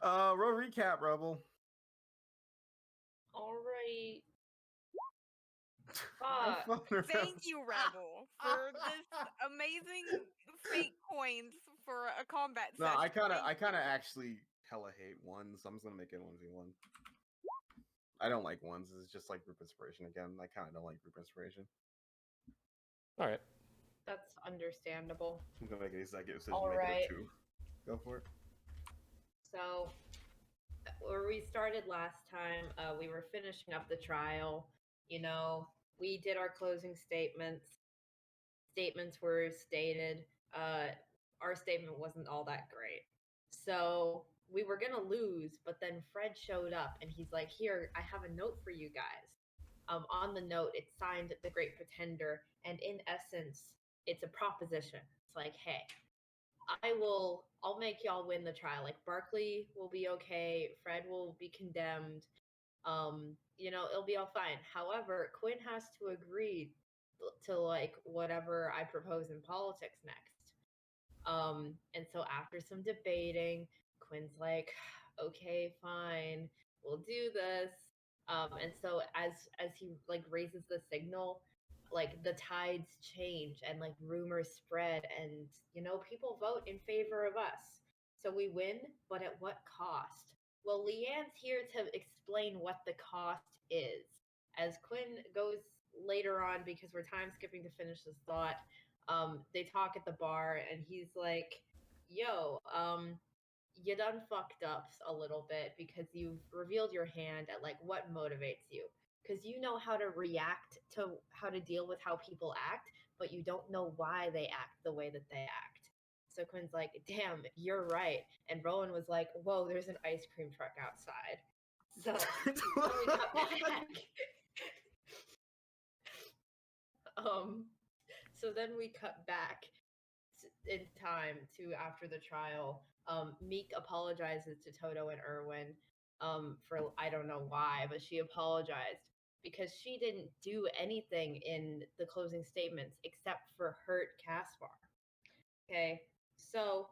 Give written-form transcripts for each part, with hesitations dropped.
Roll recap, Rebel. All right. Thank you, Rebel, for this amazing fake coins for a combat No, session. I kind of actually hella hate ones. So I'm just gonna make it 1v1. I don't like ones. It's just like group inspiration again. I kind of don't like group inspiration. All right. That's understandable. I'm gonna make an executive decision. All right. 2. Go for it. So, where we started last time, we were finishing up the trial. You know, we did our closing statements. Statements were stated. Our statement wasn't all that great. So we were going to lose, but then Fred showed up and he's like, here, I have a note for you guys. On the note, it's signed The Great Pretender. And in essence, it's a proposition. It's like, hey, I'll make y'all win the trial. Like Barkley will be okay. Fred will be condemned. It'll be all fine. However, Quinn has to agree to like whatever I propose in politics next. And so after some debating, Quinn's like, okay, fine, we'll do this. And so as he like raises the signal, like the tides change and like rumors spread and people vote in favor of us. So we win, but at what cost? Well, Leanne's here to explain what the cost is. As Quinn goes later on, because we're time skipping to finish this thought, they talk at the bar and he's like, yo, you done fucked up a little bit because you've revealed your hand at like what motivates you. Because you know how to react to how to deal with how people act, but you don't know why they act the way that they act. So Quinn's like, damn, you're right. And Rowan was like, whoa, there's an ice cream truck outside. So we got back. So then we cut back in time to after the trial. Meek apologizes to Toto and Erwin for I don't know why, but she apologized because she didn't do anything in the closing statements except for hurt Caspar. Okay, so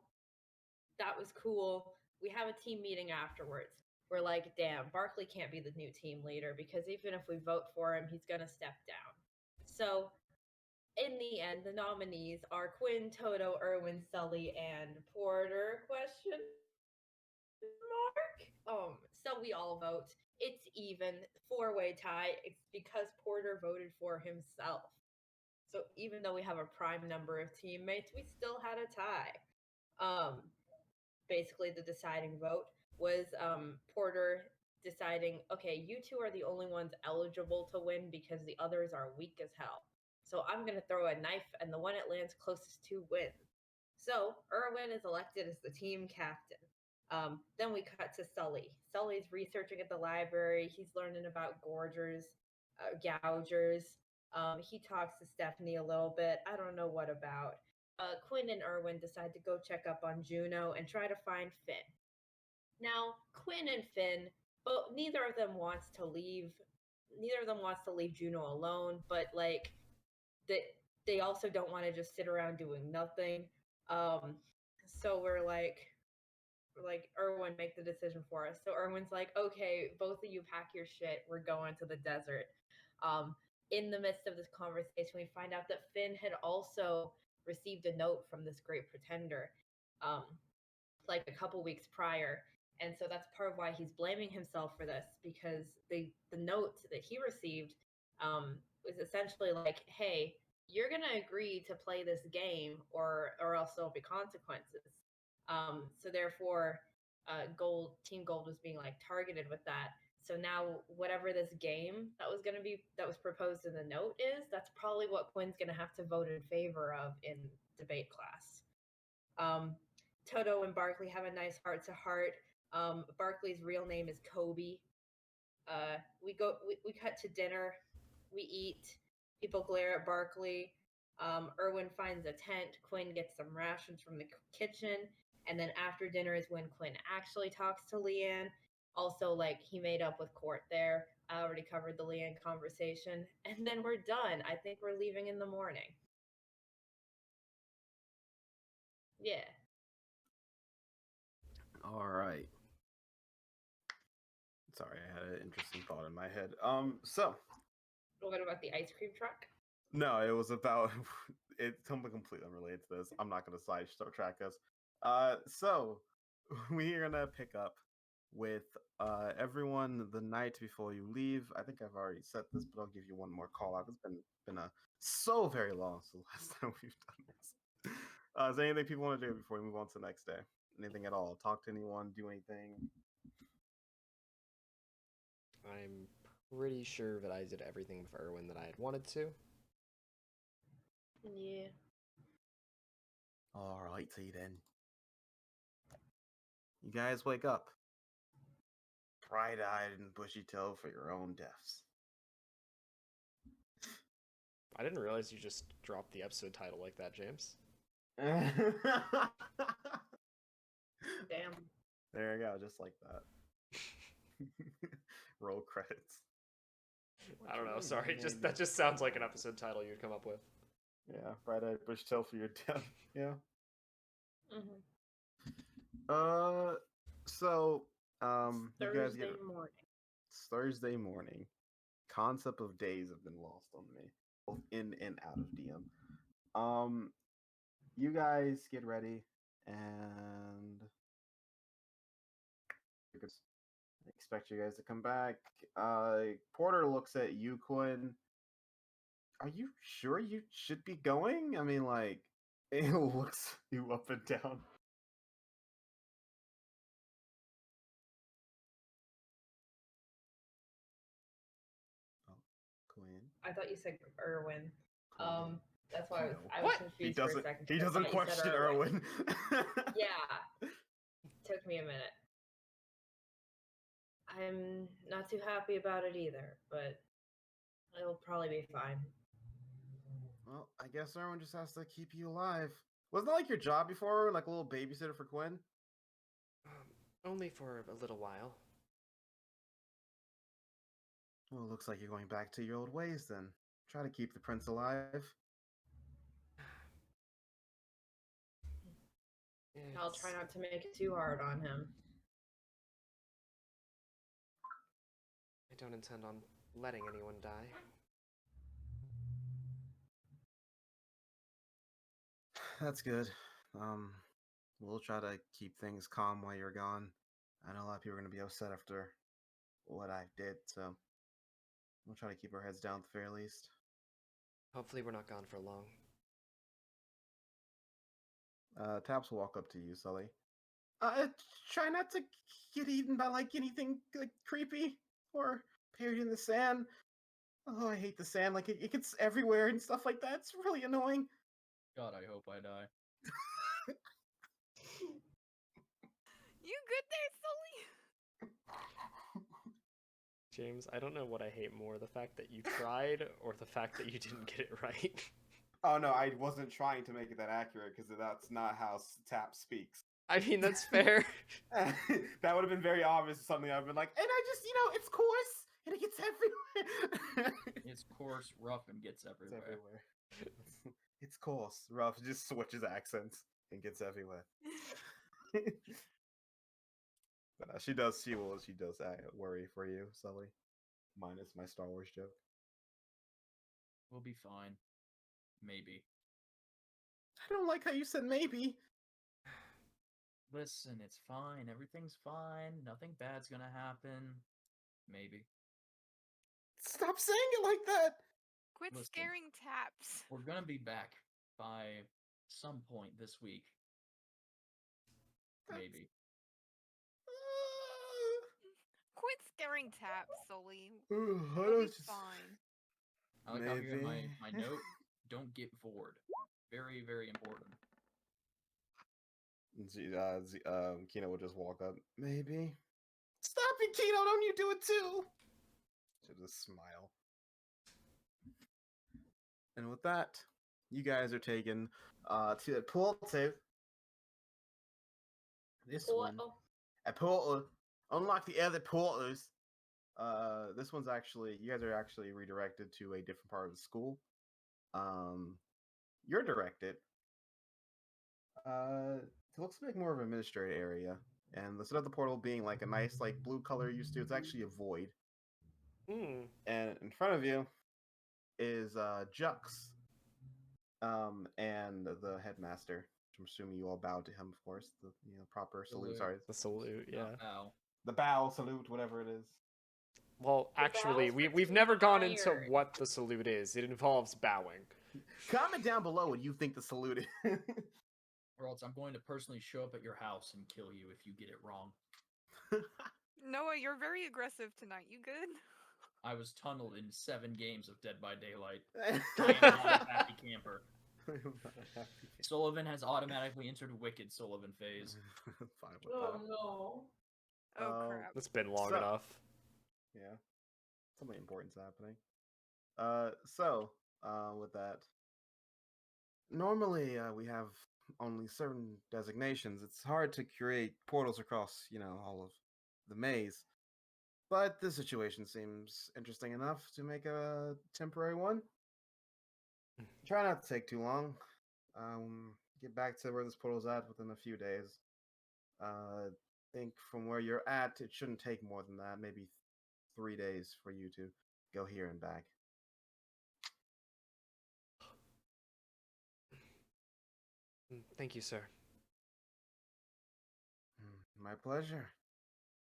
that was cool. We have a team meeting afterwards. We're like, damn, Barkley can't be the new team leader because even if we vote for him, he's going to step down. So in the end, the nominees are Quinn, Toto, Erwin, Sully, and Porter, question mark? So we all vote. It's even, 4-way tie. It's because Porter voted for himself. So even though we have a prime number of teammates, we still had a tie. Basically, the deciding vote was Porter deciding, okay, you two are the only ones eligible to win because the others are weak as hell. So I'm going to throw a knife, and the one it lands closest to wins. So Erwin is elected as the team captain. Then we cut to Sully. Sully's researching at the library. He's learning about gougers. He talks to Stephanie a little bit. I don't know what about. Quinn and Erwin decide to go check up on Juno and try to find Finn. Now, Quinn and Finn, but neither of them wants to leave. Neither of them wants to leave Juno alone, but like they also don't want to just sit around doing nothing. So we're like, Erwin, make the decision for us. So Erwin's like, okay, both of you pack your shit. We're going to the desert. In the midst of this conversation, we find out that Finn had also received a note from this great pretender, like a couple weeks prior. And so that's part of why he's blaming himself for this, because the note that he received was essentially like, hey, you're going to agree to play this game or else there'll be consequences. So therefore, Team Gold was being like targeted with that. So now whatever this game that was proposed in the note is, that's probably what Quinn's going to have to vote in favor of in debate class. Toto and Barkley have a nice heart-to-heart. Barkley's real name is Kobe. We cut to dinner. We eat. People glare at Barkley. Erwin finds a tent. Quinn gets some rations from the kitchen. And then after dinner is when Quinn actually talks to Leanne. Also, like, he made up with Court there. I already covered the Leanne conversation. And then we're done. I think we're leaving in the morning. Yeah. All right. an interesting thought in my head. So What about the ice cream truck? no, it was about it's completely unrelated to this. I'm not gonna sidetrack us. So we are gonna pick up with everyone the night before you leave. I think I've already said this, but I'll give you one more call out. It's been so very long since the last time we've done this. Is there anything people want to do before we move on to the next day? Anything at all? Talk to anyone? Do anything? I'm pretty sure that I did everything with Erwin that I had wanted to. Yeah. All righty then. You guys wake up, bright-eyed and bushy-tailed for your own deaths. I didn't realize you just dropped the episode title like that, James. Damn. There you go, just like that. Roll credits. I don't know. Sorry, that just sounds like an episode title you'd come up with. Yeah, bright-eyed bushy-tailed for your death. Yeah. Mm-hmm. So, you guys Thursday get morning. it's Thursday morning. Concept of days have been lost on me, both in and out of DM. You guys get ready, and I expect you guys to come back. Porter looks at you, Quinn. Are you sure you should be going? I mean, like, it looks you up and down. Oh, Quinn. I thought you said Erwin. Quinn. That's why I was What? confused for a second. He 'cause I doesn't thought you said question Erwin. Yeah. Took me a minute. I'm not too happy about it either, but it'll probably be fine. Well, I guess Erwin just has to keep you alive. Wasn't that like your job before, like a little babysitter for Quinn? Only for a little while. Well, it looks like you're going back to your old ways then. Try to keep the prince alive. I'll try not to make it too hard on him. I don't intend on letting anyone die. That's good. We'll try to keep things calm while you're gone. I know a lot of people are going to be upset after what I did, so we'll try to keep our heads down at the very least. Hopefully we're not gone for long. Taps will walk up to you, Sully. Try not to get eaten by, like, anything, like, creepy or buried in the sand. Oh, I hate the sand. Like, it gets everywhere and stuff like that. It's really annoying. God, I hope I die. You good there, Sully? James, I don't know what I hate more, the fact that you tried or the fact that you didn't get it right. Oh, no, I wasn't trying to make it that accurate, because that's not how Tap speaks. I mean, that's fair. That would have been very obvious, something I've been like, and I just, it's coarse, and it gets everywhere. It's coarse, rough, and gets everywhere. It's everywhere. It's coarse, rough, just switches accents and gets everywhere. But she does worry for you, Sully. Minus my Star Wars joke. We'll be fine. Maybe. I don't like how you said maybe. Listen, it's fine. Everything's fine. Nothing bad's gonna happen. Maybe. Stop saying it like that! Quit Listen. scaring Taps. We're gonna be back by some point this week. Maybe. Quit scaring Taps, Sully. We'll We'll be fine. I like how here in Maybe. my note, don't get bored. Very, very important. Kino will just walk up. Maybe. Stop it, Kino! Don't you do it too! She'll just smile. And with that, you guys are taken to the portal. This one. A portal. Unlike the other portals, this one's actually, you guys are actually redirected to a different part of the school. You're directed. It looks like more of an administrative area. And instead of the portal being like a nice like blue color used to, it's actually a void. And in front of you is Jux, and the headmaster. I'm assuming you all bowed to him, of course. The proper salute. Salute. Sorry, The salute, yeah. Ow. the bow, salute, whatever it is. Well, The actually, bows were we've too never gone into tired. what the salute is. It involves bowing. Comment down below what you think the salute is. Or else I'm going to personally show up at your house and kill you if you get it wrong. Noah, you're very aggressive tonight. You good? I was tunneled in 7 games of Dead by Daylight. I am not a happy camper. Sullivan has automatically entered Wicked Sullivan phase. Fine with Oh that. no. Oh crap. It's been long So- enough. Yeah, something important's happening. With that, normally we have only certain designations. It's hard to create portals across, all of the maze. But this situation seems interesting enough to make a temporary one. Try not to take too long. Get back to where this portal's at within a few days. Think from where you're at, it shouldn't take more than that. Maybe 3 days for you to go here and back. Thank you, sir. My pleasure.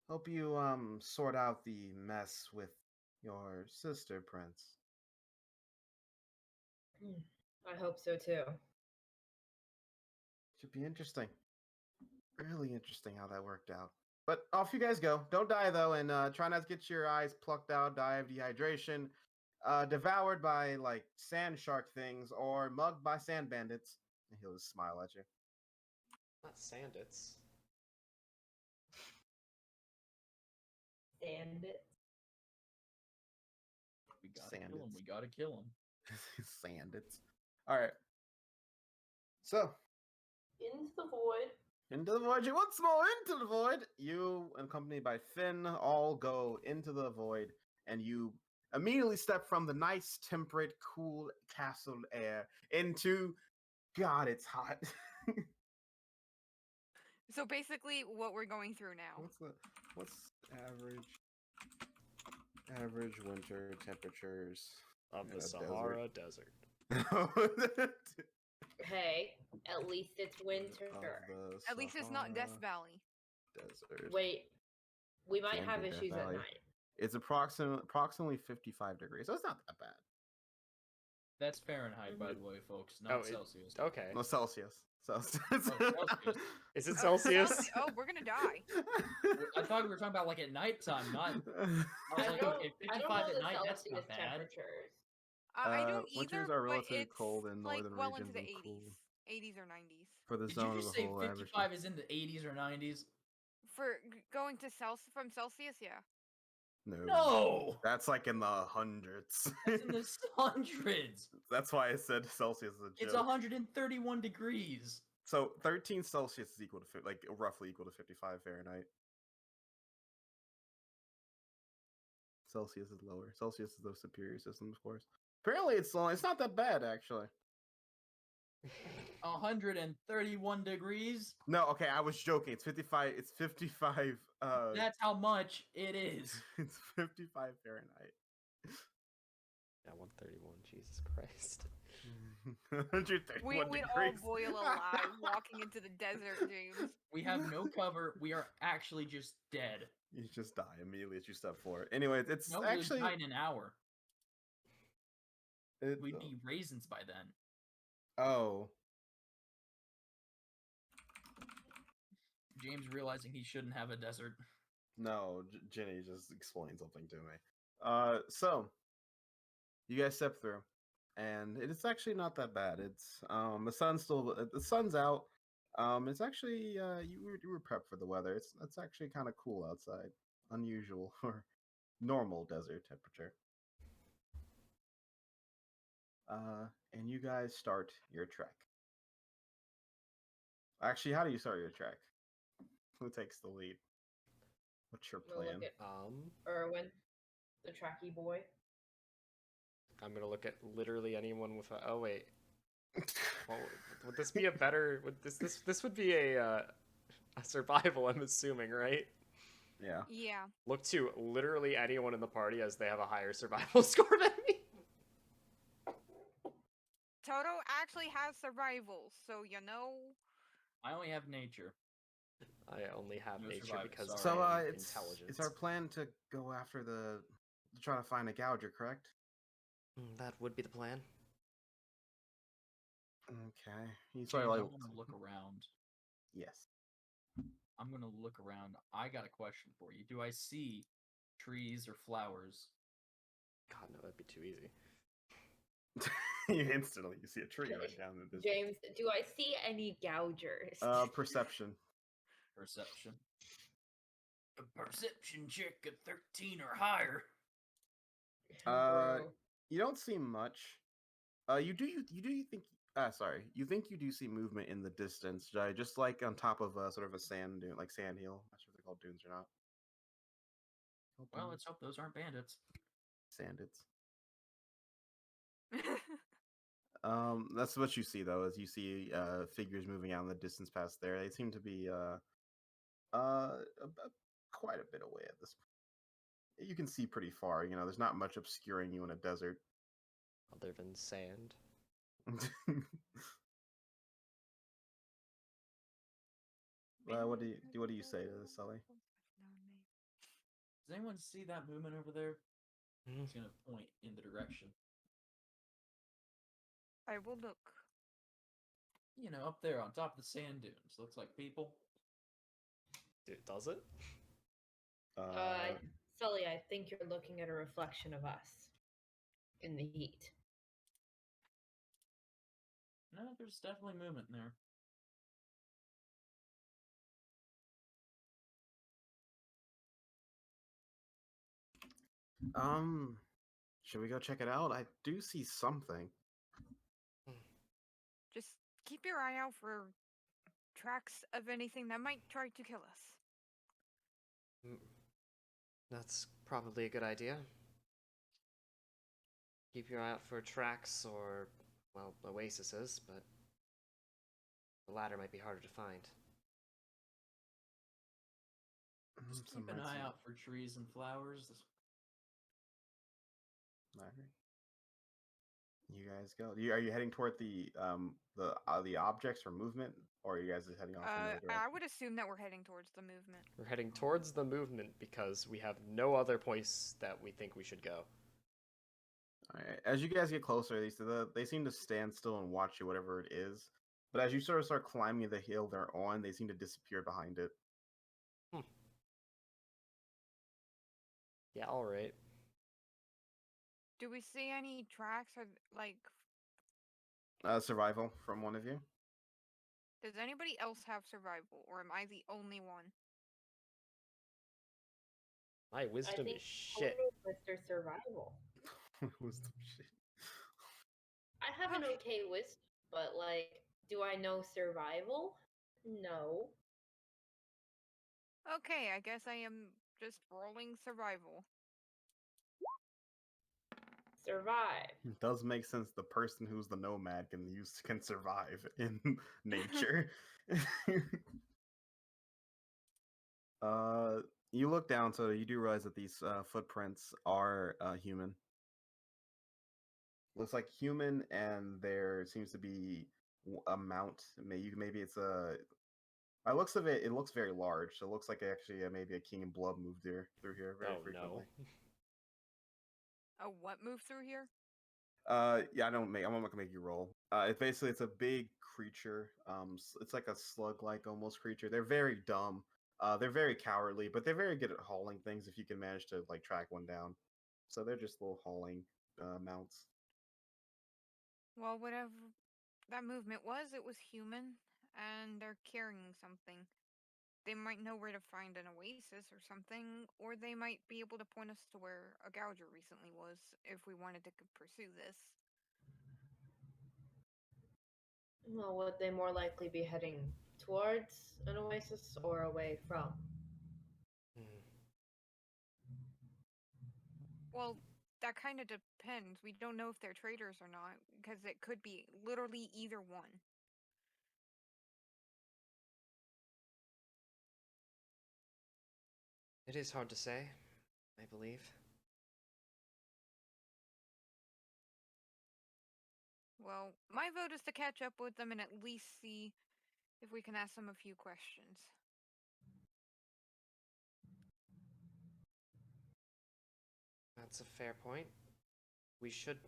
Hope you sort out the mess with your sister, Prince. I hope so too. Should be interesting. Really interesting how that worked out. But off you guys go. Don't die though, and try not to get your eyes plucked out, die of dehydration, devoured by like sand shark things, or mugged by sand bandits. And he'll just smile at you. Not Sandits. Stand it. We gotta kill him. Sandits. We gotta kill him. Sandits. All right. So Into the void. into the void, you once more into the void. You, accompanied by Finn, all go into the void, and you immediately step from the nice, temperate, cool castle air into, God, it's hot. So basically, what we're going through now. What's average winter temperatures Of in the a Sahara Desert. desert? Hey, at least it's winter. Of the At least it's not Death Sahara Valley. Desert. Wait, we might Can have be Death issues at Valley. night. It's approximately 55 degrees, so it's not that bad. That's Fahrenheit, by the way, folks, not Celsius. Okay. No, Celsius. Celsius. Celsius. Is it Oh, Celsius? Oh, we're gonna die. I thought we were talking about like at nighttime, not. I was I like, don't, okay, I don't 55 know at the night, that's Celsius not bad. temperatures. I don't either, Winters are but relatively it's cold in like northern well regions into the and 80s, cool 80s or 90s. for the Did zone you as just a say whole. 55 is in the 80s or 90s? For going to from Celsius, yeah. No! That's like in the hundreds. That's in the hundreds! That's why I said Celsius is a joke. It's 131 degrees. So 13 Celsius is equal to like roughly equal to 55 Fahrenheit. Celsius is lower. Celsius is the superior system, of course. Apparently, it's not that bad actually. 131 degrees? No, okay, I was joking. It's 55. It's 55. That's how much it is. It's 55 Fahrenheit. Yeah, 131. Jesus Christ. 131 We'd all degrees. boil alive walking into the desert, James. We have no cover. We are actually just dead. You just die immediately as you step forward. Anyway, it's No, actually we'd die in an hour. it- We'd be raisins by then. oh. James realizing he shouldn't have a desert. No, Jenny just explained something to me. So you guys step through, and it's actually not that bad. It's the sun's out. It's actually you were prepped for the weather. It's actually kind of cool outside, unusual for normal desert temperature. And you guys start your trek. Actually, how do you start your trek? Who takes the lead? What's your We'll plan? look at Erwin, the tracky boy. I'm gonna look at literally anyone with a. Oh wait. Well, would this be a better? Would this would be a survival? I'm assuming, right? Yeah. Yeah. Look to literally anyone in the party as they have a higher survival score than me. Toto actually has survival, so you know. I only have nature. I only have No nature survival, because sorry. So I am it's intelligence. our plan to go after to try to find a gouger, correct? That would be the plan. Okay. He's James, probably I like, want to look around. yes. I'm gonna look around. I got a question for you. Do I see trees or flowers? God, no, that'd be too easy. You see a tree right down the distance. James, do I see any gougers? Perception. Perception. A perception check at 13 or higher. Bro. You don't see much. You think you think you do see movement in the distance, just like on top of sort of a sand dune, like sand hill. I'm not sure if they're called dunes or not. Well, let's hope those aren't bandits. Sandits. That's what you see though, as you see figures moving out in the distance past there. They seem to be quite a bit away at this point. You can see pretty far. You know, there's not much obscuring you in a desert. Other than sand. What do you say to this, Sully? Does anyone see that movement over there? Mhm. It's gonna point in the direction. I will look. You know, up there on top of the sand dunes. Looks like people. Dude, does it? Sully, I think you're looking at a reflection of us in the heat. No, there's definitely movement in there. Should we go check it out? I do see something. Just keep your eye out for tracks of anything that might try to kill us. That's probably a good idea. Keep your eye out for tracks or, well, oases, but the latter might be harder to find. Just Some keep an red eye seed. out for trees and flowers. Alright. You guys go. Are you heading toward the objects or movement, or are you guys just heading off in another direction? I would assume that we're heading towards the movement. We're heading towards the movement because we have no other place that we think we should go. Alright. As you guys get closer, they seem to stand still and watch you, whatever it is. But as you sort of start climbing the hill they're on, they seem to disappear behind it. Yeah, alright. Do we see any tracks or like? Survival from one of you. Does anybody else have survival, or am I the only one? My I wisdom think is shit. Mr. Survival. Wisdom shit. I have an okay wisdom, but like, do I know survival? No. Okay, I guess I am just rolling survival. Survive. It does make sense. The person who's the nomad can survive in nature. You look down, so you do realize that these footprints are human. Looks like human, and there seems to be a mount. Maybe it's a. By looks of it, it looks very large. So it looks like actually maybe a king and blood moved through here very frequently. Oh, what moved through here? Yeah, I'm not gonna make you roll. It's a big creature. It's like a slug-like almost creature. They're very dumb. They're very cowardly, but they're very good at hauling things if you can manage to like track one down. So they're just little hauling mounts. Well, whatever that movement was, it was human, and they're carrying something. They might know where to find an oasis or something, or they might be able to point us to where a gouger recently was if we wanted to pursue this. Well, would they more likely be heading towards an oasis or away from? Well, that kind of depends. We don't know if they're traders or not, because it could be literally either one. It is hard to say, I believe. Well, my vote is to catch up with them and at least see if we can ask them a few questions. That's a fair point. We should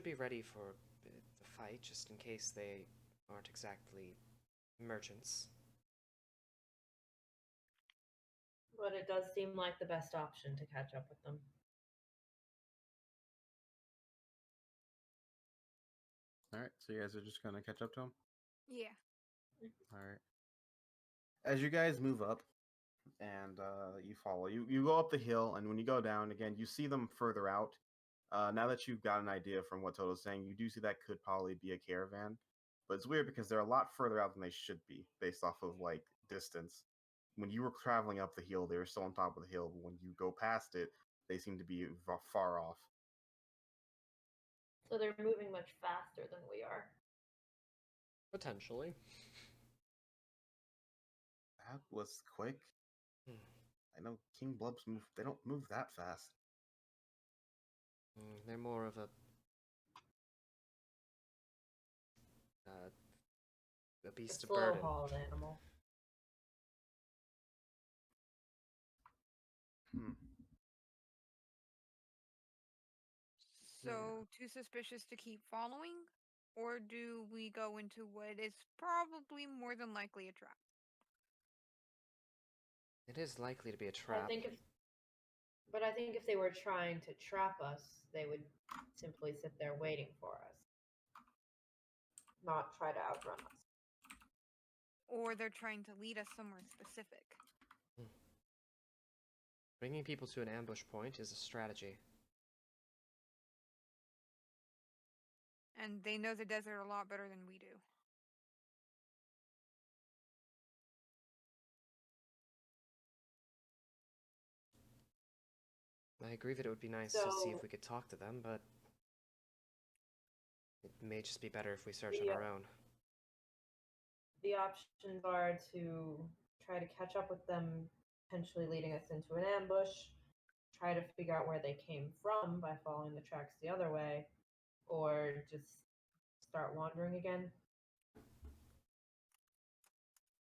be ready for the fight, just in case they aren't exactly merchants. But it does seem like the best option to catch up with them. All right, so you guys are just gonna catch up to him. Yeah. All right. As you guys move up, and you follow, you go up the hill, and when you go down again, you see them further out. Now that you've got an idea from what Toto's saying, you do see that could probably be a caravan, but it's weird because they're a lot further out than they should be based off of like distance. When you were traveling up the hill, they were still on top of the hill, but when you go past it, they seem to be far off. So they're moving much faster than we are. Potentially. That was quick. I know King Blubs move. They don't move that fast. They're more of a beast of burden. Slow-hauled animal. So, too suspicious to keep following? Or do we go into what is probably more than likely a trap? It is likely to be a trap. I think if they were trying to trap us, they would simply sit there waiting for us, not try to outrun us. Or they're trying to lead us somewhere specific. Bringing people to an ambush point is a strategy. And they know the desert a lot better than we do. I agree that it would be nice to see if we could talk to them, but it may just be better if we search on our own. The options are to try to catch up with them, potentially leading us into an ambush, try to figure out where they came from by following the tracks the other way, or just start wandering again.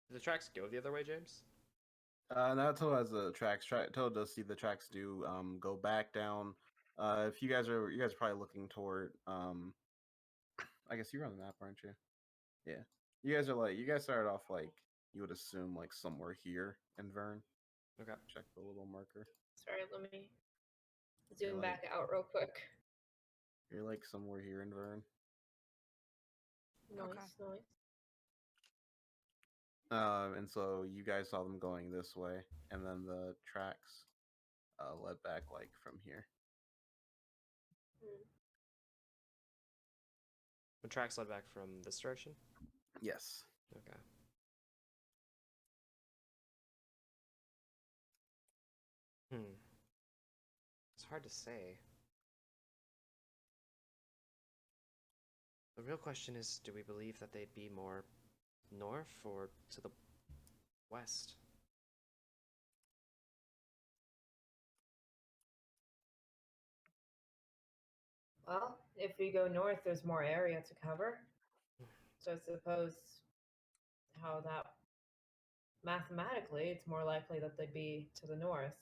Do the tracks go the other way, James? Now Toto has the tracks. Toto does see the tracks do go back down. If you guys are probably looking toward I guess you're on the map, aren't you? Yeah. You guys started off like you would assume like somewhere here in Vern. Okay. Check the little marker. Sorry, let me zoom back out real quick. You're like somewhere here in Vern. Nice. And so you guys saw them going this way, and then the tracks led back like from here. The tracks led back from this direction? Yes. Okay. It's hard to say. The real question is, do we believe that they'd be more north or to the west? Well, if we go north, there's more area to cover. So I suppose how that mathematically, it's more likely that they'd be to the north.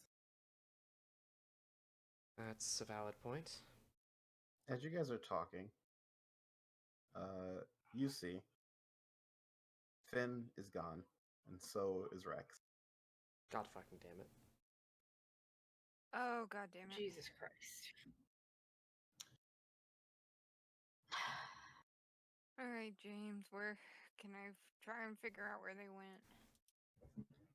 That's a valid point. As you guys are talking, you see Finn is gone, and so is Rex. God fucking damn it. Oh, god damn it. Jesus Christ. Alright, James, where can I try and figure out where they went?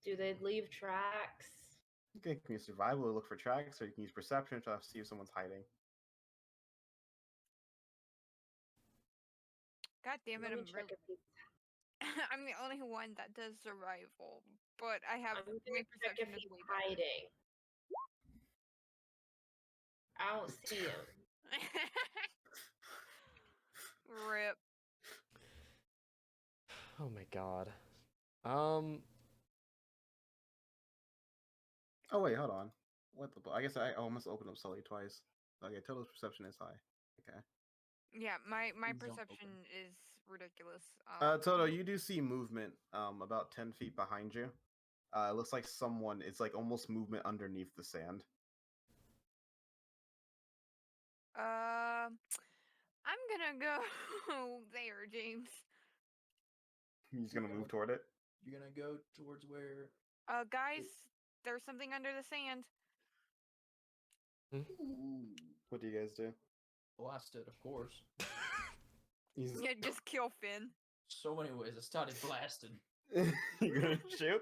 Do they leave tracks? Okay, can you survival or look for tracks, or you can use perception to see if someone's hiding. God damn it, Let me check if he's... I'm the only one that does survival, but I have I'm gonna my check if perception is he's way better. hiding. I don't see him. Rip. Oh my god. Oh wait, hold on. What the? I guess I almost opened up Sully twice. Okay, Toto's perception is high. Okay. Yeah, my Please don't perception open. is ridiculous. Toto, you do see movement about 10 feet behind you. It looks like someone. It's like almost movement underneath the sand. I'm gonna go there, James. He's gonna move toward it. You're gonna go towards where? Guys, there's something under the sand. What do you guys do? Blast it, of course. He's Yeah, just kill Finn. So many ways. I started blasting. You're gonna shoot?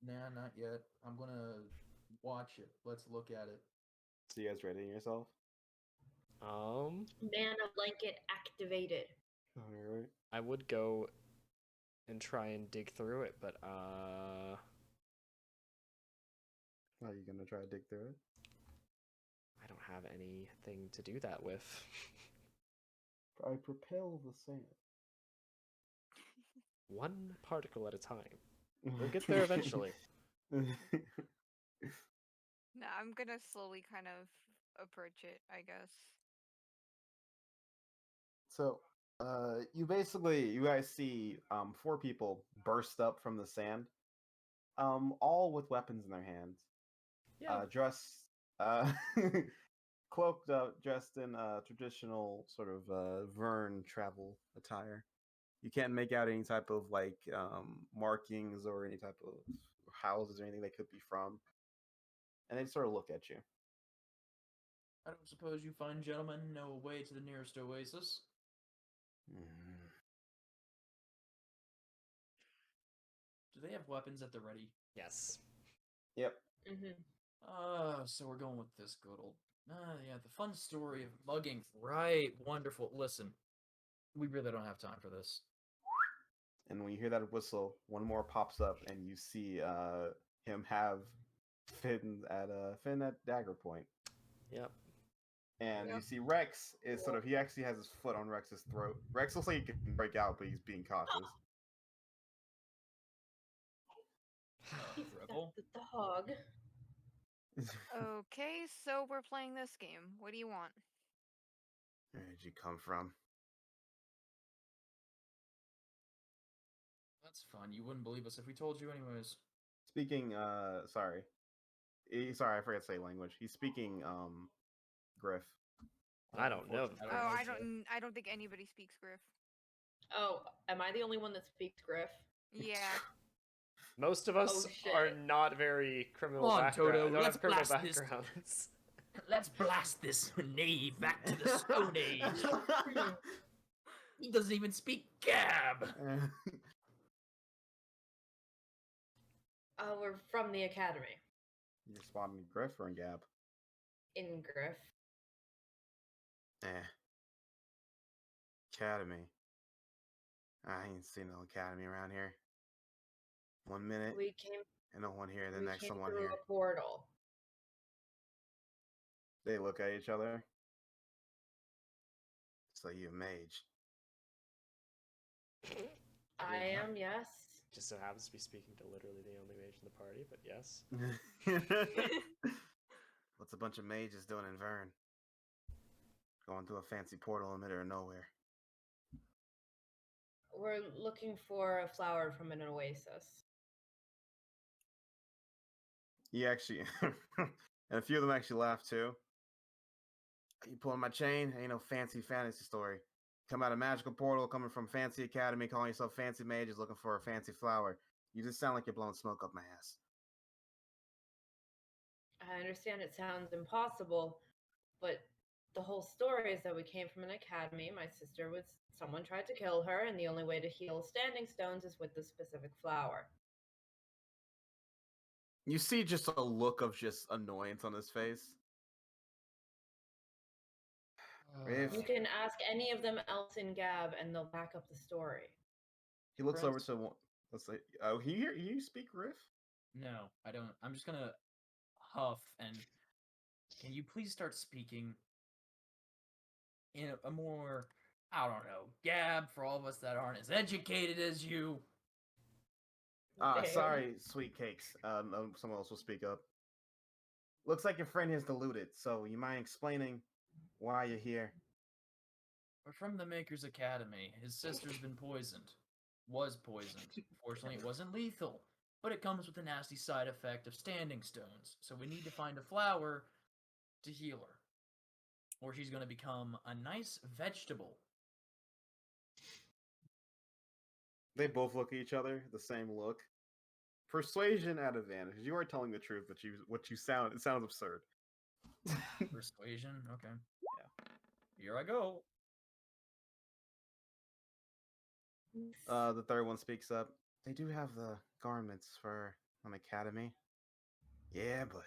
Nah, not yet. I'm gonna watch it. Let's look at it. So you guys readying yourself? Mana blanket activated. Alright. I would go and try and dig through it, but Are you gonna try to dig through it? I don't have anything to do that with. I propel the sand. One particle at a time. We'll get there eventually. No, I'm gonna slowly kind of approach it, I guess. So, you guys see 4 people burst up from the sand, all with weapons in their hands. Yeah. Dressed, cloaked up, dressed in traditional sort of Vern travel attire. You can't make out any type of like markings or any type of houses or anything they could be from, and they sort of look at you. I don't suppose you fine gentlemen know a way to the nearest oasis? Do they have weapons at the ready? Yes. Yep. So we're going with this good old... yeah, the fun story of mugging. Right, wonderful. Listen, we really don't have time for this. And when you hear that whistle, one more pops up, and you see him have Finn at dagger point. Yep. And Yep. you see Rex is sort of, he actually has his foot on Rex's throat. Rex looks like he can break out, but he's being cautious. He's Rebel? the dog. Okay, so we're playing this game. What do you want? Where did you come from? That's fun. You wouldn't believe us if we told you anyways. Speaking, sorry. Sorry, I forgot to say language. He's speaking, Griff. I don't know. Unfortunately, I don't think anybody speaks Griff. Oh, am I the only one that speaks Griff? Yeah. Most of us are shit. not very criminal Come on, background. Toto, don't let's have criminal blast this. backgrounds. Let's blast this knave back to the Stone Age. He doesn't even speak Gab. We're from the academy. You're spotting Griff or in Gab? In Griff. Academy. I ain't seen no academy around here. 1 minute, We came. and no one here. The We next came someone through here. a portal. They look at each other. So you a mage. I am, yes. Just so happens to be speaking to literally the only mage in the party, but yes. What's a bunch of mages doing in Vern? Going through a fancy portal in the middle of nowhere. We're looking for a flower from an oasis. He actually, and a few of them actually laugh too. You pulling my chain? Ain't no fancy fantasy story. Come out of magical portal, coming from fancy academy, calling yourself fancy mages, looking for a fancy flower. You just sound like you're blowing smoke up my ass. I understand it sounds impossible, but the whole story is that we came from an academy. My sister was someone tried to kill her, and the only way to heal standing stones is with the specific flower. You see just a look of just annoyance on his face. You can ask any of them else in Gab, and they'll back up the story. He looks over Prince? to one. Let's say, oh, you speak Riff? No, I don't. I'm just gonna huff and. Can you please start speaking in a more, I don't know, Gab for all of us that aren't as educated as you? There. Sorry, sweet cakes. Someone else will speak up. Looks like your friend is deluded, so you mind explaining why you're here? We're from the Maker's Academy. His sister's been poisoned. Was poisoned. Fortunately, it wasn't lethal, but it comes with a nasty side effect of standing stones. So we need to find a flower to heal her. Or she's going to become a nice vegetable. They both look at each other, the same look. Persuasion at advantage. You are telling the truth, but it sounds absurd. Persuasion? Okay. Yeah. Here I go. The third one speaks up. They do have the garments for an academy. Yeah, but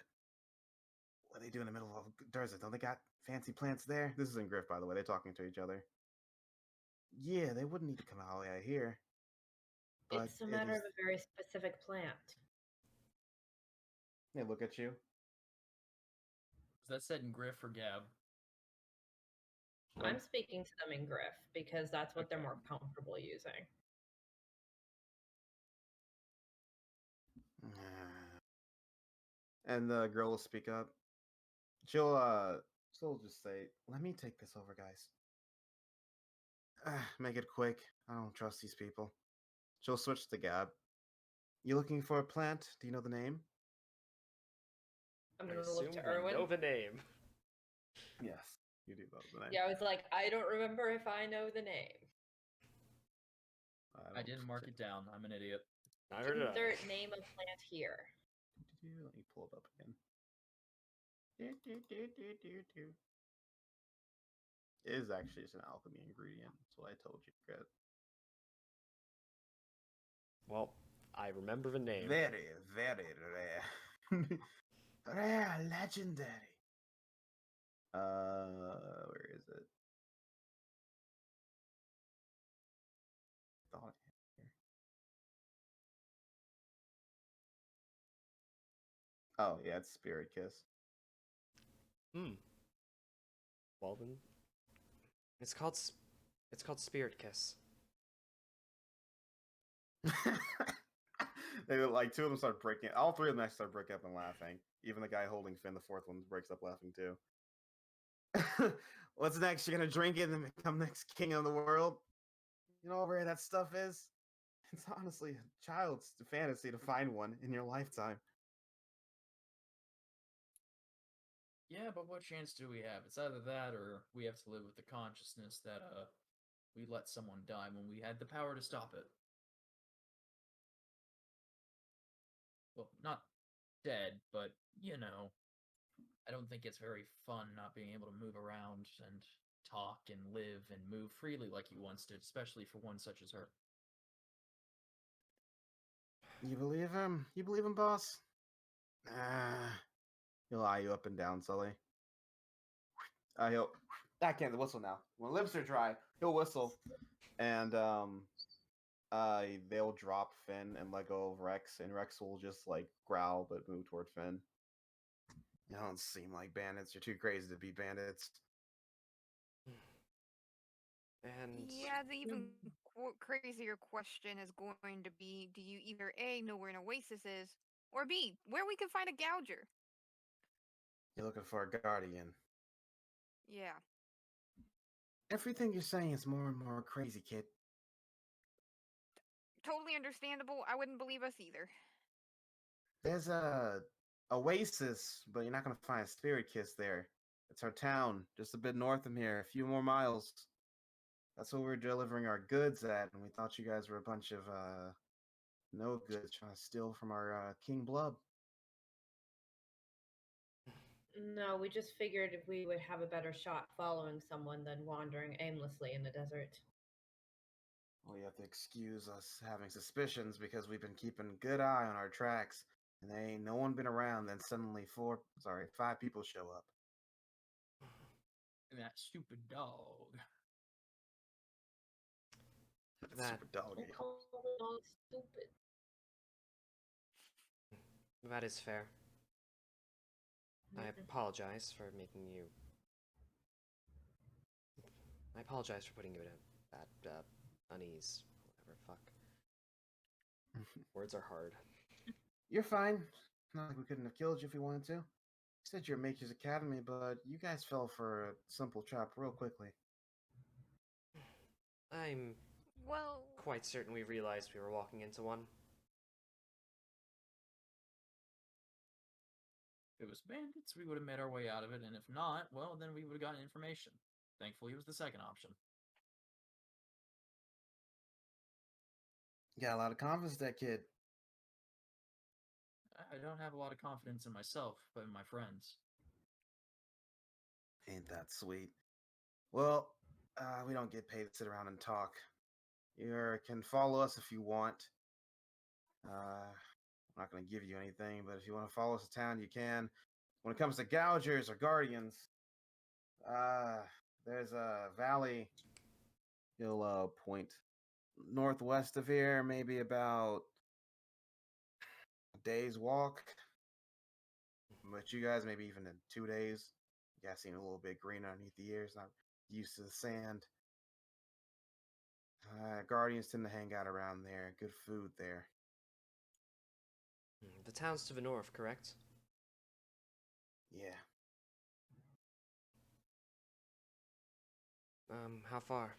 what do they do in the middle of a desert? Don't they got fancy plants there? This is in Griff, by the way. They're talking to each other. Yeah, they wouldn't need to come all the way out here. But It's a matter of a very specific plant. They look at you. Is that said in Griff or Gab? I'm speaking to them in Griff because that's what they're Okay. more comfortable using. And the girl will speak up. She'll just say, "Let me take this over, guys. Make it quick. I don't trust these people." She'll switch to Gab. You looking for a plant? Do you know the name? I'm I gonna look to assume we Erwin. know the name. Yes, you do know the name. Yeah, I was like, I don't remember if I know the name. I didn't mark it down. I'm an idiot. Neither did I. Insert name of plant here. Let me pull it up again. It is actually just an alchemy ingredient. That's what I told you, Gret. Well, I remember the name. Very, very rare. Rare, legendary. Where is it? Thought I had it here. Oh yeah, it's Spirit Kiss. Well then, it's called Spirit Kiss. They like two of them start breaking. All three of them actually start breaking up and laughing. Even the guy holding Finn, the fourth one, breaks up laughing too. What's next? You're gonna drink it and become next king of the world? You know how rare that stuff is? It's honestly a child's fantasy to find one in your lifetime. Yeah, but what chance do we have? It's either that or we have to live with the consciousness that we let someone die when we had the power to stop it. Well, not dead, but you know, I don't think it's very fun not being able to move around and talk and live and move freely like you once did, especially for one such as her. You believe him? You believe him, boss? He'll eye you up and down, Sully. I can't whistle now. When lips are dry, he'll whistle, and they'll drop Finn and let go of Rex, and Rex will just like growl but move toward Finn. You don't seem like bandits. You're too crazy to be bandits. And Yeah, the even crazier question is going to be, do you either A, know where an oasis is, or B, where we can find a gouger? You're looking for a guardian. Yeah. Everything you're saying is more and more crazy, kid. Totally understandable. I wouldn't believe us either. There's a oasis, but you're not gonna find a spirit kiss there. It's our town, just a bit north of here, a few more miles. That's where we're delivering our goods at, and we thought you guys were a bunch of no goods trying to steal from our King Blub. No, we just figured if we would have a better shot following someone than wandering aimlessly in the desert. Well, you have to excuse us having suspicions because we've been keeping a good eye on our tracks, and there ain't no one been around. Then suddenly 5 people show up. And that stupid dog. That- Super dog. Don't call the dog stupid. that is fair. I apologize for making you. I apologize for putting you at unease. Whatever, fuck. Words are hard. You're fine. Not like we couldn't have killed you if we wanted to. said you're Maker's Academy, but you guys fell for a simple trap real quickly. I'm Well, quite certain we realized we were walking into one. If it was bandits, we would have made our way out of it, and if not, well, then we would have gotten information. Thankfully, it was the second option. You got a lot of confidence, that kid. I don't have a lot of confidence in myself, but in my friends. Ain't that sweet? Well, we don't get paid to sit around and talk. You can follow us if you want. I'm not going to give you anything, but if you want to follow us to town, you can. When it comes to gougers or guardians, there's a valley. He'll point northwest of here, maybe about a day's walk. But you guys, maybe even in 2 days. You guys seem a little bit green underneath the ears, not used to the sand. Guardians tend to hang out around there. Good food there. The town's to the north, correct? Yeah. How far?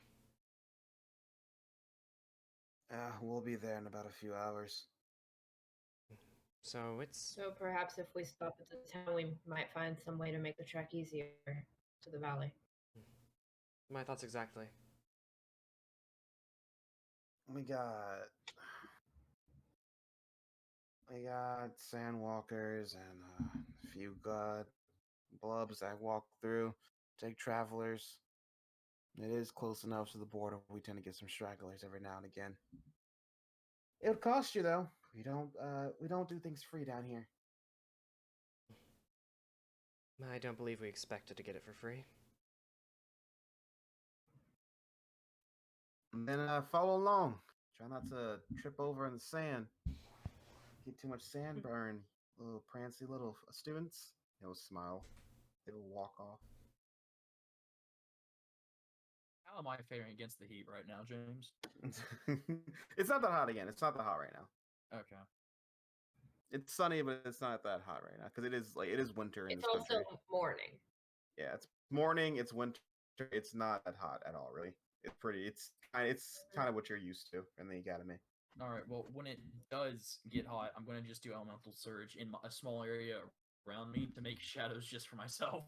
We'll be there in about a few hours. So it's So perhaps if we stop at the town, we might find some way to make the trek easier to the valley. my thoughts exactly. We got sandwalkers and a few god blubs that walk through, take travelers. It is close enough to the border. We tend to get some stragglers every now and again. It would cost you though. We don't do things free down here. I don't believe we expected to get it for free. And then follow along. Try not to trip over in the sand. Get too much sand burn. Little prancy little students. He'll smile. They'll walk off. How am I faring against the heat right now, James? It's not that hot again. It's not that hot right now. Okay. It's sunny, but it's not that hot right now because it is winter in It's this also country. morning. Yeah, it's morning. It's winter. It's not that hot at all, really. It's pretty. It's kind of what you're used to in the academy. All right. Well, when it does get hot, I'm going to just do elemental surge in a small area around me to make shadows just for myself.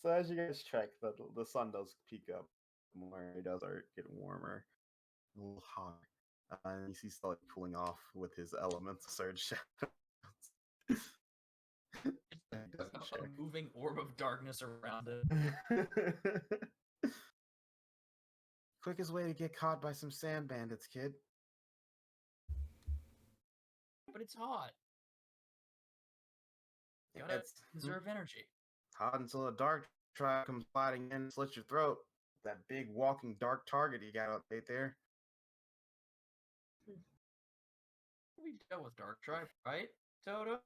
So as you guys trek, the sun does peak up more. It does start getting warmer, a little hot, and you see Sully cooling off with his elemental surge shadows. He doesn't A check. moving orb of darkness around it. Quickest way to get caught by some sand bandits, kid. But it's hot. You gotta It's conserve energy. hot until a dark tribe comes sliding in, slits your throat. That big walking dark target you got up right there. We dealt with Dark Tribe, right, Toto?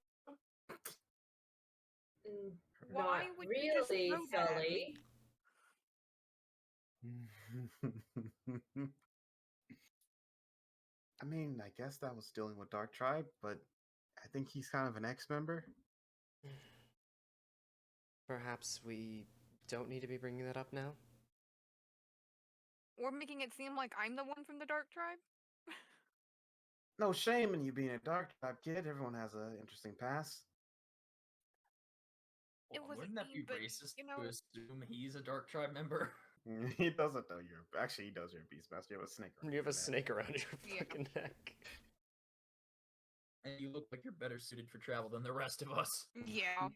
Why Not would you just really, throw that at Sully. I mean, I guess that was dealing with Dark Tribe, but I think he's kind of an ex-member. Perhaps we don't need to be bringing that up now? or making it seem like I'm the one from the Dark Tribe? No shame in you being a Dark Tribe kid. Everyone has an interesting past. It Well, wasn't wouldn't that me, be but, racist you know- to assume he's a Dark Tribe member? He doesn't know you're. Actually, he does. You're a Beastmaster. You have a snake. around You have your a neck. snake around your Yeah. fucking neck. And you look like you're better suited for travel than the rest of us. Yeah.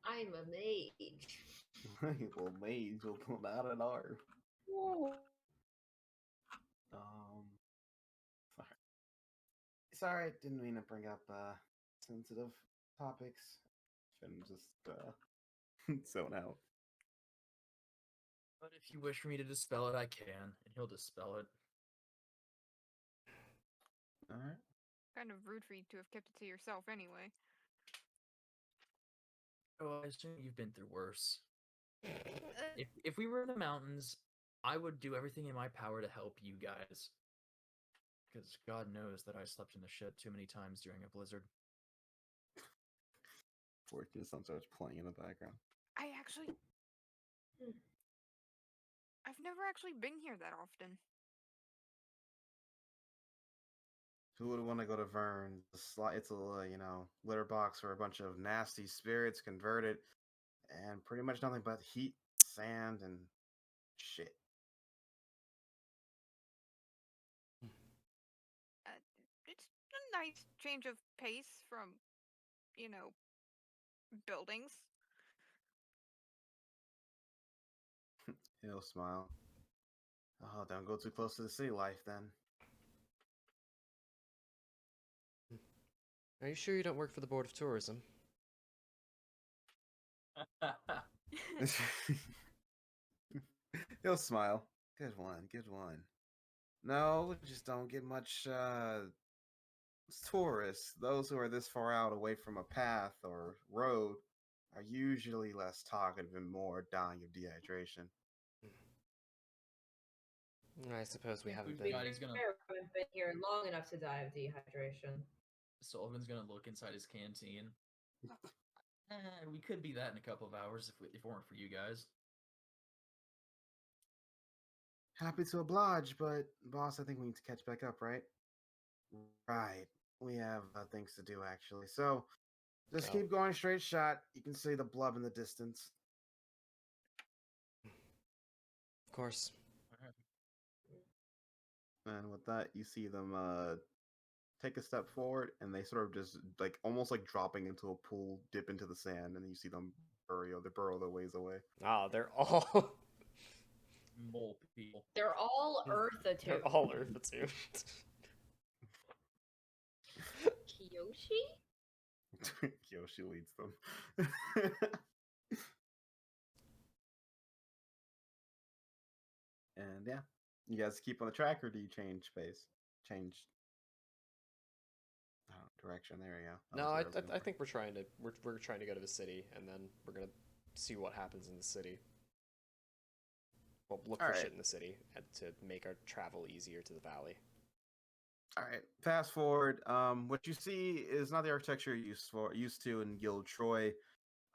I'm a mage. Well, mage will pull out an arm. Whoa. Sorry, didn't mean to bring up sensitive topics. Shouldn't just zone out. But if you wish for me to dispel it, I can, and he'll dispel it. All right. Kind of rude for you to have kept it to yourself anyway. Oh, I assume you've been through worse. If we were in the mountains, I would do everything in my power to help you guys. Because God knows that I slept in the ship too many times during a blizzard. Fortune starts playing in the background. I've never actually been here that often. Who would want to go to Vern? It's a litter box for a bunch of nasty spirits converted, and pretty much nothing but heat, sand, and shit. It's a nice change of pace from, buildings. He'll smile. Oh, don't go too close to the city life then. Are you sure you don't work for the Board of Tourism? He'll smile. Good one, good one. No, we just don't get much tourists. Those who are this far out away from a path or road are usually less talkative and more dying of dehydration. I suppose we haven't To been. be fair, he's gonna- I haven't been here long enough to die of dehydration. Sullivan's gonna look inside his canteen. We could be that in a couple of hours if it weren't for you guys. Happy to oblige, but boss, I think we need to catch back up, right? Right. We have things to do actually. So just Oh. keep going straight shot. You can see the blub in the distance. Of course. And with that, you see them take a step forward, and they sort of just like almost like dropping into a pool, dip into the sand, and you see them burrow their ways away. Ah, they're all Mole people. They're all Eartha too. they're all Earth attuned. Kiyoshi? Kyoshi leads them. And yeah, you guys keep on the track, or do you change pace? Change direction. There you go. No, I think we're trying to go to the city, and then we're gonna see what happens in the city. Well, look for shit in the city to make our travel easier to the valley. All right. Fast forward. What you see is not the architecture you're used to in Guild Troy.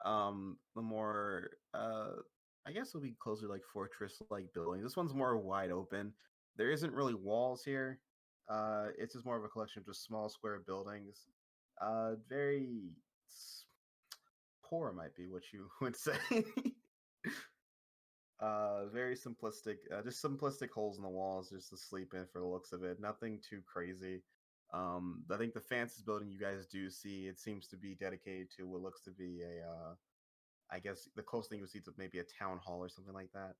The more I guess it'll be closer to like fortress-like buildings. This one's more wide open. There isn't really walls here. It's just more of a collection of just small square buildings. Very poor might be what you would say. Very simplistic, just simplistic holes in the walls just to sleep in for the looks of it. Nothing too crazy. I think the fanciest building you guys do see, it seems to be dedicated to what looks to be a I guess the closest thing you would see to maybe a town hall or something like that.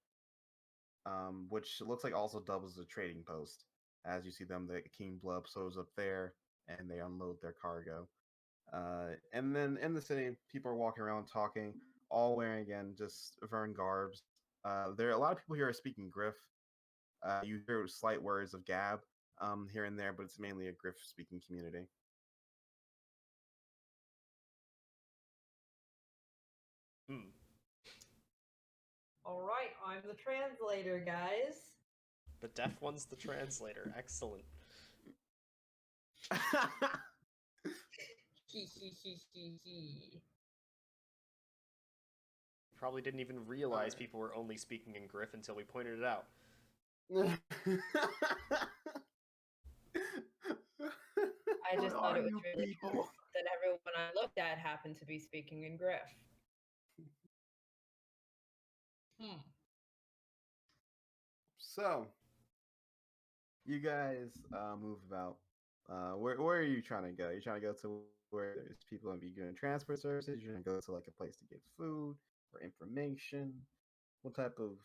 Which looks like also doubles as a trading post. As you see them, the King Blub shows up there and they unload their cargo. And then in the city, people are walking around talking, all wearing again just Vern garbs. There are a lot of people here are speaking Griff. You hear slight words of Gab here and there, but it's mainly a Griff speaking community. All right, I'm the translator, guys. The deaf one's the translator. Excellent. He. Probably didn't even realize people were only speaking in Griff until we pointed it out. I just thought it was really cool that everyone I looked at happened to be speaking in Griff. So, you guys move about. Where are you trying to go? You're trying to go to where there's people and be doing transport services. You're trying to go to like a place to get food or information. What type of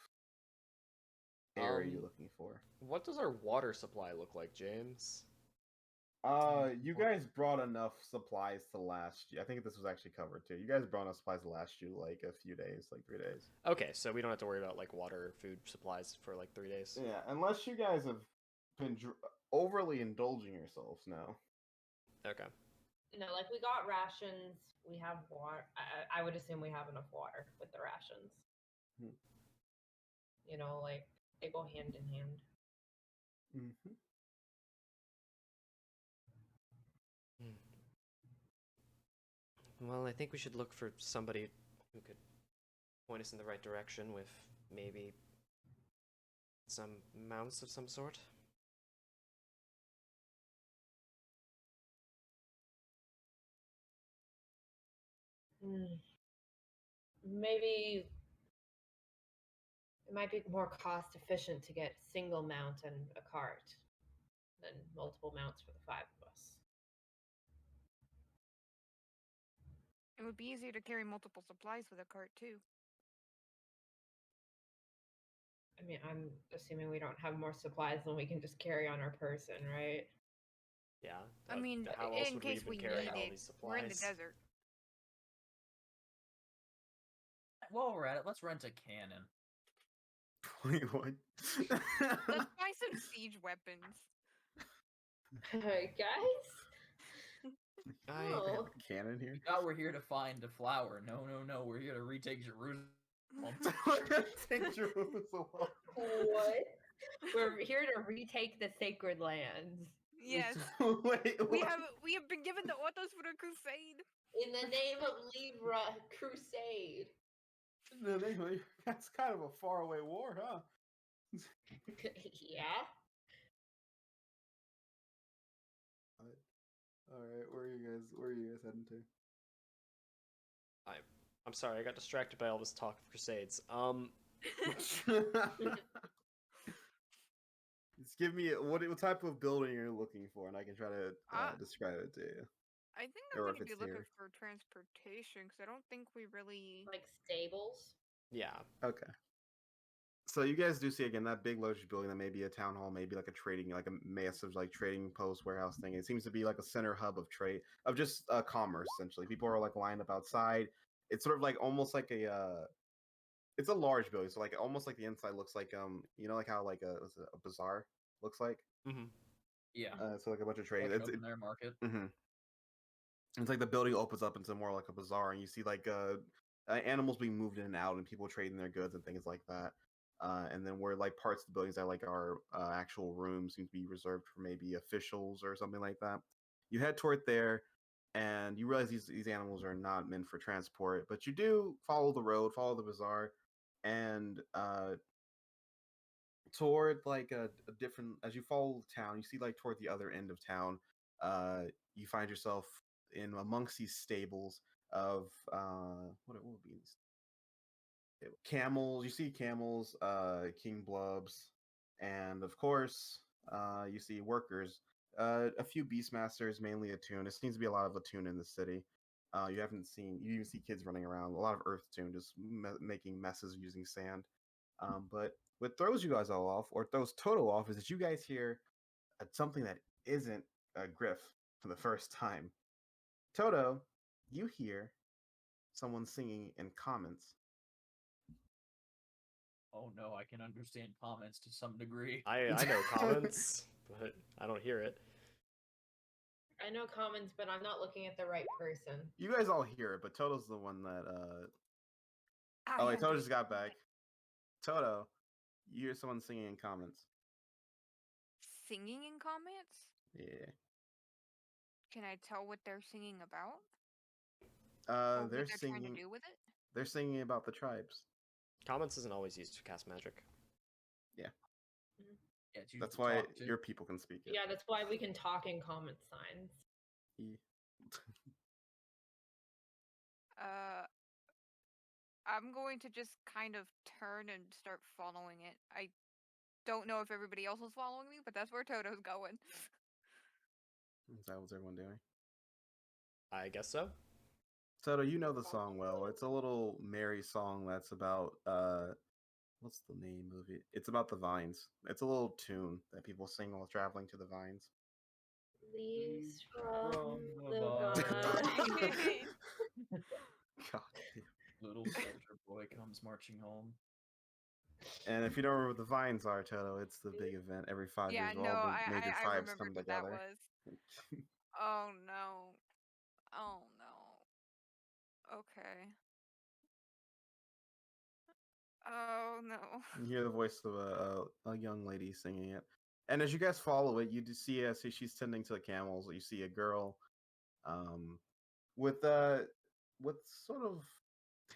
area are you looking for? What does our water supply look like, James? You guys brought enough supplies to last you. I think this was actually covered too. You guys brought enough supplies to last you like a few days, like 3 days. Okay, so we don't have to worry about like water, food supplies for like 3 days. Yeah, unless you guys have been overly indulging yourselves now. Okay. No, like we got rations. We have water. I would assume we have enough water with the rations. You know, like They go hand in hand. Mm-hmm. Well, I think we should look for somebody who could point us in the right direction with maybe some mounts of some sort. Maybe it might be more cost efficient to get single mount and a cart than multiple mounts for the 5 of us. It would be easier to carry multiple supplies with a cart too. I mean, I'm assuming we don't have more supplies than we can just carry on our person, right? Yeah. I mean, how else in would we case even we carry need all it, these we're in the supplies? desert. While we're at it, let's rent a cannon. Wait, what? Let's buy some siege weapons. Guys? I We have Oh. a cannon here. Thought we're here to find the flower. No, we're here to retake Jerusalem. Take Jerusalem. What? We're here to retake the sacred lands. Yes, Wait, we what? have been given the orders for the crusade. In the name of Libra Crusade. No, that's kind of a faraway war, huh? Yeah? All right, where are you guys heading to? I'm sorry, I got distracted by all this talk of crusades. Just give me what type of building you're looking for, and I can try to describe it to you. I think I'm Or going if to be it's looking here. for transportation because I don't think we really. Like stables? Yeah. Okay. So you guys do see again that big luxury building that may be a town hall, maybe like a trading, like a massive like trading post warehouse thing. It seems to be like a center hub of trade of just commerce essentially. People are like lined up outside. It's sort of like almost like it's a large building, so like almost like the inside looks like you know like how like a bazaar looks like. Mm-hmm. Yeah. So like a bunch of trading. It's open air market. Mm-hmm. It's like the building opens up into more like a bazaar, and you see like animals being moved in and out, and people trading their goods and things like that. And then where like parts of the buildings that like are actual rooms seem to be reserved for maybe officials or something like that. You head toward there, and you realize these animals are not meant for transport, but you do follow the road, follow the bazaar, and toward like a different as you follow the town, you see like toward the other end of town, you find yourself in amongst these stables of what would be these camels. You see camels, king blubs, and of course you see workers, a few beastmasters, mainly Attune. It seems to be a lot of Attune in the city. You even see kids running around, a lot of earth tune, just making messes using sand. But what throws you guys all off, or throws Toto off, is that you guys hear something that isn't a Griff for the first time. Toto, you hear someone singing in comments. Oh no, I can understand comments to some degree. I know comments, but I don't hear it. I know commons, but I'm not looking at the right person. You guys all hear it, but Toto's the one that I oh wait, Toto just understand got back. Toto, you hear someone singing in comments. Singing in comments? Yeah. Can I tell what they're singing about? Or They're what they're trying to singing. do with it? They're singing about the tribes. Comments isn't always used to cast magic. Yeah, it's usually That's why talk to. your people can speak it. Yeah, that's why we can talk in comment signs. Yeah. I'm going to just kind of turn and start following it. I don't know if everybody else is following me, but that's where Toto's going. Is that what's everyone doing? I guess so. Toto, you know the song well. It's a little merry song that's about what's the name of it? It's about the vines. It's a little tune that people sing while traveling to the vines. Leaves from From the the vine. God damn. Little soldier boy comes marching home. And if you don't remember what the vines are, Toto, it's the big event every 5 Yeah, years. no, All the I major tribes remembered come what that together. was. Oh no. Oh no. Okay. Oh no. You hear the voice of a young lady singing it. And as you guys follow it, you do see as she's tending to the camels, you see a girl um, with sort of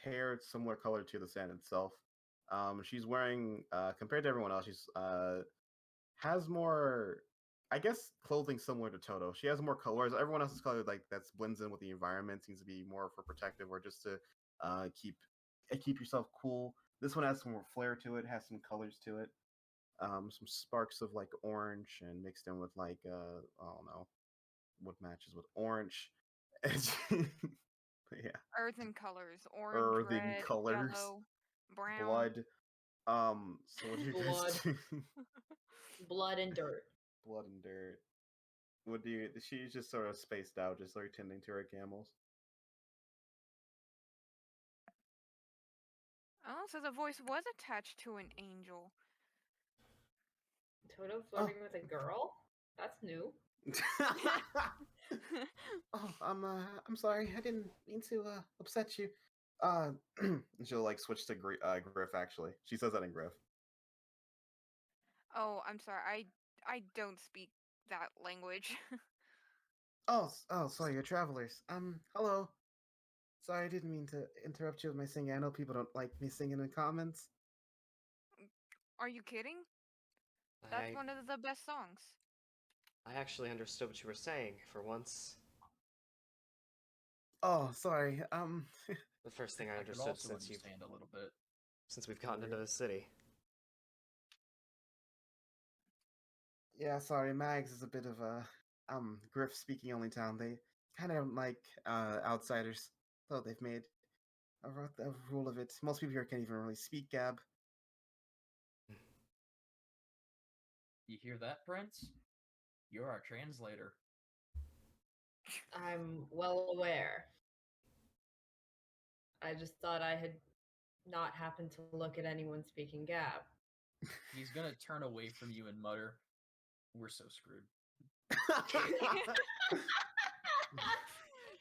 hair similar color to the sand itself. She's wearing compared to everyone else, she's has more, I guess, clothing similar to Toto. She has more colors. Everyone else's color like that's blends in with the environment, seems to be more for protective or just to keep yourself cool. This one has some more flair to it. Has some colors to it. Some sparks of like orange and mixed in with like I don't know what matches with orange. But yeah, Earthen colors: orange, earthen red, colors, yellow, brown. blood. So what do you guys Blood. do? Blood and dirt. Blood and dirt. What do you? She's just sort of spaced out, just like tending to her camels. Oh, so the voice was attached to an angel. Toto flirting with a girl? That's new. Oh, I'm sorry. I didn't mean to upset you. She'll like switch to Griff. Actually, she says that in Griff. Oh, I'm sorry. I don't speak that language. Oh, sorry, you're travelers. Hello. Sorry, I didn't mean to interrupt you with my singing. I know people don't like me singing in comments. Are you kidding? That's one of the best songs. I actually understood what you were saying for once. Oh, sorry. The first thing I could understood also since understand a little bit. we've gotten into the city. Yeah, sorry. Mags is a bit of a Griff speaking only town. They kind of don't like outsiders, so they've made a rule of it. Most people here can't even really speak Gab. You hear that, Prince? You're our translator. I'm well aware. I just thought I had not happened to look at anyone speaking Gab. He's gonna turn away from you and mutter, "We're so screwed."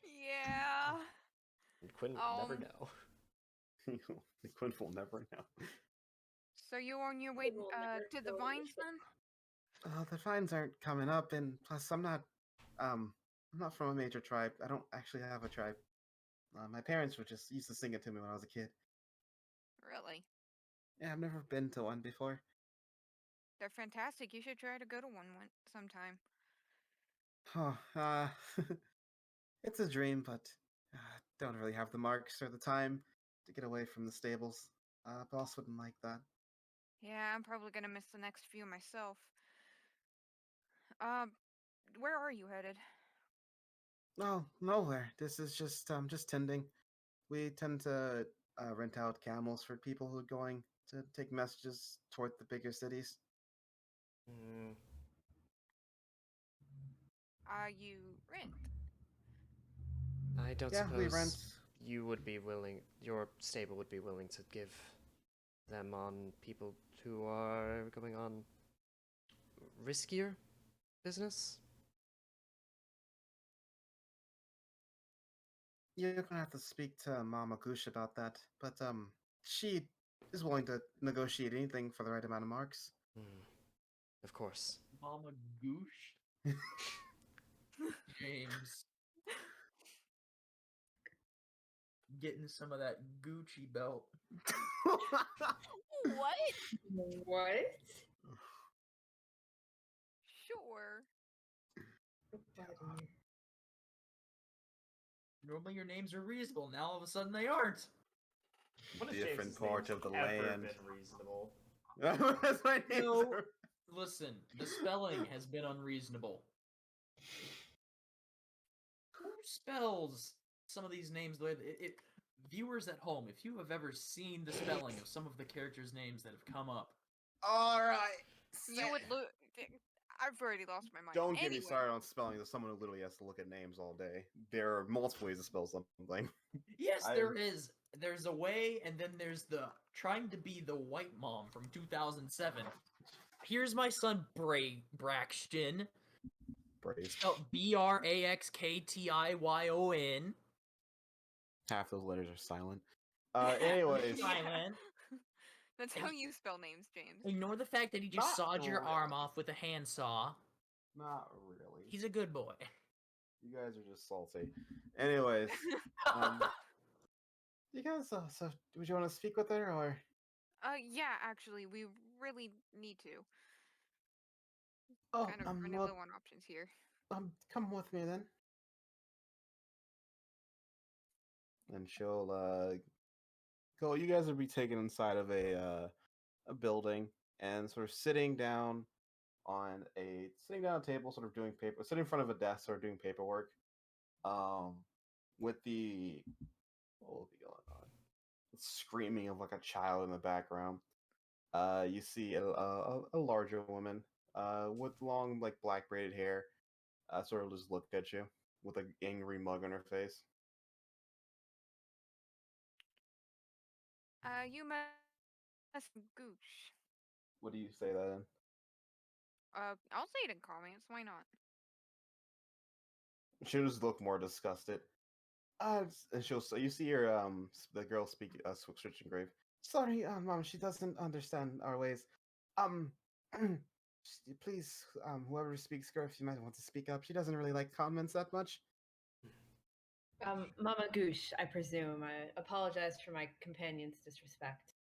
Yeah. Quinn would never know. Quinn will never know. So you're on your way We'll never to the know. vines then? The vines aren't coming up, and plus I'm not from a major tribe. I don't actually have a tribe. My parents would just used to sing it to me when I was a kid. Really? Yeah, I've never been to one before. They're fantastic. You should try to go to one sometime. Oh, it's a dream, but don't really have the marks or the time to get away from the stables. Boss wouldn't like that. Yeah, I'm probably gonna miss the next few myself. Uh, where are you headed? No, nowhere. This is just tending. We tend to rent out camels for people who are going to take messages toward the bigger cities. You rent. I don't Yeah, we rent. suppose your stable would be willing to give them on people who are going on riskier business? You're gonna have to speak to Mama Goosh about that, but she is willing to negotiate anything for the right amount of marks. Of course. Mama Goosh? James. Getting some of that Gucci belt. What? What? Sure. Buddy. Normally your names are reasonable, now all of a sudden they aren't. What if Different James's part name's of the ever land. been reasonable? That's my name. No. Listen, the spelling has been unreasonable. Who spells some of these names the way viewers at home, if you have ever seen the spelling of some of the characters' names that have come up. All right. You would look. I've already lost my mind. Don't get me Anyway. started on spelling. There's someone who literally has to look at names all day. There are multiple ways to spell something. Yes, there is. There's a way, and then there's the trying to be the white mom from 2007. Here's my son Braxton. Brave. Spelled Braxktyon. Half those letters are silent. Anyways. Silent. That's how you spell names, James. Ignore the fact that he just Not sawed your arm really. off with a handsaw. Not really. He's a good boy. You guys are just salty. Anyways, you guys. So, would you want to speak with her, or Yeah, actually, we really need to. oh, Kind of running well, low on options here. come with me then. And she'll go. You guys will be taken inside of a building and sort of sitting down a table, sort of doing paper, sitting in front of a desk, sort of doing paperwork. With the what will be going on? Screaming of like a child in the background. You see a larger woman, with long like black braided hair, sort of just looked at you with an angry mug on her face. You must gooch. What do you say that in? I'll say it in comments. Why not? She'll just look more disgusted. And she'll you see her the girl speak switching grave. Sorry, mom, she doesn't understand our ways. Um, please, whoever speaks Grove, you might want to speak up. She doesn't really like comments that much. Mama Goosh, I presume. I apologize for my companion's disrespect.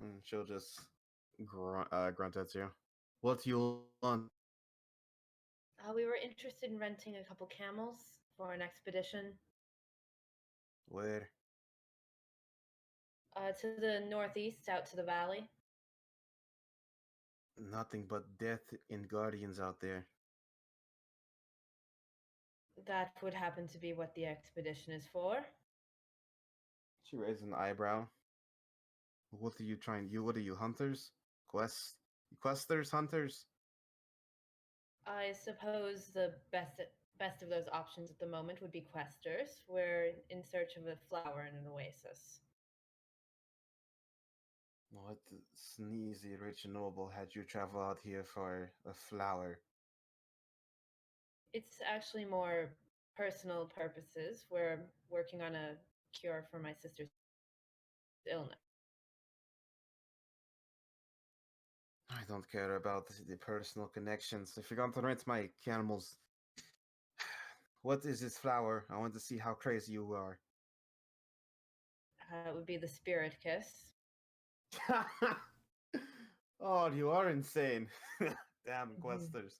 And she'll just grunt at you. What do you want? We were interested in renting a couple camels for an expedition Where? to the northeast, out to the valley. Nothing but death and guardians out there. That would happen to be what the expedition is for. She raises an eyebrow. What are you trying? What are you, hunters? Questers, hunters? I suppose the best of those options at the moment would be questers. We're in search of a flower in an oasis. What sneezy rich noble had you travel out here for a flower? It's actually more personal purposes. We're working on a cure for my sister's illness. I don't care about the personal connections. If you're going to rent my camels, what is this flower? I want to see how crazy you are. It would be the spirit kiss. Oh, you are insane. Damn questers.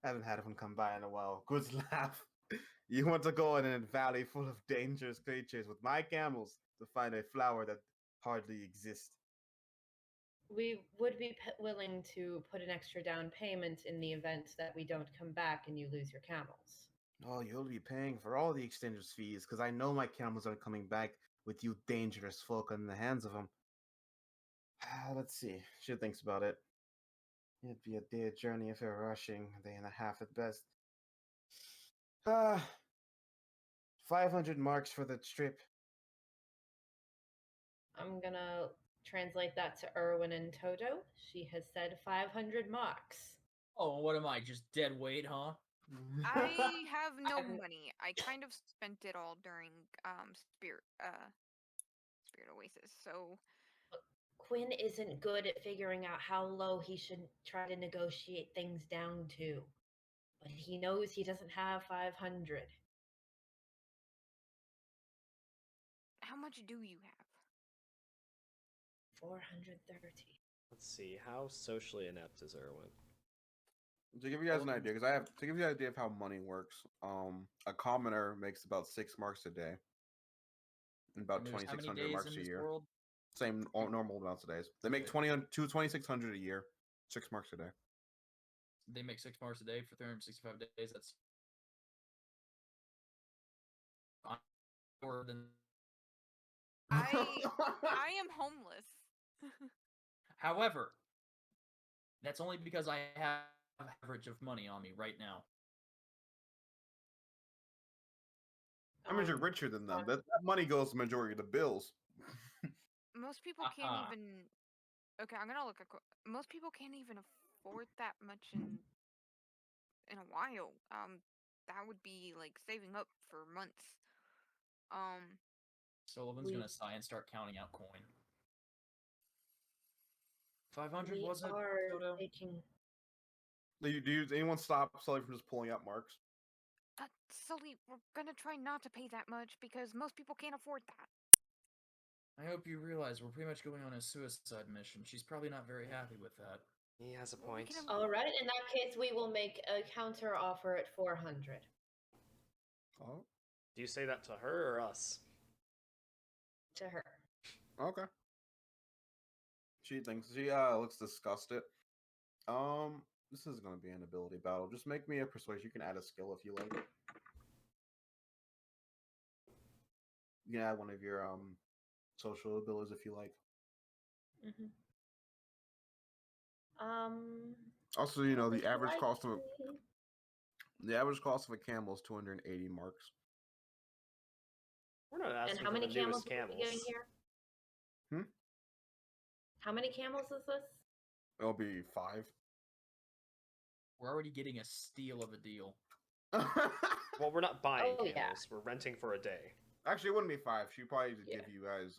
Haven't had one come by in a while. Good laugh. You want to go in a valley full of dangerous creatures with my camels to find a flower that hardly exists. We would be willing to put an extra down payment in the event that we don't come back and you lose your camels. Oh, you'll be paying for all the exchanger's fees, because I know my camels are coming back with you dangerous folk in the hands of them. Let's see. She thinks about it. It'd be a day journey if you're rushing, a day and a half at best. 500 marks for the trip. I'm gonna translate that to Erwin and Toto. She has said 500 marks. Oh, what am I, just dead weight, huh? I have no I'm- money. I kind of spent it all during Spirit Oasis. So Quinn isn't good at figuring out how low he should try to negotiate things down to. But he knows he doesn't have 500. how much do you have? 430. Let's see. How socially inept is Erwin? To give you guys an idea, to give you an idea of how money works, a commoner makes about 6 marks a day, and about And there's how many 2,600 days marks in a this year. world? Same normal amounts of days. They make 2,600 a year, 6 marks a day. They make 6 marks a day for 365 days. That's more than. I am homeless. However, that's only because I have average of money on me right now. I mean, you're richer than them. That money goes the majority of the bills. Most people can't even. Okay, I'm gonna look at. Most people can't even afford that much in a while. That would be like saving up for months. Sullivan's gonna sigh and start counting out coin. 500 We was it, are Toto? taking. Does anyone stop Sully from just pulling out marks? Sully, we're gonna try not to pay that much because most people can't afford that. I hope you realize we're pretty much going on a suicide mission. She's probably not very happy with that. He has a Well, we point. can All right. In that case, we will make a counter offer at 400 Oh, Do you say that to her or us? to her. okay. She looks disgusted. This is gonna be an ability battle. Just make me a persuasion. You can add a skill if you like. You can add one of your social abilities if you like. Mm-hmm. Also, you know, would the average like cost of to- a camel is 280 marks. We're not asking And how for many the camels newest are we getting camels. here? Hmm? How many camels is this? It'll be 5. We're already getting a steal of a deal. Well, we're not buying Oh, camels. yeah. We're renting for a day. Actually, it wouldn't be 5. She'd probably Yeah. give you guys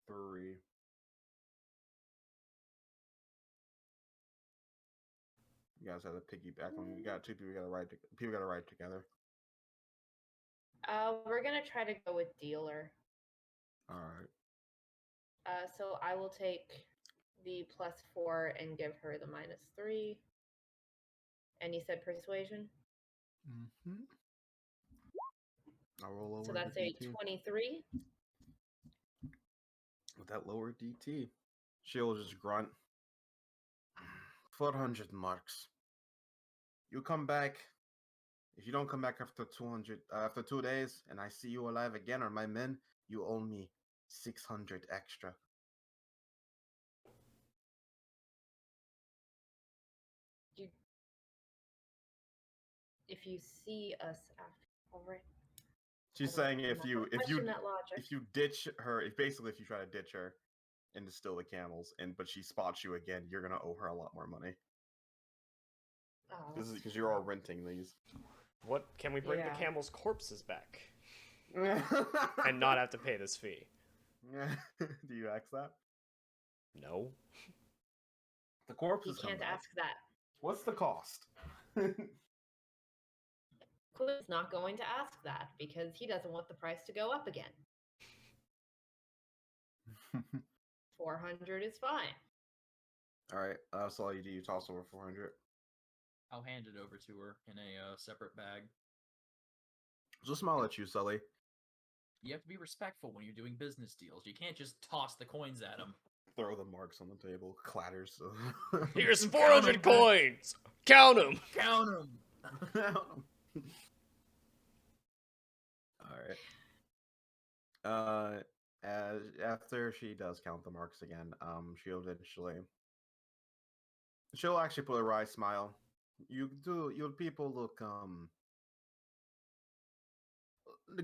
3. You guys have to piggyback on. You got 2 people. People got to ride together. We're gonna try to go with dealer. All right. So I will take the +4 and give her the -3. And you said persuasion, Mm-hmm. I'll roll over so that's the a DT. 23. With that lower DT, she'll just grunt. 400 marks. You come back. If you don't come back after 200, after 2 days, and I see you alive again, or my men, you owe me 600 extra. If you see us after, all right. She's I don't- saying I'm if not you gonna question that logic. if you ditch her, if basically if you try to ditch her and distill the camels, but she spots you again, you're gonna owe her a lot more money. Oh, This is that's because you're all fine. renting these. What can we bring Yeah. the camels' corpses back And and not have to pay this fee? Do you ask that? No. The corpse He is can't ask that. What's the cost? Quill's not going to ask that because he doesn't want the price to go up again. 400 is fine. All right. So all you do, you toss over 400. I'll hand it over to her in a separate bag. Just smile at you, Sully. You have to be respectful when you're doing business deals. You can't just toss the coins at them. Throw the marks on the table. Clatters. Here's 400 coins! Count them! Count them! All right. As after she does count the marks again, she'll actually put a wry smile. Your people look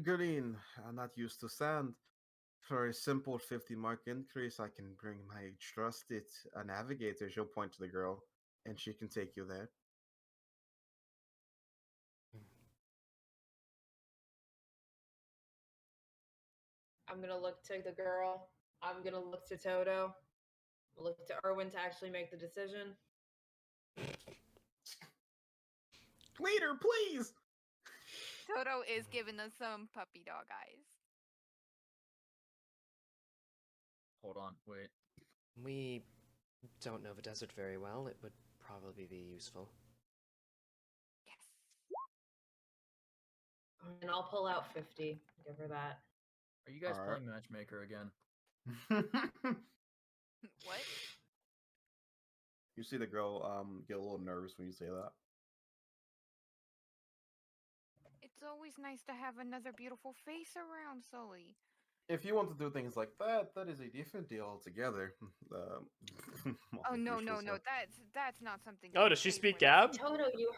green. I'm not used to sand. For a simple 50 mark increase, I can bring my trusted navigator. She'll point to the girl, and she can take you there. I'm gonna look to the girl. I'm gonna look to Toto. Look to Erwin to actually make the decision. Leader, please. Toto is giving us some puppy dog eyes. Hold on, wait. We don't know the desert very well. It would probably be useful. Yes. And I'll pull out 50. Give her that. Are you guys Alright. playing matchmaker again? What? You see the girl get a little nervous when you say that. It's always nice to have another beautiful face around, Sully. If you want to do things like that, that is a different deal altogether. Oh no, that's not something. Oh, you does she pay speak for. Gab? Toto, you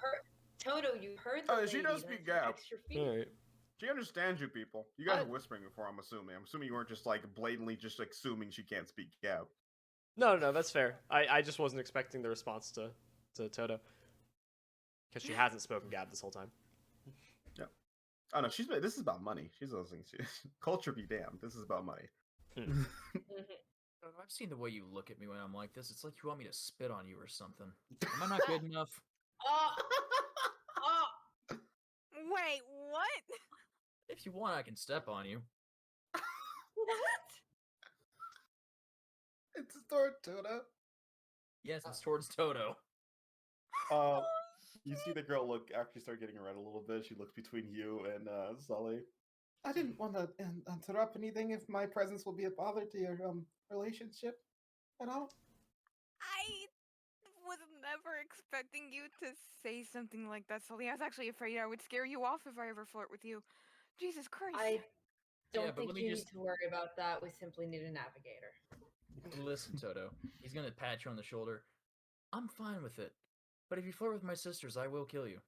heard the Oh, lady. she does speak That's an Gab. extra fee. Alright. She understands you people. You guys were whispering before, I'm assuming. I'm assuming you weren't just like blatantly just assuming she can't speak Gab. No, that's fair. I just wasn't expecting the response to Toto. Because she hasn't spoken Gab this whole time. Oh no, this is about money. She's listening to culture be damned. This is about money. Mhm. I've seen the way you look at me when I'm like this. It's like you want me to spit on you or something. Am I not good enough? Oh, oh, Wait, what? If you want, I can step on you. what? It's toward Tuna. Yes, it's towards Toto. You see the girl actually start getting red a little bit. She looks between you and Sully. I didn't want to interrupt anything if my presence will be a bother to your relationship at all. I was never expecting you to say something like that, Sully. I was actually afraid I would scare you off if I ever flirt with you. Jesus Christ. I don't Yeah, but think let me you just- need to worry about that. We simply need a navigator. Listen, Toto. He's gonna pat you on the shoulder. I'm fine with it. But if you flirt with my sisters, I will kill you.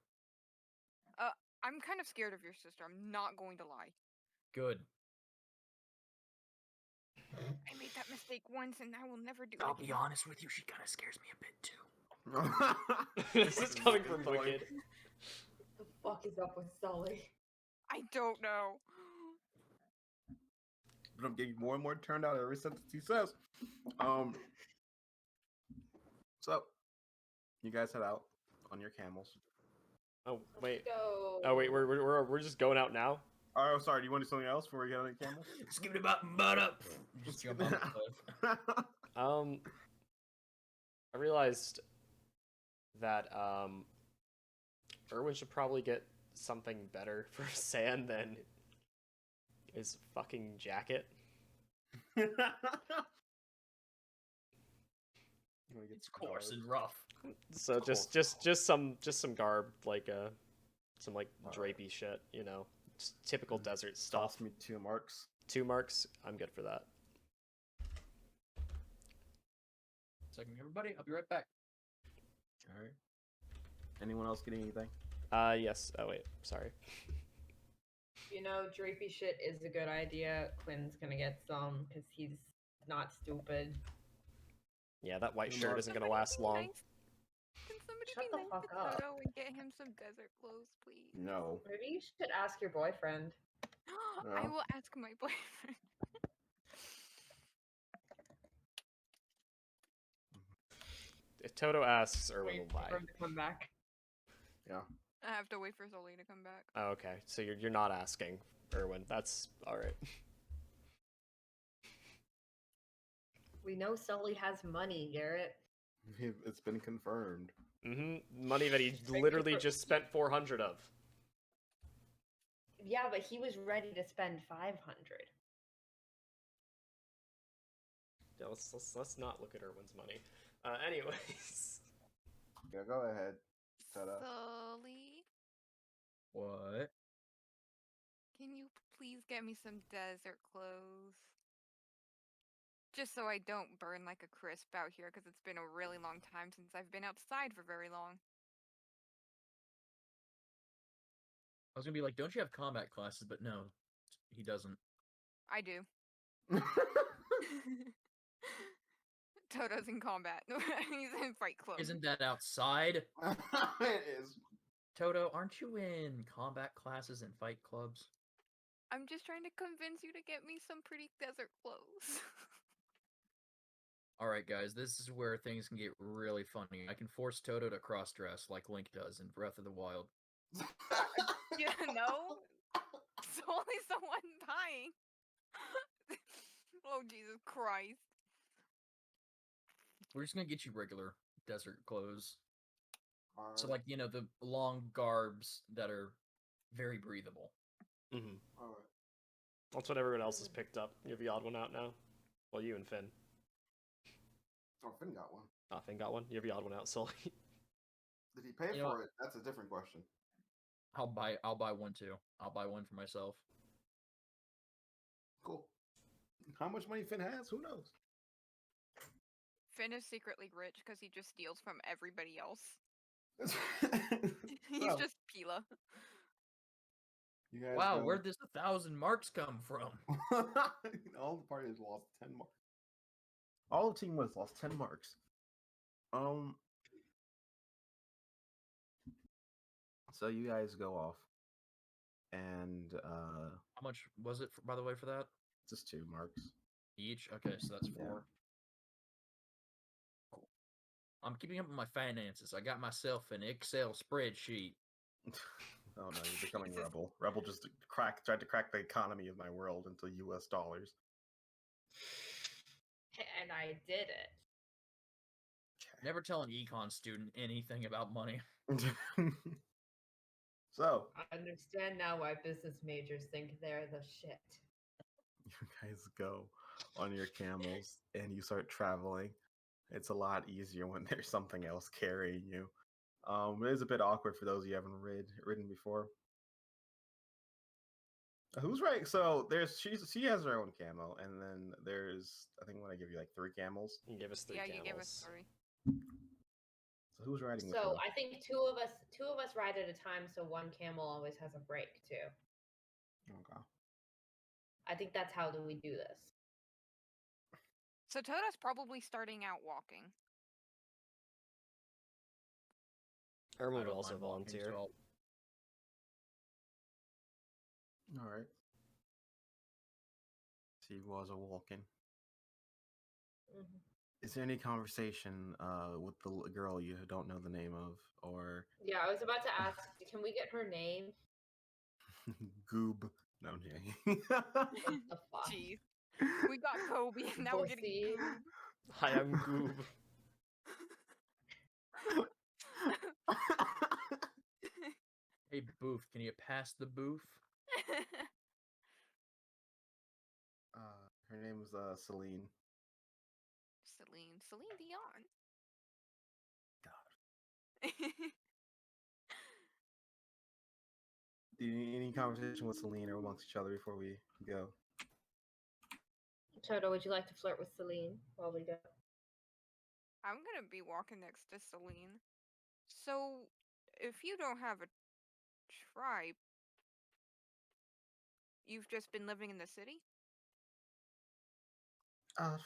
I'm kind of scared of your sister. I'm not going to lie. Good. I made that mistake once and I will never do it I'll again. be honest with you, she kind of scares me a bit too. This is coming from Wicked. The fuck is up with Sully? I don't know. But I'm getting more and more turned out every sentence he says. So you guys head out on your camels. Oh wait. Go. Oh wait. We're just going out now. Oh, sorry. Do you want to do something else before we get on the camels? Skip it about butt up. Just jump off the cliff. I realized that Erwin should probably get something better for sand than his fucking jacket. It's coarse and rough. So just some garb, like some like drapey shit, you know, just typical desert stuff. Toss me 2 marks. 2 marks, I'm good for that. Second, everybody. I'll be right back. All right. Anyone else getting anything? Yes. Oh wait, sorry. You know, drapey shit is a good idea. Quinn's gonna get some because he's not stupid. Yeah, that white Two shirt marks. isn't gonna last long. Can somebody Shut the be nice fuck to up. Toto and get him some desert clothes, please? No. Maybe you should ask your boyfriend. I No. will ask my boyfriend. If Toto asks, Erwin Wait will lie. for him to come back. Yeah. I have to wait for Sully to come back. Oh, okay, so you're not asking, Erwin. That's all right. We know Sully has money, Garrett. It's been confirmed. Money that he literally just spent 400 of. Yeah, but he was ready to spend 500. Yeah, let's not look at Erwin's money. Anyways. Yeah, go ahead. Ta-da. Sully, What? can you please get me some desert clothes? Just so I don't burn like a crisp out here, because it's been a really long time since I've been outside for very long. I was gonna be like, don't you have combat classes? But no, he doesn't. I do. Toto's in combat. He's in fight club. Isn't that outside? It is. Toto, aren't you in combat classes and fight clubs? I'm just trying to convince you to get me some pretty desert clothes. Alright, guys, this is where things can get really funny. I can force Toto to cross-dress like Link does in Breath of the Wild. You know? Sully's the one buying. Oh, Jesus Christ. We're just gonna get you regular desert clothes. So, Alright. like, you know, the long garbs that are very breathable. Alright. That's what everyone else has picked up. You're the odd one out now. Well, you and Finn. Oh, Finn got one. Oh, Finn got one. You're the odd one out, Sully. Did he pay You know for it? That's a different question. I'll buy one too. I'll buy one for myself. Cool. How much money Finn has? Who knows? Finn is secretly rich because he just steals from everybody else. He's Well, just Pila. you guys Wow, go- where'd this 1,000 marks come from? All the parties lost 10 marks. All the team was lost 10 marks. So you guys go off, and How much was it, by the way, for that? just 2 marks. Each? Okay, so that's Yeah. 4. I'm keeping up with my finances. I got myself an Excel spreadsheet. Oh no, you're becoming Jesus. Rebel. Rebel just tried to crack the economy of my world into U.S. dollars. And I did it. Never tell an econ student anything about money. So, I understand now why business majors think they're the shit. you guys go on your camels and you start traveling. It's a lot easier when there's something else carrying you. It is a bit awkward for those of you who haven't ridden before. Who's right? So she has her own camel, and then there's I think when I give you like 3 camels. You gave us 3 Yeah, camels. you gave us 3. So who's riding with So who? I think two of us ride at a time, so one camel always has a break too. Okay. I think that's how do we do this. So Toda's probably starting out walking. Irma I would don't also mind walking, volunteer. so All right. She was a walking. Mhm. Is there any conversation with the girl you don't know the name of, or Yeah, I was about to ask, can we get her name? Goob? No, I'm kidding. What the fuck? Jeez. We got Kobe, and now we're getting Pussy. Goob. Hi, I'm Goob. hey, Booth, can you pass the booth? Her name was Celine. Celine Dion. God. Do you need any conversation with Celine or amongst each other before we go? Toto, would you like to flirt with Celine while we go? I'm gonna be walking next to Celine. So, if you don't have a tribe, you've just been living in the city?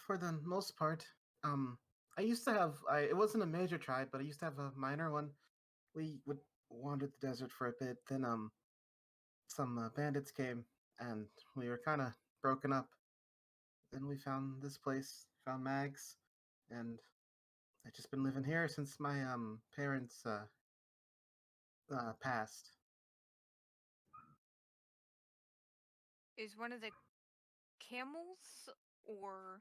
For the most part, I used to have. It wasn't a major tribe, but I used to have a minor one. We would wander the desert for a bit. Then, some bandits came, and we were kind of broken up. Then we found this place, found Mags, and I've just been living here since my parents passed. Is one of the camels or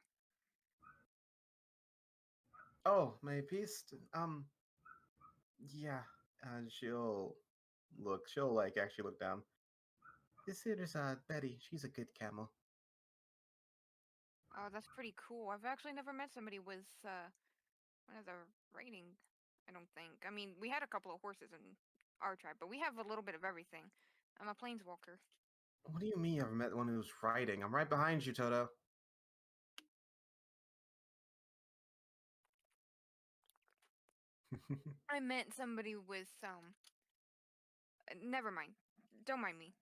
Oh, my beast. Yeah. She'll like actually look down. This here is Betty. She's a good camel. oh, that's pretty cool. I've actually never met somebody with one of the rating, I don't think. I mean, we had a couple of horses in our tribe, but we have a little bit of everything. I'm a planeswalker. What do you mean you ever met one who's riding? I'm right behind you, Toto. I met somebody with never mind. Don't mind me.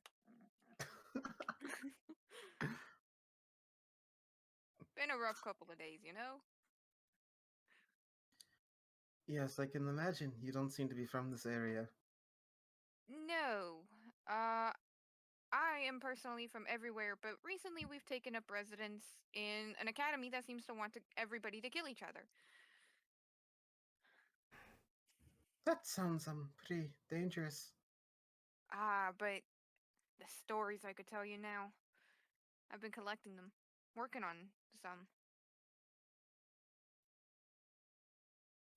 Been a rough couple of days, you know? Yes, I can imagine. You don't seem to be from this area. No. I am personally from everywhere, but recently we've taken up residence in an academy that seems to want everybody to kill each other. That sounds pretty dangerous. But the stories I could tell you now. I've been collecting them, working on some.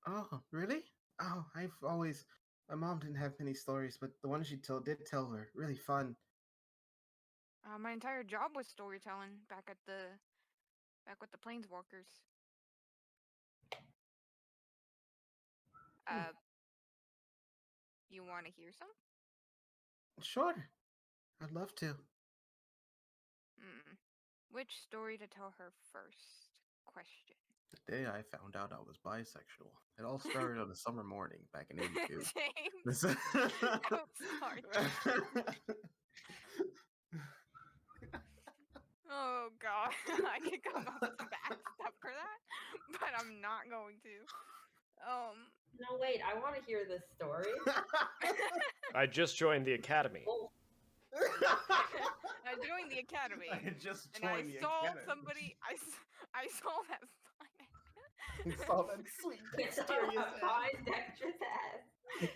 Oh, really? Oh, my mom didn't have many stories, but the ones she did tell were really fun. My entire job was storytelling back with the planeswalkers. Hmm. You want to hear some? Sure, I'd love to. Which story to tell her first? Question. The day I found out I was bisexual. It all started on a summer morning back in '82. James, don't start. Oh god, I could come up with bad stuff for that, but I'm not going to. No, wait, I want to hear this story. I just joined the academy. Oh, I joined the academy, I just and I joined the saw academy. somebody. I saw that I saw that sweet It's dexterous ass. fine dexterous ass.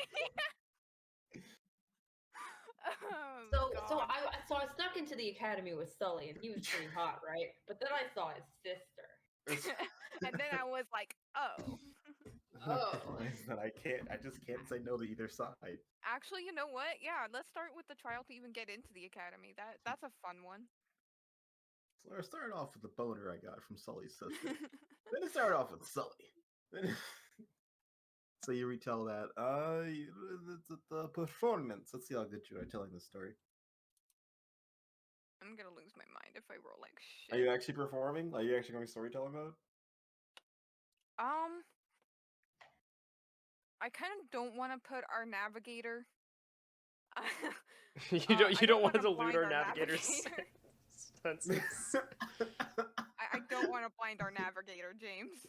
Oh, So God. I snuck into the academy with Sully, and he was pretty hot, right? But then I saw his sister. And then I was like, oh. Oh. That I just can't say no to either side. Actually, you know what? Yeah, let's start with the trial to even get into the academy. That's a fun one. So I started off with the boner I got from Sully's sister. Then it started off with Sully. So you retell that. The performance. Let's see how good you are telling the story. I'm gonna lose my mind if I roll like shit. Are you actually performing? Are you actually going storyteller mode? I kind of don't want to put our navigator. You I don't don't want to wanna dilute blind our our navigator's navigator. senses. I don't want to blind our navigator, James.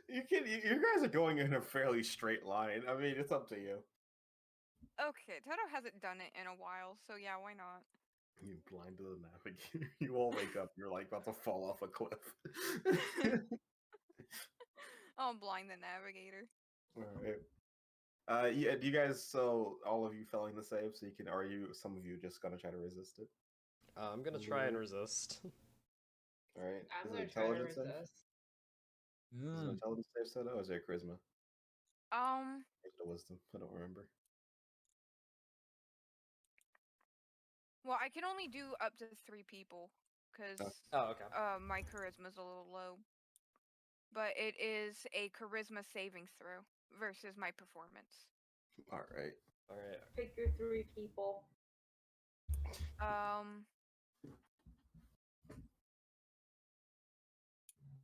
You guys are going in a fairly straight line. I mean, it's up to you. Okay, Toto hasn't done it in a while, so yeah, why not? You blind to the navigator. You all wake up. You're like about to fall off a cliff. I'll blind the navigator. All right. Yeah, do you guys? So all of you failing the save, so you can. Are you? Some of you just gonna try to resist it. I'm gonna try and resist. All right. I'm Is gonna it try to intelligence save? resist. Is it an intelligence save, Soda, or is it charisma? Or is it a wisdom? I don't remember. Well, I can only do up to 3 people, because Oh, okay. my charisma's a little low. But it is a charisma saving throw versus my performance. All right. All right. Pick your 3 people.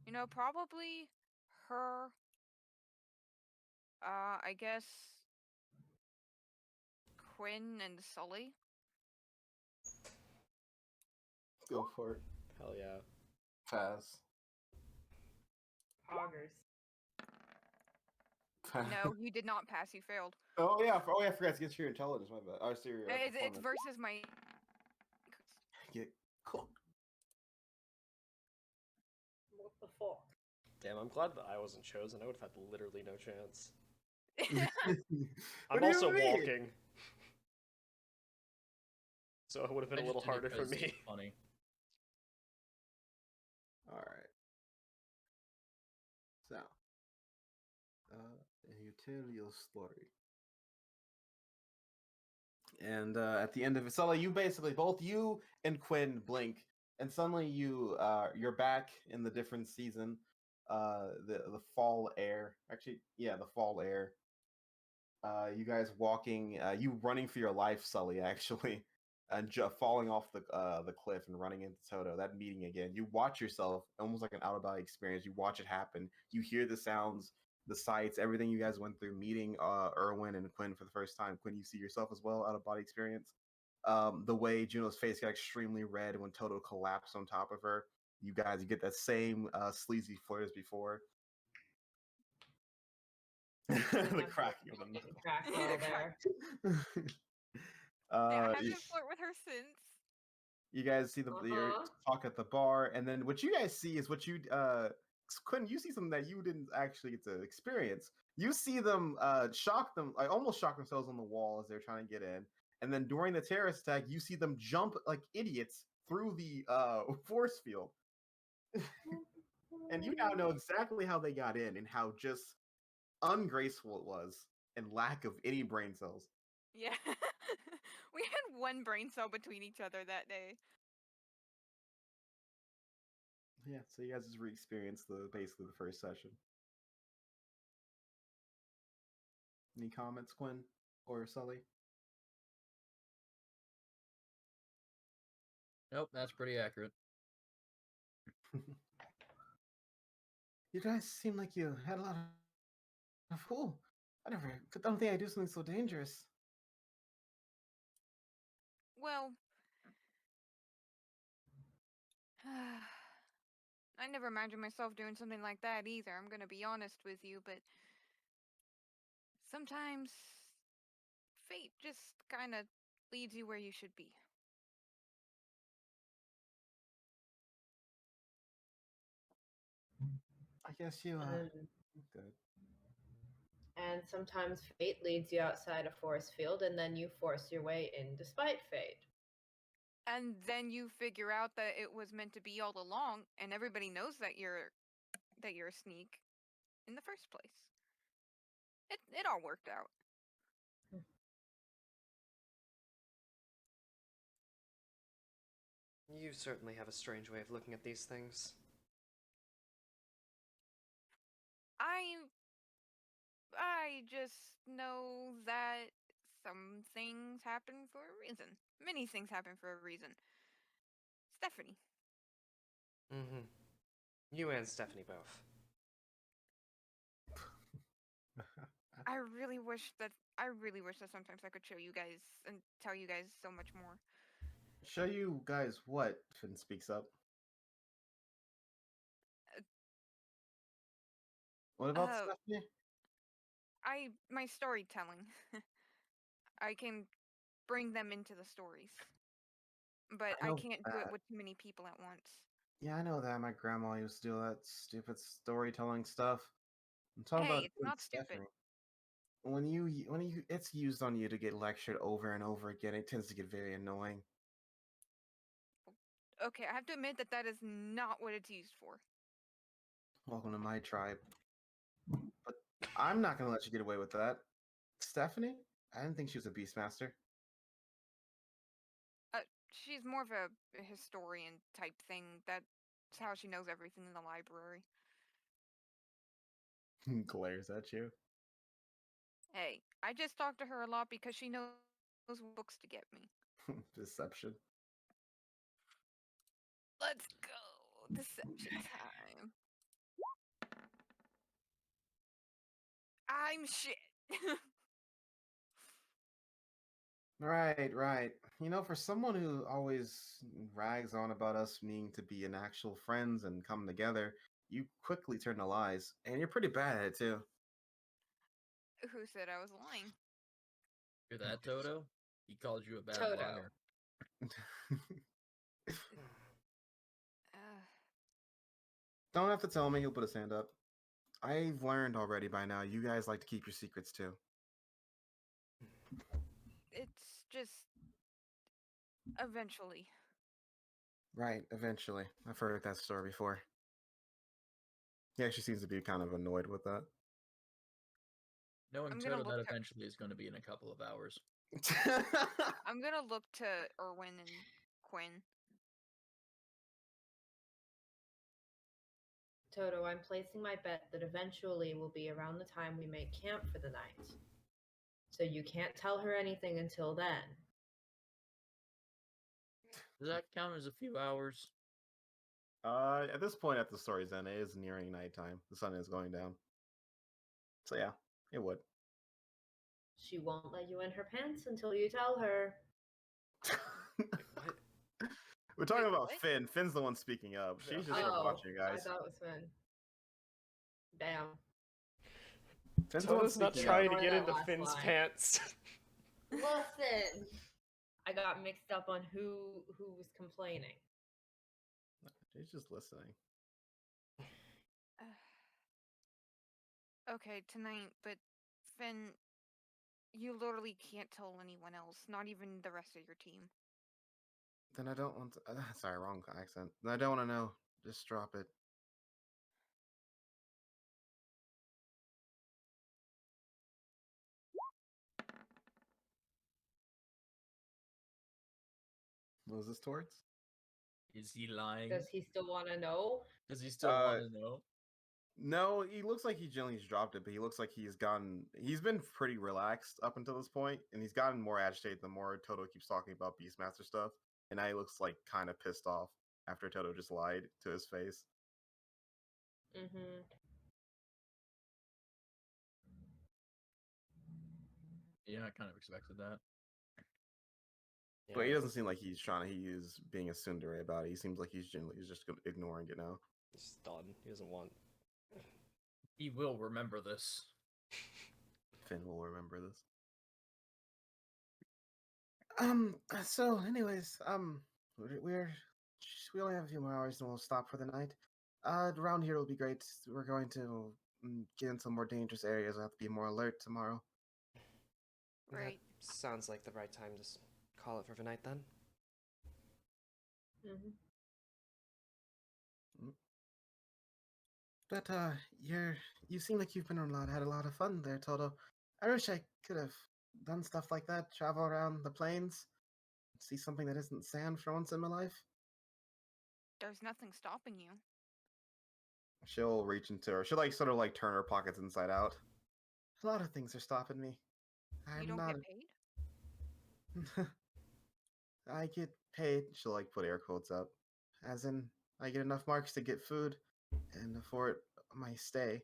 You know, probably her. I guess Quinn and Sully. Go for it. Hell yeah. Pass. Augers. No, you did not pass. You failed. Oh yeah. I forgot to get your intelligence. My bad. Oh, so your It's performance. versus my. Get cooked. What the fuck? Damn, I'm glad that I wasn't chosen. I would have had literally no chance. What I'm do you also mean? walking. So it would have been I a just little did it harder for 'cause me. it's funny. All right. So, you tell your story, and at the end of it, Sully, you basically both you and Quinn blink, and suddenly you're back in the different season, the fall air. Actually, yeah, the fall air. You guys walking, you running for your life, Sully, actually, and falling off the cliff and running into Toto. That meeting again. You watch yourself, almost like an out of body experience. You watch it happen. You hear the sounds, the sights, everything you guys went through. Meeting Erwin and Quinn for the first time. Quinn, you see yourself as well, out of body experience. The way Juno's face got extremely red when Toto collapsed on top of her. You get that same sleazy flirt as before. The cracking of the knuckle. Crack while there. I haven't flirt with her since. You guys see the talk at the bar, and then what you guys see is what you Quinn, you see something that you didn't actually get to experience. You see them almost shock themselves on the wall as they're trying to get in, and then during the terrorist attack, you see them jump like idiots through the force field. And you now know exactly how they got in and how just ungraceful it was and lack of any brain cells. Yeah. We had 1 brain cell between each other that day. Yeah, so you guys just re-experienced basically the first session. Any comments, Quinn or Sully? Nope, that's pretty accurate. You guys seem like you had a lot of fool. I don't think I'd do something so dangerous. Well, I never imagined myself doing something like that either. I'm gonna be honest with you, but sometimes fate just kind of leads you where you should be. Guess you And, good. and sometimes fate leads you outside a force field, and then you force your way in despite fate. And then you figure out that it was meant to be all along, and everybody knows that you're a sneak in the first place. It all worked out. You certainly have a strange way of looking at these things. I just know that some things happen for a reason. Many things happen for a reason. Stephanie. Mm-hmm. You and Stephanie both. I really wish that sometimes I could show you guys and tell you guys so much more. Show you guys what? Finn speaks up. What about Stephanie? My storytelling. I can bring them into the stories. But I know can't do it that. with too many people at once. Yeah, I know that. My grandma used to do that stupid storytelling stuff. I'm talking Hey, about it's you and not stupid. Stephanie. When you it's used on you to get lectured over and over again, it tends to get very annoying. Okay, I have to admit that is not what it's used for. Welcome to my tribe. But I'm not gonna let you get away with that. Stephanie? I didn't think she was a beastmaster. She's more of a historian type thing. That's how she knows everything in the library. Glares at you. Hey, I just talk to her a lot because she knows what books to get me. Deception. Let's go. Deception time. I'm shit. Right. You know, for someone who always rags on about us needing to be an actual friends and come together, you quickly turn to lies, and you're pretty bad at it too. Who said I was lying? Hear that, Toto? He called you a bad Toto. liar. Don't have to tell me, he'll put his hand up. I've learned already by now, you guys like to keep your secrets too. It's just eventually. Right, eventually. I've heard that story before. He actually seems to be kind of annoyed with that. Knowing I'm gonna Toto, look that to- eventually is going to be in a couple of hours. I'm gonna look to Erwin and Quinn. Toto, I'm placing my bet that eventually will be around the time we make camp for the night. So you can't tell her anything until then. Does that count as a few hours? At this point, at the story's end, it is nearing nighttime. The sun is going down. So yeah, it would. She won't let you in her pants until you tell her. What? We're talking Wait, about what? Finn. Finn's the one speaking up. She's just Oh, watching you I guys. thought it was Finn. Damn. Finn's the one Toto's not speaking trying up. to get Ignore that into last Finn's line. pants. Listen, I got mixed up on who was complaining. He's just listening. Okay, tonight, but Finn, you literally can't tell anyone else, not even the rest of your team. Then I don't want to. Sorry, wrong accent. Then I don't want to know. Just drop it. What was this towards? Is he lying? Does he still want to know? Does he still want to know? No, he looks like he generally just dropped it, but he looks like he's been pretty relaxed up until this point, and he's gotten more agitated the more Toto keeps talking about Beastmaster stuff. And now he looks like kind of pissed off after Toto just lied to his face. Mm-hmm. Yeah, I kind of expected that. But he doesn't seem like he is being a tsundere about it. He seems like he's just ignoring it now. He's done. He doesn't want. He will remember this. Finn will remember this. So anyways, we only have a few more hours and we'll stop for the night. Around here will be great. We're going to get into more dangerous areas. I have to be more alert tomorrow. Right. That sounds like the right time to call it for the night then. Mm-hmm. But you seem like you've been had a lot of fun there, Toto. I wish I could have done stuff like that. Travel around the plains, see something that isn't sand for once in my life. There's nothing stopping you. She'll reach into her. She'll like sort of like turn her pockets inside out. A lot of things are stopping me. You I'm don't not. get paid? I get paid. She'll like put air quotes up, as in I get enough marks to get food and afford my stay.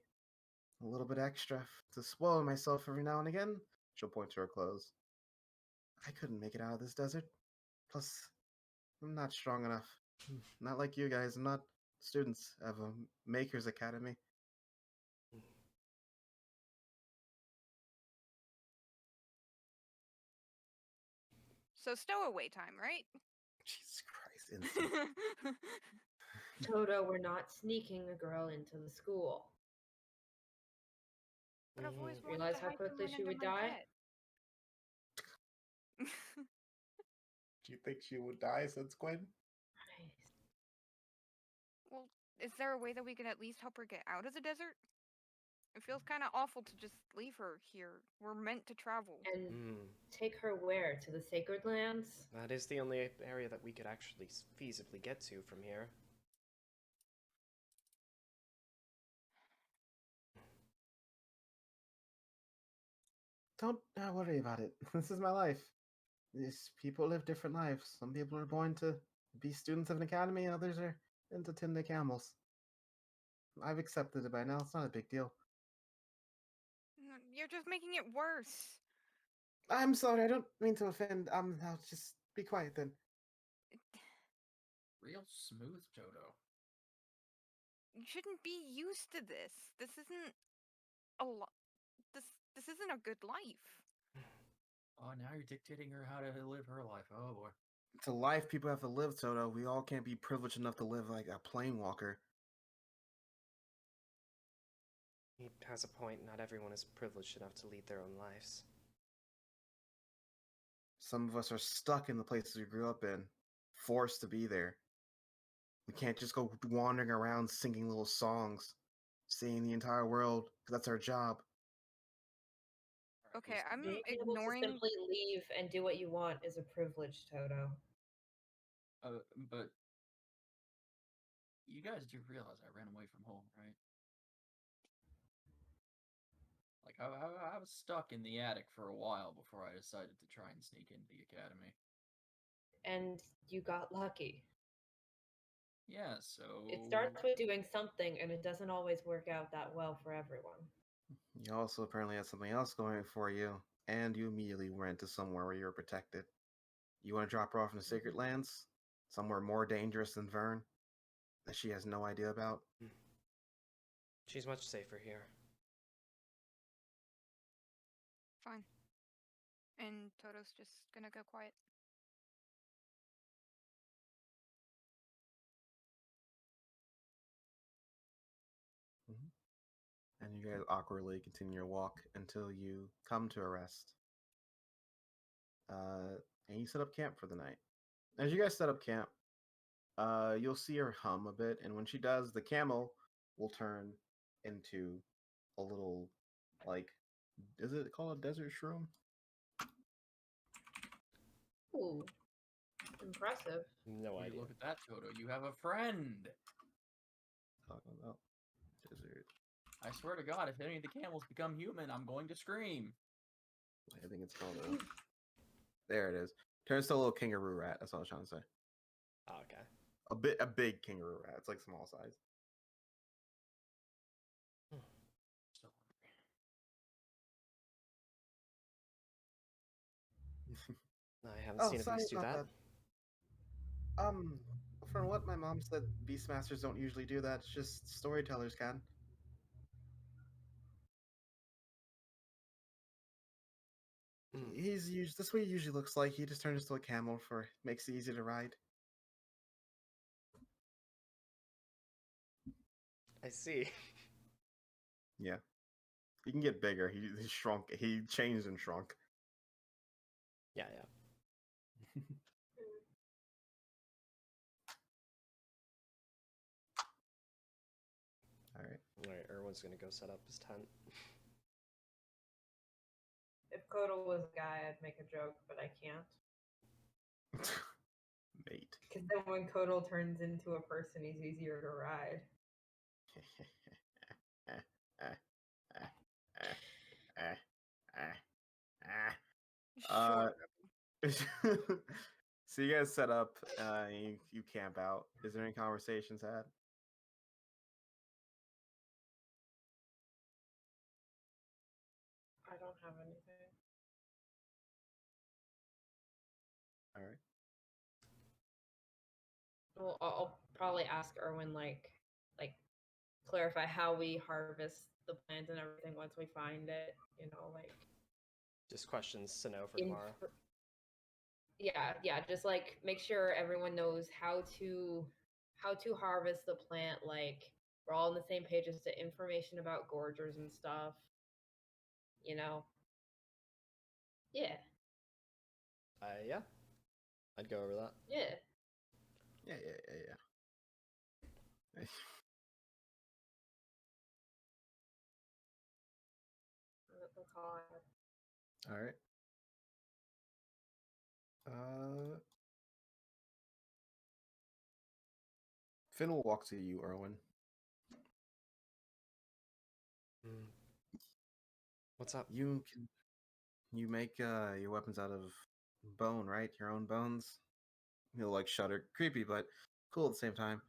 A little bit extra to spoil myself every now and again. She'll point to her clothes. I couldn't make it out of this desert. Plus, I'm not strong enough. Not like you guys. I'm not students of a Maker's Academy. So stowaway time, right? Jesus Christ, instant. Toto, we're not sneaking the girl into the school. But I've always wanted Realize to how hide quickly someone she under would my die? bed. Do you think she would die, said Squid? Well, is there a way that we can at least help her get out of the desert? It feels kind of awful to just leave her here. We're meant to travel. And take her where? To the Sacred Lands? That is the only area that we could actually feasibly get to from here. Don't worry about it. This is my life. These people live different lives. Some people are born to be students of an academy, and others are into tending camels. I've accepted it by now. It's not a big deal. You're just making it worse. I'm sorry. I don't mean to offend. I'll just be quiet then. Real smooth, Toto. You shouldn't be used to this. This isn't a lot. This isn't a good life. Oh, now you're dictating her how to live her life. Oh boy. It's a life people have to live, Toto. We all can't be privileged enough to live like a plane walker. He has a point. Not everyone is privileged enough to lead their own lives. Some of us are stuck in the places we grew up in, forced to be there. We can't just go wandering around singing little songs, seeing the entire world, because that's our job. Okay, I'm Being able to ignoring. simply leave and do what you want is a privilege, Toto. But you guys do realize I ran away from home, right? Like, I was stuck in the attic for a while before I decided to try and sneak into the academy. And you got lucky. Yeah, so... It starts with doing something, and it doesn't always work out that well for everyone. You also apparently had something else going for you, and you immediately went to somewhere where you were protected. You want to drop her off in the Sacred Lands? Somewhere more dangerous than Vern? That she has no idea about? She's much safer here. Fine. And Toto's just gonna go quiet. And you guys awkwardly continue your walk until you come to a rest. And you set up camp for the night. As you guys set up camp, you'll see her hum a bit, and when she does, the camel will turn into a little, like, is it called a desert shroom? Ooh. Impressive. No Would you idea. look at that, Toto. You have a friend. Talking about desert. I swear to God, if any of the camels become human, I'm going to scream. I think it's called a... There it is. Turns to a little kangaroo rat. That's all I was trying to say. Oh, okay. A big kangaroo rat. It's like small size. Still I haven't seen a beast do that. From what my mom said, Beastmasters don't usually do that. It's just storytellers can. That's what he usually looks like. He just turns into a camel makes it easy to ride. I see. Yeah. He can get bigger. He shrunk. He changed and shrunk. Yeah. All right. All right, Erwin's gonna go set up his tent. If Kodal was a guy, I'd make a joke, but I can't. Mate. Because then when Kodal turns into a person, he's easier to ride. Sure. So you guys set up, you camp out. Is there any conversations had? I don't have anything. All right. Well, I'll probably ask Erwin like clarify how we harvest the plant and everything once we find it. You know, like Just questions to know for in- tomorrow. yeah, just like make sure everyone knows how to harvest the plant. Like we're all on the same page as to information about gorgers and stuff. You know. Yeah. Yeah. I'd go over that. Yeah. Yeah. That's all I have. All right. Finn will walk to you, Erwin. What's up? You make your weapons out of bone, right? Your own bones. He'll like shudder. Creepy, but cool at the same time.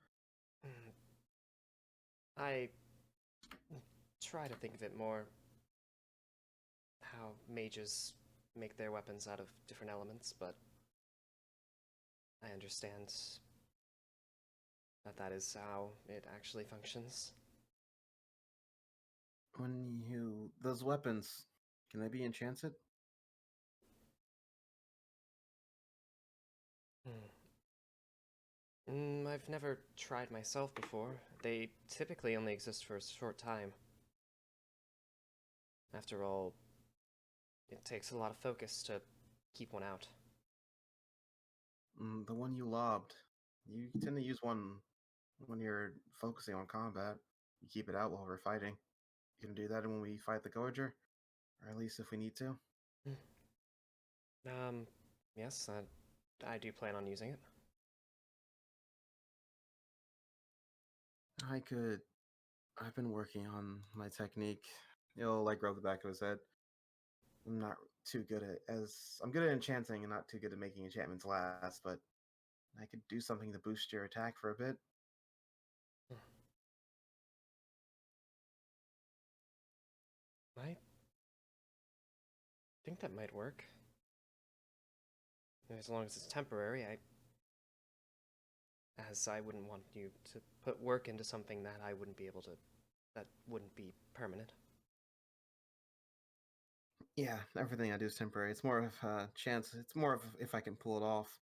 I try to think of it more how mages make their weapons out of different elements, but I understand that is how it actually functions. When those weapons, can they be enchanted? I've never tried myself before. They typically only exist for a short time. After all, it takes a lot of focus to keep one out. The one you lobbed, you tend to use one when you're focusing on combat. You keep it out while we're fighting. You can do that when we fight the Gorger, or at least if we need to. Yes, I do plan on using it. I've been working on my technique. He'll like rub the back of his head. I'm not too good I'm good at enchanting and not too good at making enchantments last, but I could do something to boost your attack for a bit. I think that might work. As long as it's temporary, as I wouldn't want you to put work into something that that wouldn't be permanent. Yeah, everything I do is temporary. It's more of a chance. It's more of if I can pull it off.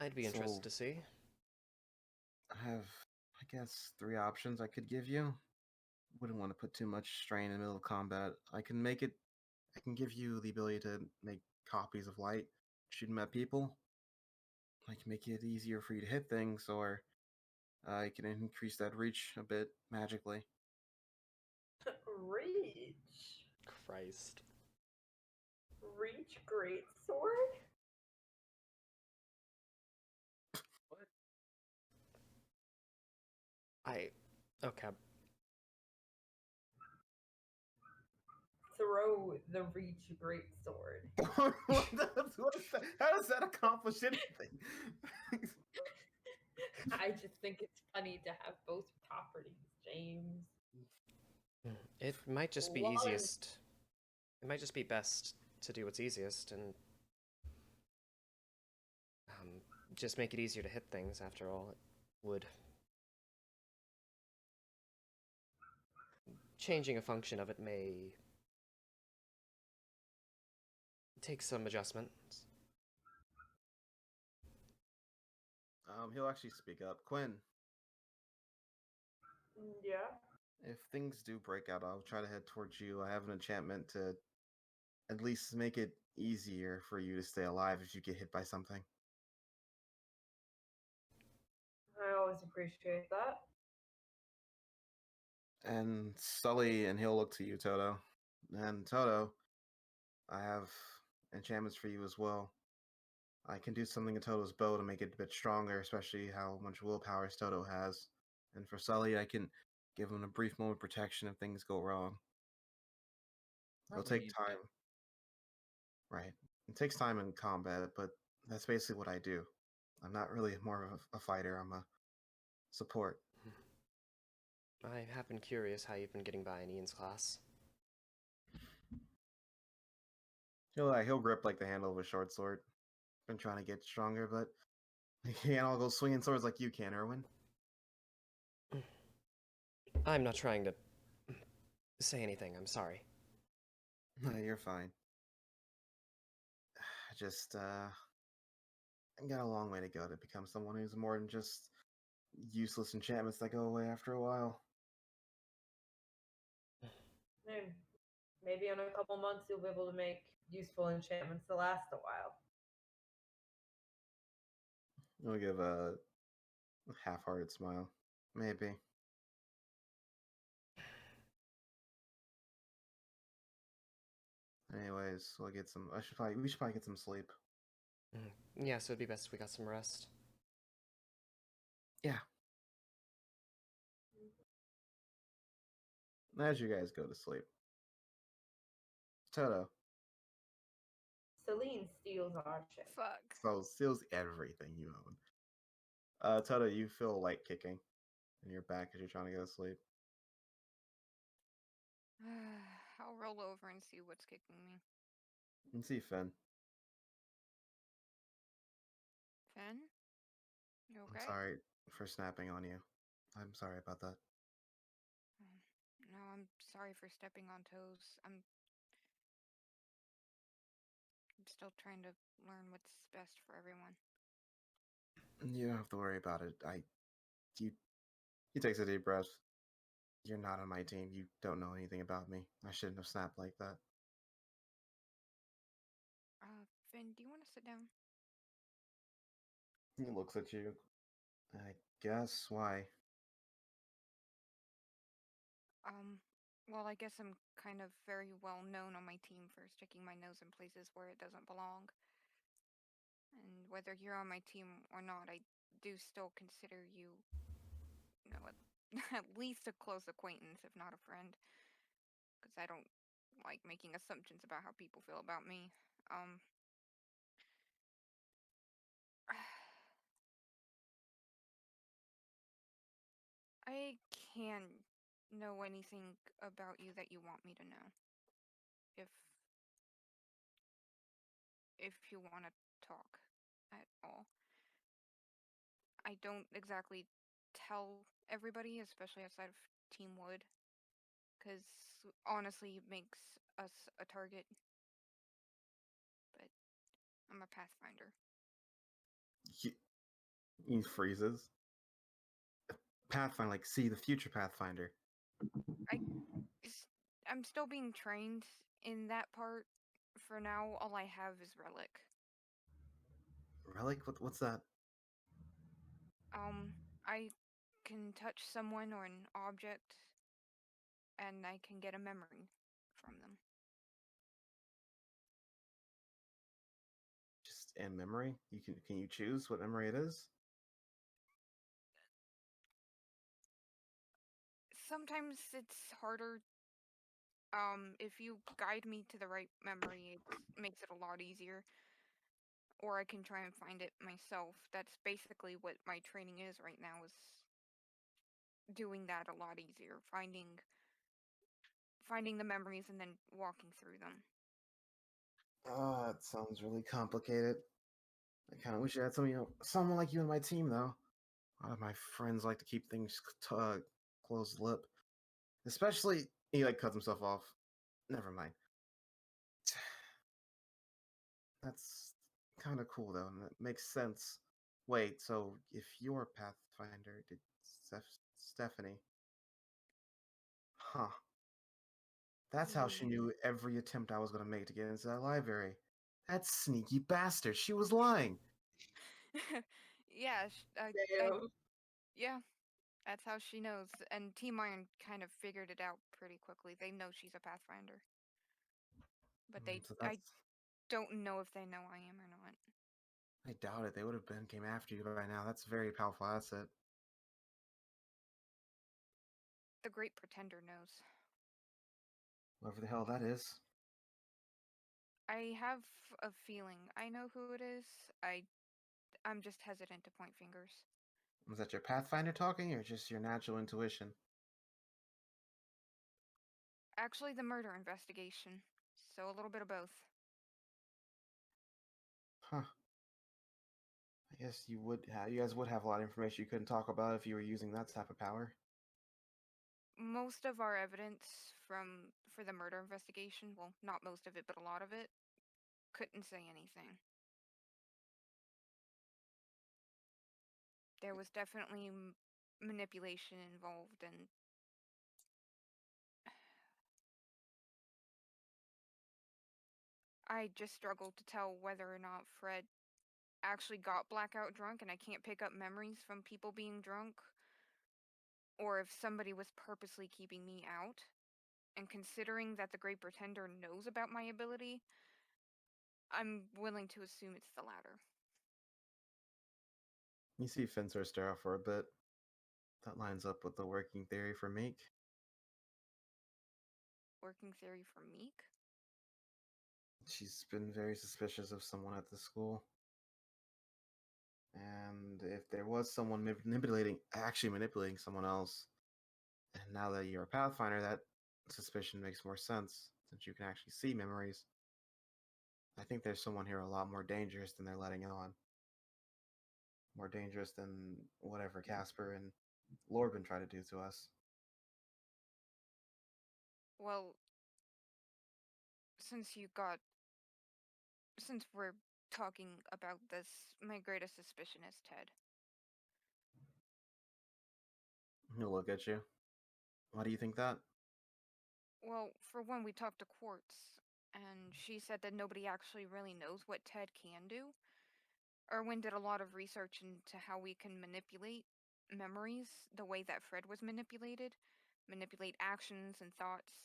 I'd be interested to see. I have, I guess, 3 options I could give you. Wouldn't want to put too much strain in the middle of combat. I can give you the ability to make copies of light, shoot them at people. I can make it easier for you to hit things, or I can increase that reach a bit magically. Reach. Christ. Reach great sword? Okay. Throw the reach great sword. What is that? How does that accomplish anything? I just think it's funny to have both properties, James. It might just be One. easiest. It might just be best to do what's easiest and just make it easier to hit things. After all, it would. Changing a function of it may take some adjustments. He'll actually speak up. Quinn, Yeah. if things do break out, I'll try to head towards you. I have an enchantment to at least make it easier for you to stay alive if you get hit by something. I always appreciate that. And Sully, and he'll look to you, Toto. And Toto, I have enchantments for you as well. I can do something in Toto's bow to make it a bit stronger, especially how much willpower Toto has. And for Sully, I can give him a brief moment of protection if things go wrong. It'll Probably take needs time. it. Right. It takes time in combat, but that's basically what I do. I'm not really more of a fighter, I'm a support. I have been curious how you've been getting by in Ian's class. He'll grip like the handle of a short sword. Been trying to get stronger, but he can't all go swinging swords like you can, Erwin. I'm not trying to say anything, I'm sorry. No, you're fine. I got a long way to go to become someone who's more than just useless enchantments that go away after a while. Maybe in a couple months you'll be able to make useful enchantments to last a while. I'll give a half-hearted smile. Maybe. Anyways, we'll get some. We should probably get some sleep. Yeah, so it'd be best if we got some rest. Yeah. As you guys go to sleep, Toto. Celine steals our ship. Fuck. So steals everything you own. Toto, you feel light kicking in your back as you're trying to go to sleep. I'll roll over and see what's kicking me. You can see Finn. Finn? You okay? I'm sorry for snapping on you. I'm sorry about that. No, I'm sorry for stepping on toes. I'm still trying to learn what's best for everyone. You don't have to worry about it. He takes a deep breath. You're not on my team. You don't know anything about me. I shouldn't have snapped like that. Finn, do you want to sit down? He looks at you. I guess. Why? Well, I guess I'm kind of very well known on my team for sticking my nose in places where it doesn't belong. And whether you're on my team or not, I do still consider you, at least a close acquaintance, if not a friend. Because I don't like making assumptions about how people feel about me. I can know anything about you that you want me to know. If you want to talk at all. I don't exactly tell everybody, especially outside of Team Wood, because honestly, it makes us a target. But I'm a Pathfinder. He freezes. Pathfinder, like, see the future Pathfinder. I'm still being trained in that part. For now, all I have is Relic. Relic? What's that? I can touch someone or an object, and I can get a memory from them. Just in memory? Can you choose what memory it is? Sometimes it's harder. If you guide me to the right memory, it makes it a lot easier. Or I can try and find it myself. That's basically what my training is right now, is doing that a lot easier. Finding the memories and then walking through them. It sounds really complicated. I kind of wish I had someone like you in my team, though. A lot of my friends like to keep things closed lip. Especially, he like cuts himself off. Never mind. That's kind of cool, though, and it makes sense Wait, so if you're Pathfinder, did Stephanie? Huh. That's how she knew every attempt I was going to make to get into that library. That sneaky bastard. She was lying. Yeah, Damn. yeah, that's how she knows. And Team Iron kind of figured it out pretty quickly. They know she's a Pathfinder, but So I that's. don't know if they know I am or not. I doubt it. They would have came after you by now. That's a very powerful asset. The Great Pretender knows. Whoever the hell that is. I have a feeling I know who it is. I'm just hesitant to point fingers. Was that your Pathfinder talking, or just your natural intuition? Actually, the murder investigation. So a little bit of both. Huh. I guess you would have. You guys would have a lot of information you couldn't talk about if you were using that type of power. Most of our evidence for the murder investigation, well, not most of it, but a lot of it, couldn't say anything. There was definitely manipulation involved, and I just struggled to tell whether or not Fred actually got blackout drunk and I can't pick up memories from people being drunk, or if somebody was purposely keeping me out. And considering that the Great Pretender knows about my ability, I'm willing to assume it's the latter. You see Fencer stare off for a bit. That lines up with the working theory for Meek. Working theory for Meek? She's been very suspicious of someone at the school. And if there was someone actually manipulating someone else, and now that you're a Pathfinder, that suspicion makes more sense since you can actually see memories. I think there's someone here a lot more dangerous than they're letting on. More dangerous than whatever Casper and Lorben try to do to us. Well, since we're talking about this, my greatest suspicion is Ted. He'll look at you. Why do you think that? Well, for one, we talked to Quartz, and she said that nobody actually really knows what Ted can do. Erwin did a lot of research into how we can manipulate memories the way that Fred was manipulate actions and thoughts.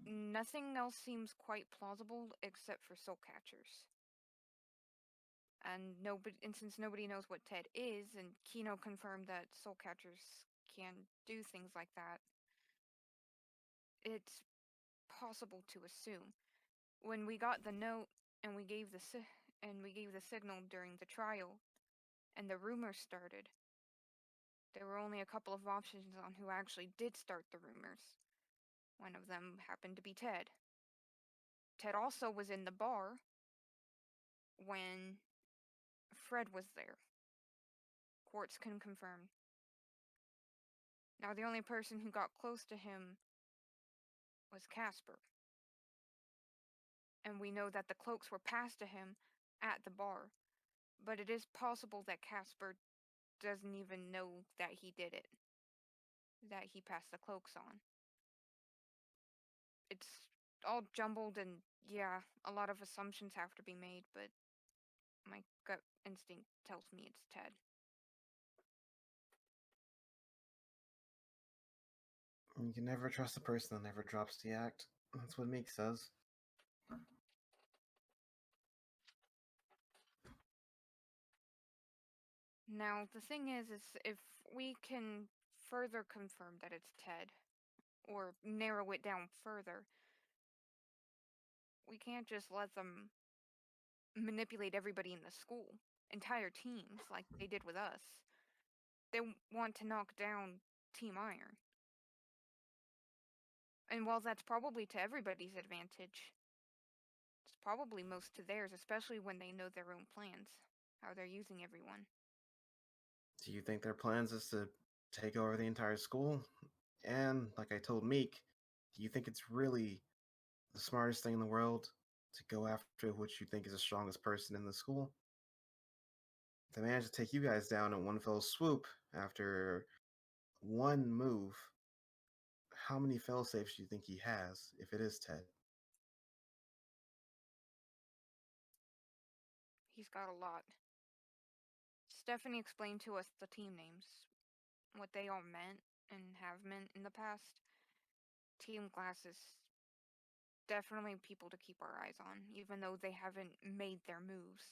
Nothing else seems quite plausible except for soul catchers. And since nobody knows what Ted is, and Kino confirmed that soul catchers can do things like that, it's possible to assume. When we got the note and we gave the signal during the trial, and the rumors started, there were only a couple of options on who actually did start the rumors. One of them happened to be Ted. Ted also was in the bar when Fred was there. Quartz can confirm. Now, the only person who got close to him was Casper. And we know that the cloaks were passed to him at the bar. But it is possible that Casper doesn't even know that he did it. That he passed the cloaks on. It's all jumbled, and yeah, a lot of assumptions have to be made, but my gut instinct tells me it's Ted. You can never trust a person that never drops the act. That's what Meek says. Now, the thing is if we can further confirm that it's Ted, or narrow it down further, we can't just let them manipulate everybody in the school, entire teams, like they did with us. They want to knock down Team Iron. And while that's probably to everybody's advantage, it's probably most to theirs, especially when they know their own plans, how they're using everyone. Do you think their plans is to take over the entire school? And, like I told Meek, do you think it's really the smartest thing in the world to go after which you think is the strongest person in the school? they managed to take you guys down in one fell swoop after one move. How many fail safes do you think he has if it is Ted? He's got a lot. Stephanie explained to us the team names, what they all meant and have meant in the past. Team Glass is definitely people to keep our eyes on, even though they haven't made their moves,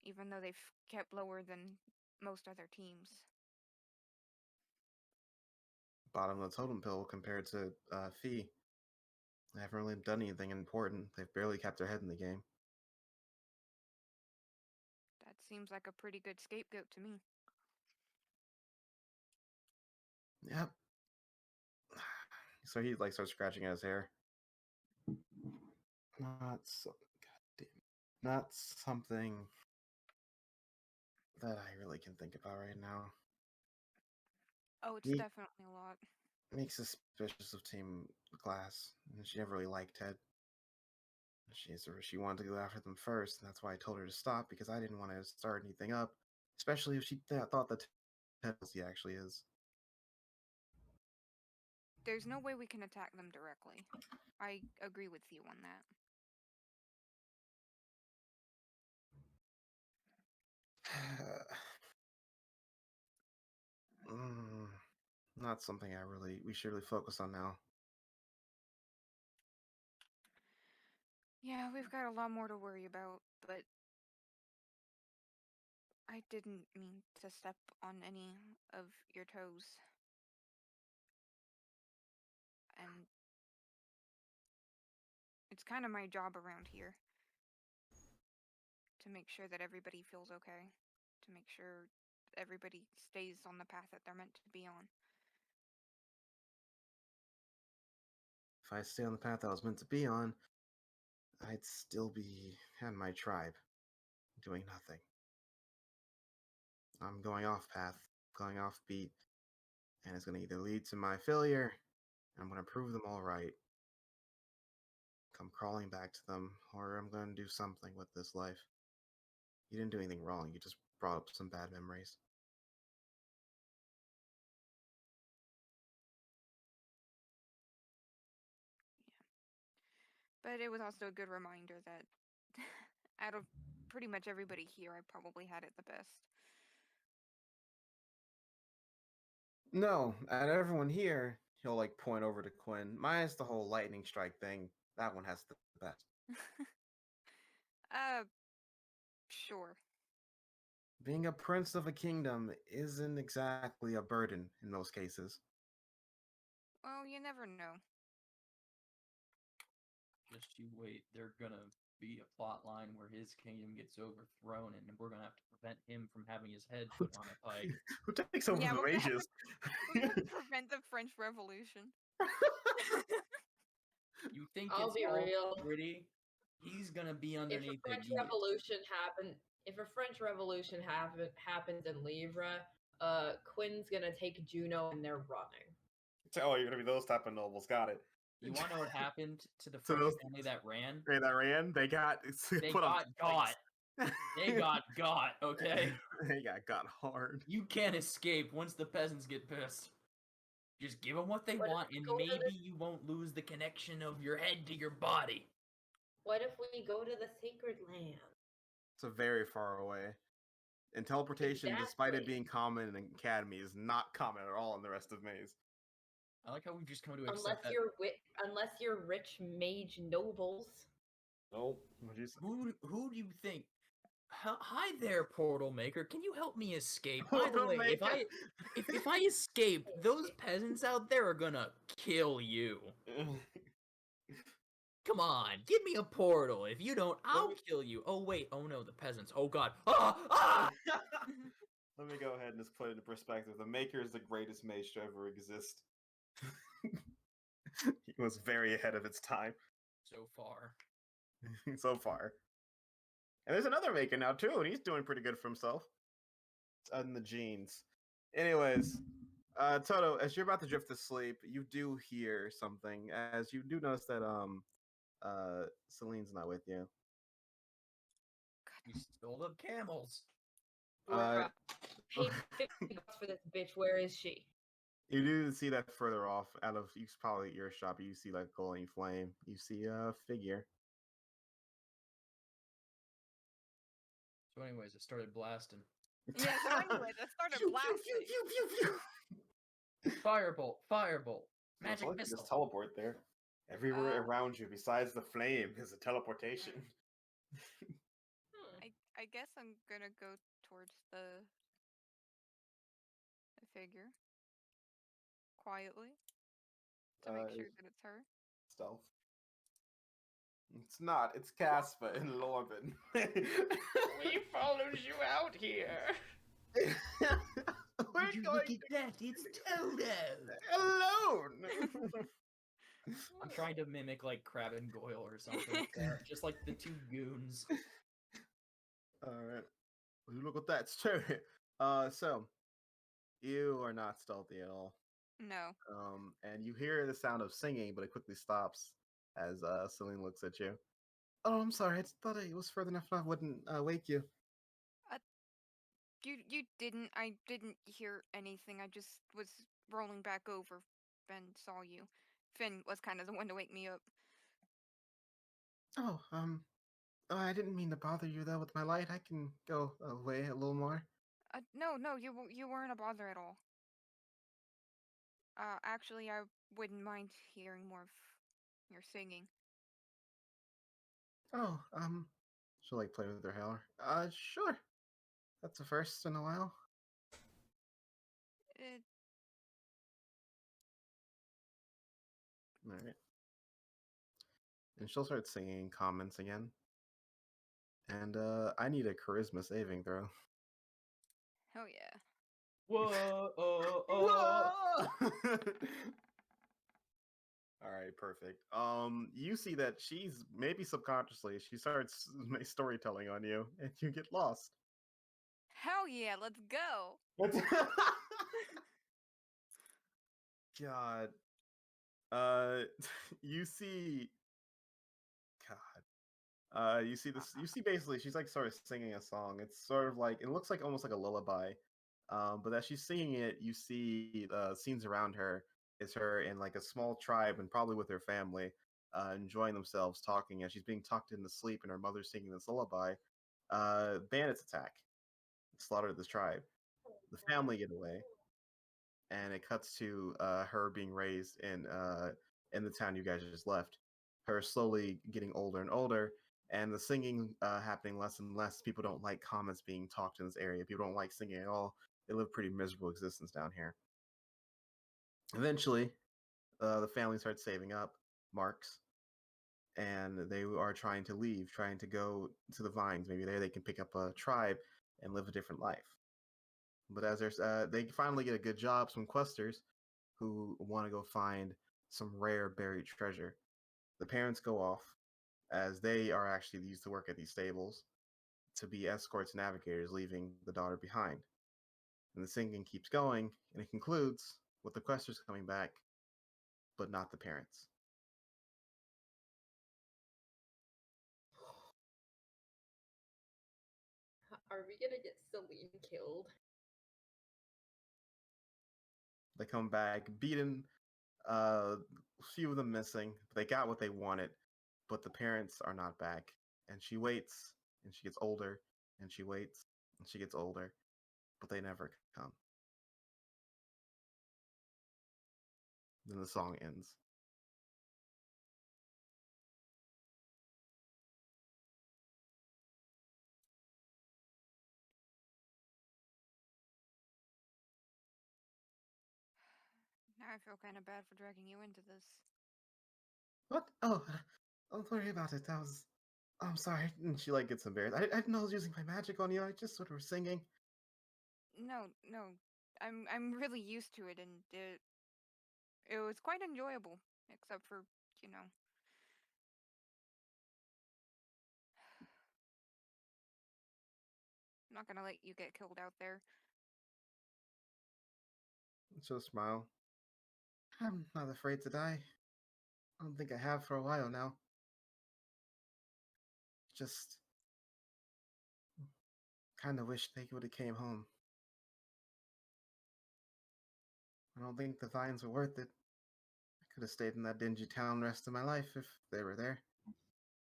even though they've kept lower than most other teams. Bottom of the totem pole compared to Fee. They haven't really done anything important. They've barely kept their head in the game. That seems like a pretty good scapegoat to me. Yep. So he like starts scratching at his hair. Not so not something that I really can think about right now. Oh, it's He definitely a lot. makes suspicious of Team Glass, and she never really liked Ted. She wanted to go after them first, and that's why I told her to stop, because I didn't want to start anything up, especially if she thought that Ted was he actually is. There's no way we can attack them directly. I agree with you on that. Not something we should really focus on now. Yeah, we've got a lot more to worry about, but I didn't mean to step on any of your toes. And it's kind of my job around here to make sure that everybody feels okay, to make sure everybody stays on the path that they're meant to be on. If I stay on the path I was meant to be on, I'd still be in my tribe, doing nothing. I'm going off path, going off beat, and it's going to either lead to my failure, and I'm going to prove them all right, come crawling back to them, or I'm going to do something with this life. You didn't do anything wrong, you just brought up some bad memories. But it was also a good reminder that out of pretty much everybody here, I probably had it the best. No, out of everyone here, he'll like point over to Quinn. Minus the whole lightning strike thing. That one has the best. Sure. Being a prince of a kingdom isn't exactly a burden in most cases. Well, you never know. Just you wait. They're gonna be a plot line where his kingdom gets overthrown, and we're gonna have to prevent him from having his head put on a pike. Who takes over Yeah, the we're gonna have mages? We're gonna have to prevent the French Revolution. You think I'll it's be all real. pretty? He's gonna be If a underneath the French Revolution happens in Livre, Quinn's gonna take Juno and they're running. Oh, you're gonna be those type of nobles. Got it. You want to know what happened to the So French those- family that ran? Hey, that ran. They got They put on got. spikes. They got, okay? They got hard. You can't escape once the peasants get pissed. Just give them what they What if want, we and go to maybe you won't lose the connection of your head to your body. What if we go to the Sacred Land? It's very far away. And teleportation, despite it Exactly. being common in Academy, is not common at all in the rest of Maze. I like how we've just come to Unless accept that. unless you're rich mage nobles. Nope. What'd you say? Who do you think? Hi there, portal maker. Can you help me escape? By the Portal way, maker. if I escape, those peasants out there are gonna kill you. Come on, give me a portal. If you don't, I'll kill you. Oh wait, oh no, the peasants. Oh god. Ah! Let me go ahead and just put it into perspective. The Maker is the greatest mage to ever exist. He was very ahead of its time So far. so far. And there's another Maker now too, and he's doing pretty good for himself. It's in the genes. Anyways, Toto, as you're about to drift to sleep, you do hear something. As you do notice that Celine's not with you. You stole the camels. Uh, Paid $50 for this bitch. Where is she? you do see that further off, out of you probably earshot, but you see like glowing flame. You see a figure. So, anyways, it started blasting. Yeah, so anyways, I started Pew, pew, blasting. pew, pew, pew, pew. Firebolt, firebolt, I magic feel like you missile. just teleport there. Everywhere around you, besides the flame, is a teleportation. I guess I'm gonna go towards the figure quietly to make sure that it's her. Stealth. It's not. It's Casper and Lorben. We followed you out here. We're going that? It's Toto. alone. I'm trying to mimic like Crab and Goyle or something like that. Just like the two goons. All right. Well, look at that. It's true. So you are not stealthy at all. No. And you hear the sound of singing, but it quickly stops as Celine looks at you. Oh, I'm sorry. I just thought it was further enough I wouldn't wake you. You didn't. I didn't hear anything. I just was rolling back over and saw you. Finn was kind of the one to wake me up. Oh, I didn't mean to bother you though with my light. I can go away a little more. No, you weren't a bother at all. Actually, I wouldn't mind hearing more of your singing. Oh, she'll like play with her hair. Sure. That's a first in a while. It, All right. And she'll start singing comments again. And I need a charisma saving throw. hell yeah. Whoa! All right, perfect. You see that she's maybe subconsciously she starts storytelling on you, and you get lost. Hell yeah, let's go. God. You see. God. You see this. You see basically she's like sort of singing a song. It's sort of like it looks like almost like a lullaby. But as she's singing it, you see scenes around her is her in like a small tribe and probably with her family, enjoying themselves, talking as she's being tucked into sleep, and her mother's singing this lullaby. Bandits attack, slaughter this tribe. The family get away, and it cuts to her being raised in the town you guys just left. Her slowly getting older and older, and the singing happening less and less. People don't like comments being talked in this area. People don't like singing at all. They live pretty miserable existence down here. Eventually, the family starts saving up marks, and they are trying to leave, trying to go to the vines. Maybe there they can pick up a tribe and live a different life. But as they finally get a good job, some questers who want to go find some rare buried treasure. The parents go off, as they are actually used to work at these stables, to be escorts and navigators, leaving the daughter behind. And the singing keeps going, and it concludes with the questers coming back, but not the parents. Are we gonna get Celine killed? They come back beaten, a few of them missing. They got what they wanted, but the parents are not back. And she waits, and she gets older, and she waits, and she gets older, but they never come. Then the song ends. Now I feel kind of bad for dragging you into this. What? Oh, don't worry about it. I'm sorry. And she like gets embarrassed. I didn't know I was using my magic on you. I just sort of was singing. No. I'm really used to it, and it was quite enjoyable, except for, you know. I'm not gonna let you get killed out there. She'll smile. I'm not afraid to die. I don't think I have for a while now. Just kind of wish they would have came home. I don't think the fines were worth it. I could have stayed in that dingy town the rest of my life if they were there.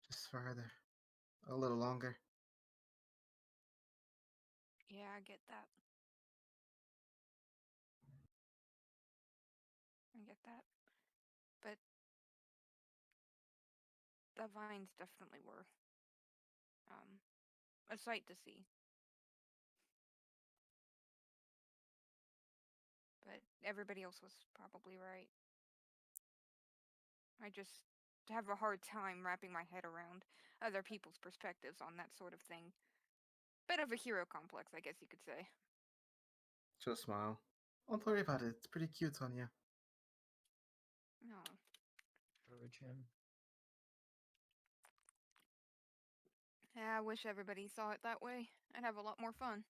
Just for a little longer. Yeah, I get that. I get that. But the vines definitely were a sight to see. But everybody else was probably right. I just have a hard time wrapping my head around other people's perspectives on that sort of thing. Bit of a hero complex, I guess you could say. She'll smile. Don't worry about it. It's pretty cute on you. No. Courage him. Yeah, I wish everybody saw it that way. I'd have a lot more fun.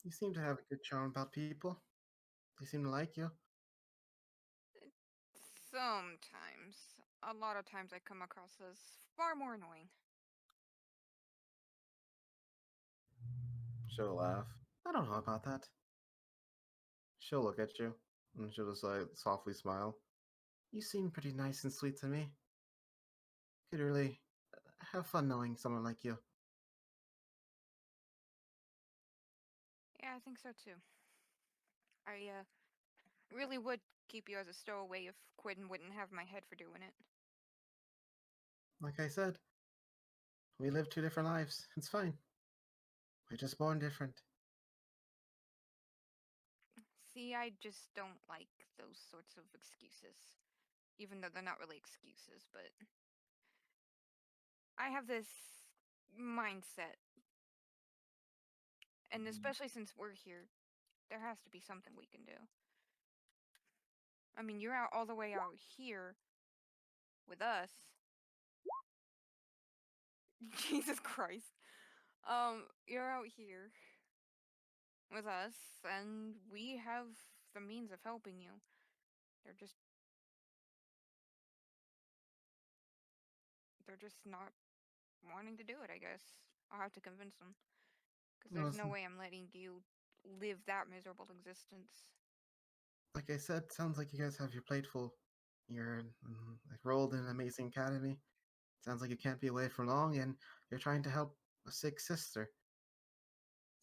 You seem to have a good charm about people. They seem to like you. Sometimes. A lot of times I come across as far more annoying. She'll laugh. I don't know about that. She'll look at you, and she'll just like softly smile. You seem pretty nice and sweet to me. Could really have fun knowing someone like you. Yeah, I think so too. I really would keep you as a stowaway if Quinn wouldn't have my head for doing it. Like I said, we live two different lives. It's fine. We're just born different. See, I just don't like those sorts of excuses. Even though they're not really excuses, but I have this mindset. And especially since we're here, there has to be something we can do. I mean, you're out all the way out here with us. Jesus Christ. You're out here with us, and we have the means of helping you. They're just not wanting to do it, I guess. I'll have to convince them. Because there's no Listen, way I'm letting you live that miserable existence. like I said, sounds like you guys have your plate full. You're like rolled in an amazing academy. Sounds like you can't be away for long, and you're trying to help a sick sister.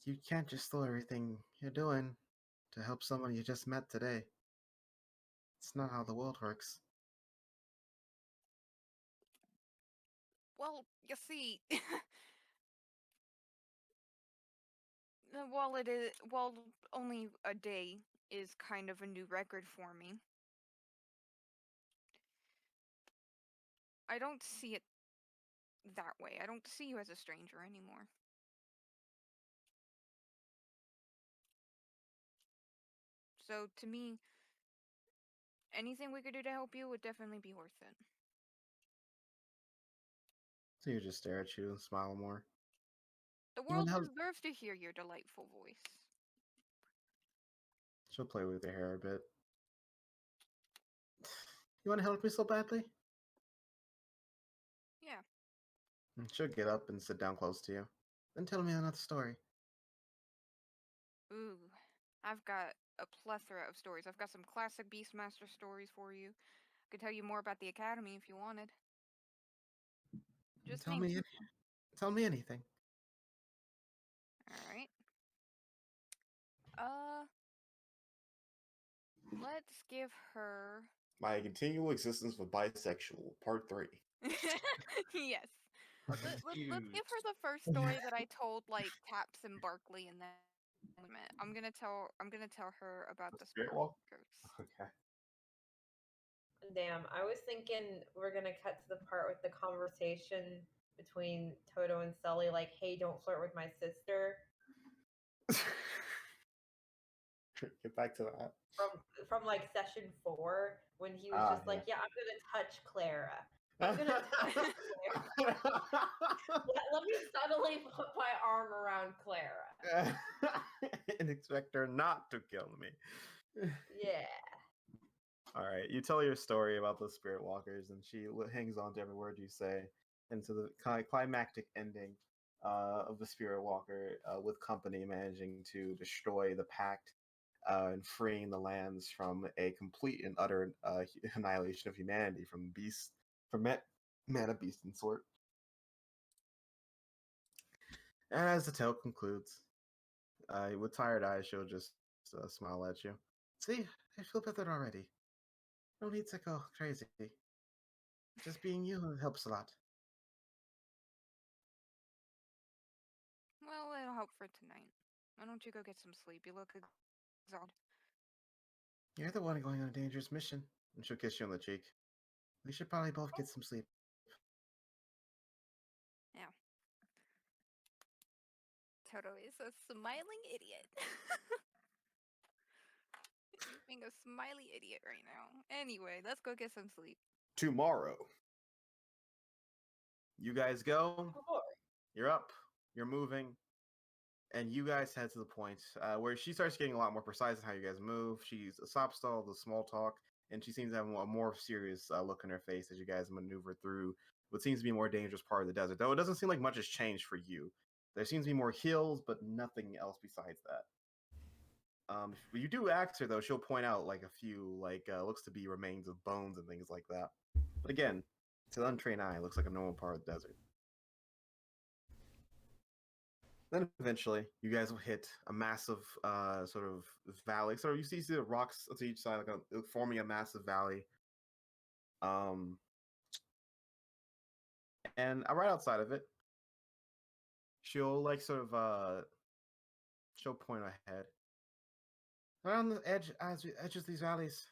You can't just throw everything you're doing to help someone you just met today. It's not how the world works. Well, you see, while only a day is kind of a new record for me, I don't see it that way. I don't see you as a stranger anymore. So to me, anything we could do to help you would definitely be worth it. So you just stare at you and smile more. The You want world to help? deserves to hear your delightful voice. She'll play with your hair a bit. You want to help me so badly? Yeah. And she'll get up and sit down close to you. Then tell me another story. Ooh, I've got a plethora of stories. I've got some classic Beastmaster stories for you. I could tell you more about the Academy if you wanted. Just Tell think. me, tell me anything. All right. Let's give her. My continual existence with bisexual, part 3. Yes. Let's give Confused. her the first story that I told like Taps and Barkley, and then we met. I'm gonna tell her about the Spirit Walk? Walkers. Okay. Damn, I was thinking we're gonna cut to the part with the conversation between Toto and Sully, like, "Hey, don't flirt with my sister." Get back to that. From like session 4 when he was just like, "Yeah, I'm gonna touch Clara. I'm gonna touch Clara. Let me subtly put my arm around Clara." And expect her not to kill me. Yeah. All right, you tell your story about the spirit walkers, and she hangs on to every word you say into the climactic ending. of the Spirit Walker, with company managing to destroy the Pact and freeing the lands from a complete and utter annihilation of humanity from beasts, from mana, beast, and sort. And as the tale concludes, with tired eyes, she'll just smile at you. See, I feel better already. No need to go crazy. Just being you helps a lot. Well, it'll help for tonight. Why don't you go get some sleep? You look exhausted. You're the one going on a dangerous mission. And she'll kiss you on the cheek. We should probably both get some sleep. Yeah. Toto is a smiling idiot. He's being a smiley idiot right now. Anyway, let's go get some sleep. Tomorrow. You guys go. You're up. You're moving. And you guys head to the point where she starts getting a lot more precise in how you guys move. She's a stops all the small talk, and she seems to have a more serious look on her face as you guys maneuver through what seems to be a more dangerous part of the desert. Though it doesn't seem like much has changed for you. There seems to be more hills, but nothing else besides that. If you do ask her, though, she'll point out like a few looks to be remains of bones and things like that. But again, to the untrained eye, it looks like a normal part of the desert. Then eventually, you guys will hit a massive sort of valley. So you see the rocks to each side, forming a massive valley. And right outside of it, she'll she'll point ahead. Around the edges of these valleys,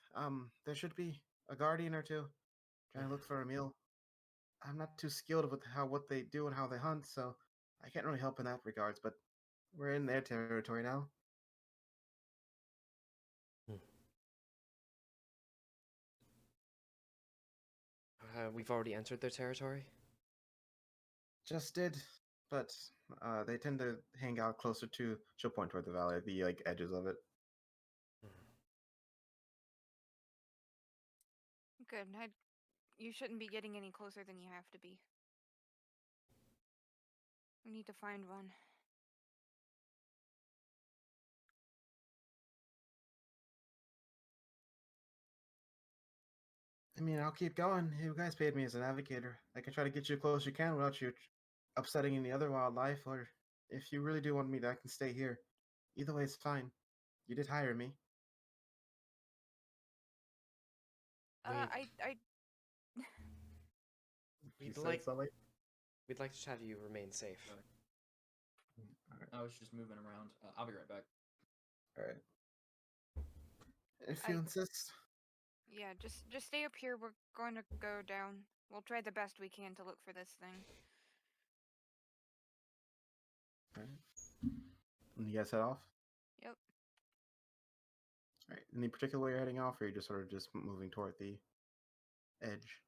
there should be a guardian or two trying to look for a meal. I'm not too skilled with what they do and how they hunt, so I can't really help in that regards. But we're in their territory now. We've already entered their territory? Just did, but they tend to hang out closer to. She'll point toward the valley, the edges of it. Good. You shouldn't be getting any closer than you have to be. We need to find one. I mean, I'll keep going. You guys paid me as a navigator. I can try to get you as close as you can without you upsetting any other wildlife, or if you really do want me to, I can stay here. Either way, it's fine. You did hire me. We'd like to have you remain safe. Alright. I was just moving around. I'll be right back. Alright. If you insist. Yeah, just stay up here. We're going to go down. We'll try the best we can to look for this thing. Alright. And you guys head off? Yep. Alright. Any particular way you're heading off, or are you just sort of just moving toward the edge?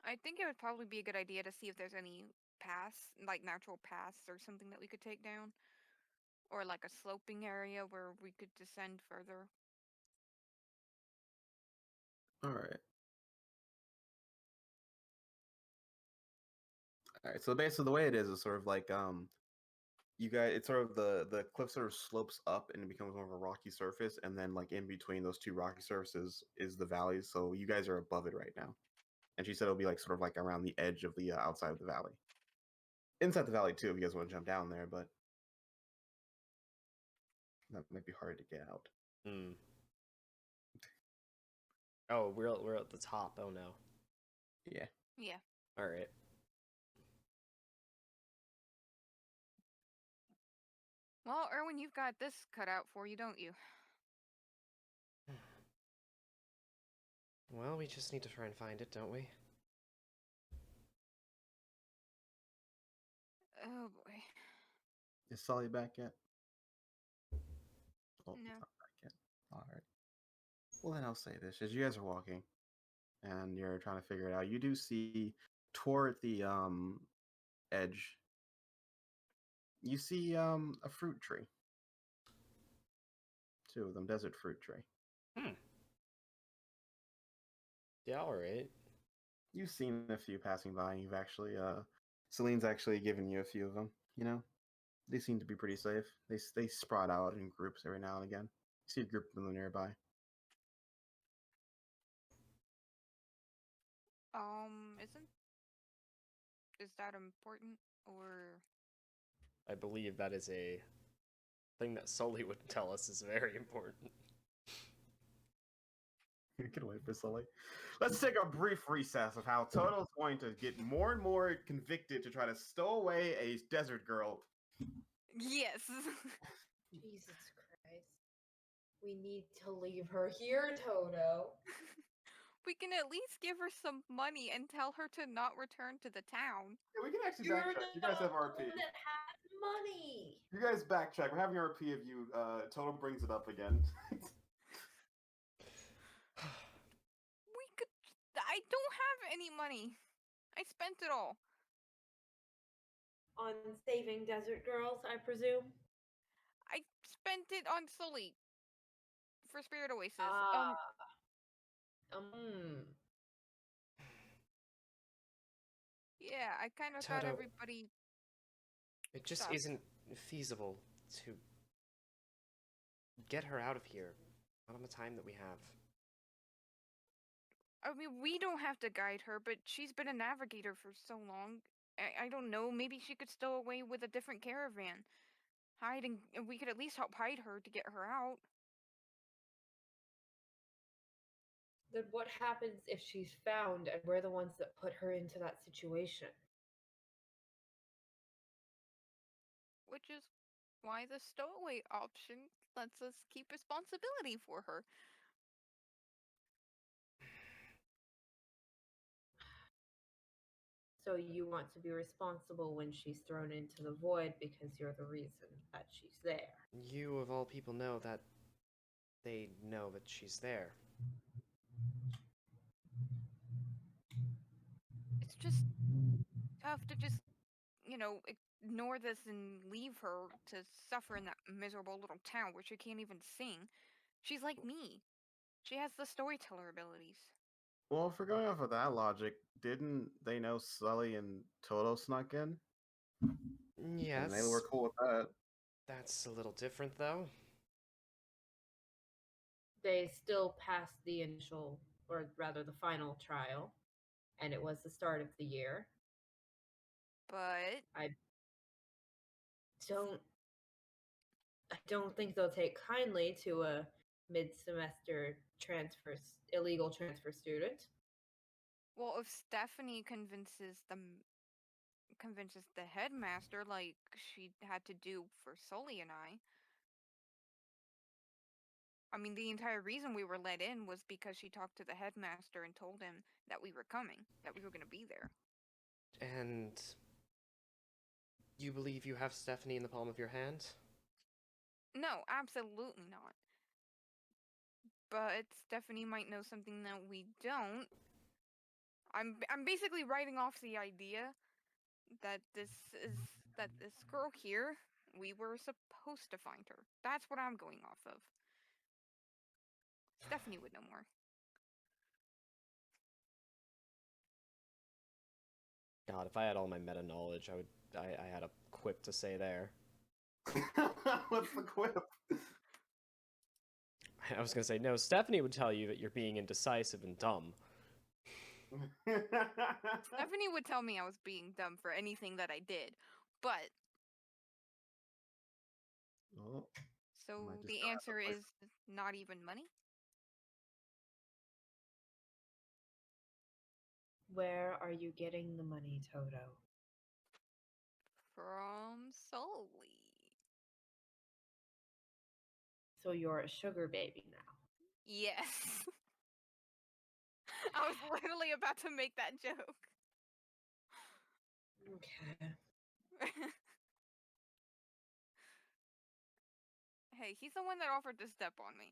I think it would probably be a good idea to see if there's any paths, like natural paths or something that we could take down. Or like a sloping area where we could descend further. Alright. Alright, so basically the way it is sort of like you guys, it's sort of the cliff sort of slopes up and it becomes more of a rocky surface, and then like in between those two rocky surfaces is the valleys, so you guys are above it right now. And she said it'll be like sort of like around the edge of the outside of the valley. Inside the valley too, if you guys want to jump down there, but that might be hard to get out. Oh, we're at the top. Oh no. Yeah. Yeah. All right. Well, Erwin, you've got this cut out for you, don't you? Well, we just need to try and find it, don't we? Oh boy. Is Sully back yet? Oh, No. he's not back yet. Alright. Well, then I'll say this. As you guys are walking and you're trying to figure it out, you do see toward the edge, you see a fruit tree. Two of them, desert fruit tree. Yeah, all right. you've seen a few passing by. And you've actually, Celine's actually given you a few of them. You know, they seem to be pretty safe. They sprout out in groups every now and again. You see a group of them nearby. Is that important or? I believe that is a thing that Sully would tell us is very important. Get away for Sully. Let's take a brief recess of how Toto's going to get more and more convicted to try to stow away a desert girl. Yes. Jesus Christ. We need to leave her here, Toto. We can at least give her some money and tell her to not return to the town. Yeah, we can actually You're backtrack. You guys have the RP. one that has money. You guys backtrack. We're having RP of you. Toto brings it up again. We could. I don't have any money. I spent it all. On saving desert girls, I presume. I spent it on Sully for Spirit Oasis. Yeah, I kind of thought Toto, everybody. It just Stop. isn't feasible to get her out of here. Not on the time that we have. I mean, we don't have to guide her, but she's been a navigator for so long. I don't know. Maybe she could stow away with a different caravan. Hiding, we could at least help hide her to get her out. Then what happens if she's found and we're the ones that put her into that situation? Which is why the stowaway option lets us keep responsibility for her. So you want to be responsible when she's thrown into the void because you're the reason that she's there. You, of all people, know that they know that she's there. It's just tough to just, ignore this and leave her to suffer in that miserable little town where she can't even sing. She's like me. She has the storyteller abilities. Well, if we're going off of that logic, didn't they know Sully and Toto snuck in? Yes. And they were cool with that. That's a little different, though. They still passed the initial, or rather the final trial, and it was the start of the year. But I don't think they'll take kindly to a mid-semester illegal transfer student. well, if Stephanie convinces the headmaster like she had to do for Sully and I mean, the entire reason we were let in was because she talked to the headmaster and told him that we were coming, that we were going to be there. And you believe you have Stephanie in the palm of your hand? No, absolutely not. But Stephanie might know something that we don't. I'm basically writing off the idea that this girl here, we were supposed to find her. That's what I'm going off of. Stephanie would know more. God, if I had all my meta knowledge, I had a quip to say there. What's the quip? I was gonna say, no, Stephanie would tell you that you're being indecisive and dumb. Stephanie would tell me I was being dumb for anything that I did, but Oh, so might just the go out answer the is not even money? Where are you getting the money, Toto? From Sully. So you're a sugar baby now. Yes. I was literally about to make that joke. Okay. Hey, he's the one that offered to step on me.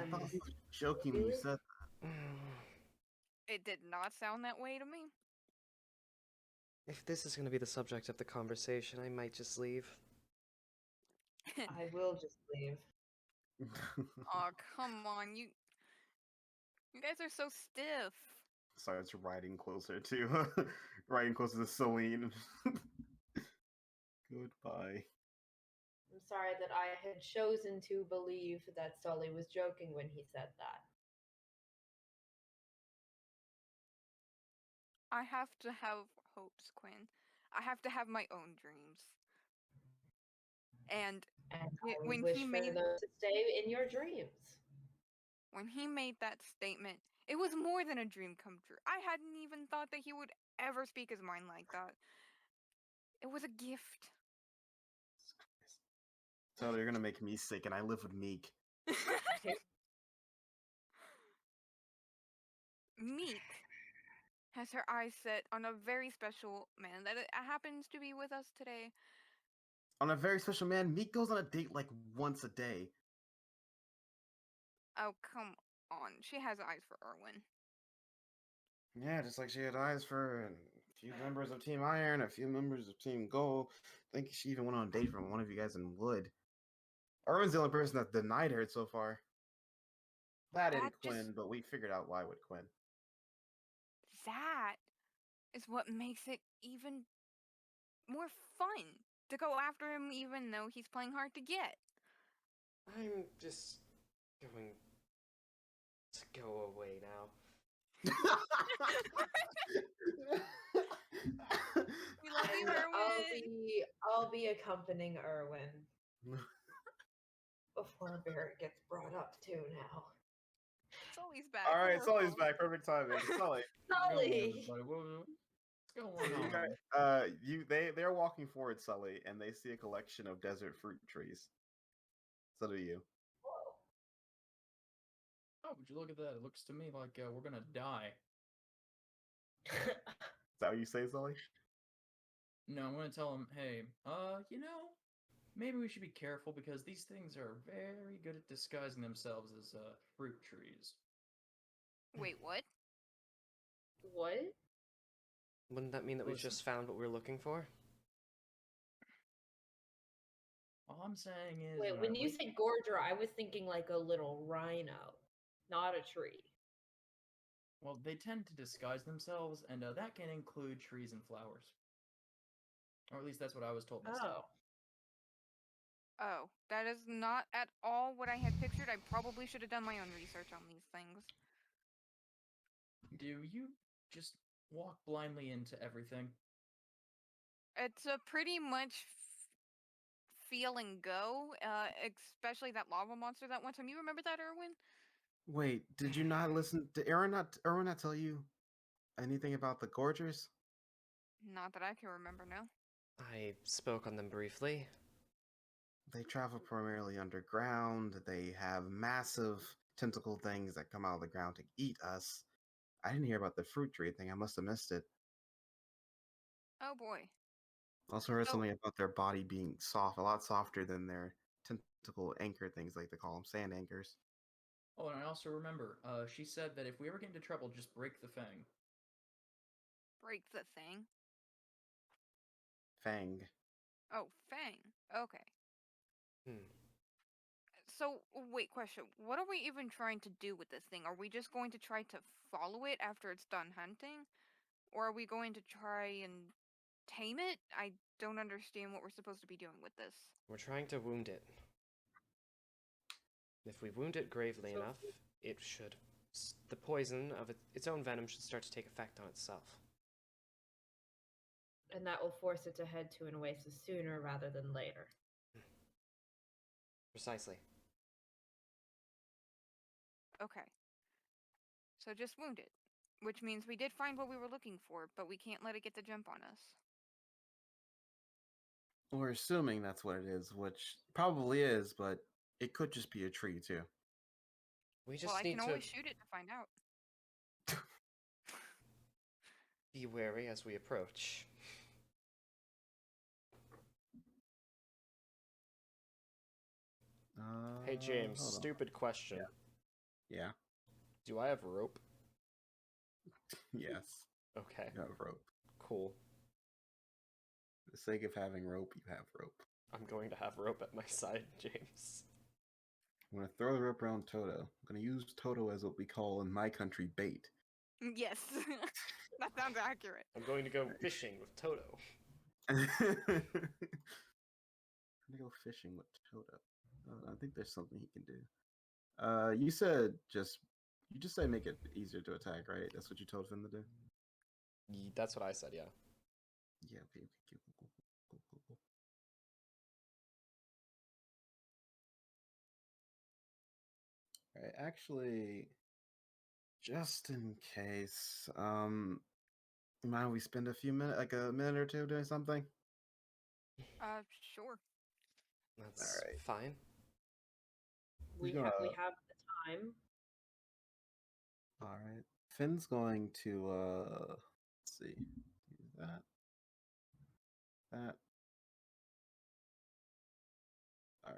I thought he was joking when you said that. It did not sound that way to me. If this is going to be the subject of the conversation, I might just leave. I will just leave. Oh, come on, You guys are so stiff. Starts riding closer to riding closer to Celine. Goodbye. I'm sorry that I had chosen to believe that Sully was joking when he said that. I have to have hopes, Quinn. I have to have my own dreams. And And Y- I would when wish he for made- those to stay in your dreams. when he made that statement, it was more than a dream come true. I hadn't even thought that he would ever speak his mind like that. It was a gift. So you're gonna make me sick, and I live with Meek. Meek has her eyes set on a very special man that happens to be with us today. On a very special man, Meek goes on a date like once a day. Oh, come on. She has eyes for Erwin. Yeah, just like she had eyes for a few members of Team Iron, a few members of Team Gold. I think she even went on a date from one of you guys in Wood. Erwin's the only person that denied her so far. That and That just- Quinn, but we figured out why with Quinn. That is what makes it even more fun to go after him, even though he's playing hard to get. I'm just going to go away now. We love you, And Erwin. I'll be accompanying Erwin before Barrett gets brought up too now. Sully's back. All right, Sully's wonderful. back. Perfect timing. Sully, Sully! What's going you on? guys, they're walking forward, Sully, and they see a collection of desert fruit trees. So do you. Oh, would you look at that? It looks to me like we're gonna die. Is that what you say, Sully? No, I'm gonna tell him, hey, maybe we should be careful because these things are very good at disguising themselves as fruit trees. Wait, what? What? Wouldn't that mean that we Listen. just found what we were looking for? All I'm saying is, Wait, when you say gorger, I was thinking like a little rhino, not a tree. well, they tend to disguise themselves, and that can include trees and flowers. Or at least that's what I was told. Oh. Oh, that is not at all what I had pictured. I probably should have done my own research on these things. Do you just walk blindly into everything? It's a pretty much feel and go, especially that lava monster that one time. You remember that, Erwin? Wait, did you not listen? Did Erwin not tell you anything about the Gorgers? Not that I can remember, no. I spoke on them briefly. They travel primarily underground. They have massive tentacle things that come out of the ground to eat us. I didn't hear about the fruit tree thing. I must have missed it. Oh boy. Also heard So- something about their body being soft, a lot softer than their tentacle anchor things, like they call them, sand anchors. Oh, and I also remember, she said that if we ever get into trouble, just break the fang. Break the thing. Fang. Oh, fang. Okay. Hmm. So, wait, question. What are we even trying to do with this thing? Are we just going to try to follow it after it's done hunting? Or are we going to try and tame it? I don't understand what we're supposed to be doing with this. We're trying to wound it. If we wound it gravely So- enough, it should. The poison of its own venom should start to take effect on itself. And that will force it to head to an oasis sooner rather than later. Precisely. Okay. So just wound it. Which means we did find what we were looking for, but we can't let it get the jump on us. We're assuming that's what it is, which probably is, but it could just be a tree too. We just Well, I need can to always shoot it to find out. be wary as we approach. Hey James, hold on. stupid question. Yeah. Do I have rope? Yes. Okay, You have rope. cool. For the sake of having rope, you have rope. I'm going to have rope at my side, James. I'm gonna throw the rope around Toto. I'm gonna use Toto as what we call in my country bait. Yes, that sounds accurate. I'm going to go fishing with Toto. I'm gonna go fishing with Toto. I think there's something he can do. You just say make it easier to attack, right? That's what you told Finn to do. That's what I said, yeah. Yeah. Okay. Cool. All right. Actually, just in case, mind we spend a minute or two doing something? Sure. That's Alright. fine. We gonna- have the time. All right. Finn's going to let's see, do that. All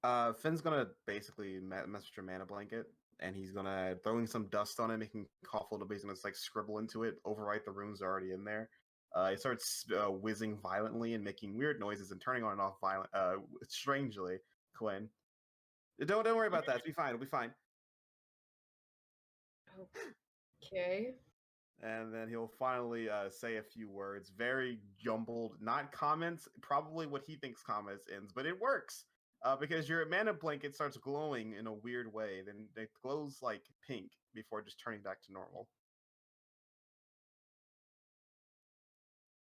right. Finn's gonna basically mess with your mana blanket, and he's gonna throwing some dust on it, making cough a little bit. He's gonna like scribble into it, overwrite the runes that are already in there. It starts whizzing violently and making weird noises and turning on and off strangely. Quinn, don't worry about that. It'll be fine. It'll be fine. Okay. And then he'll finally say a few words, very jumbled, not comments, probably what he thinks comments ends, but it works because your mana blanket starts glowing in a weird way. Then it glows like pink before just turning back to normal.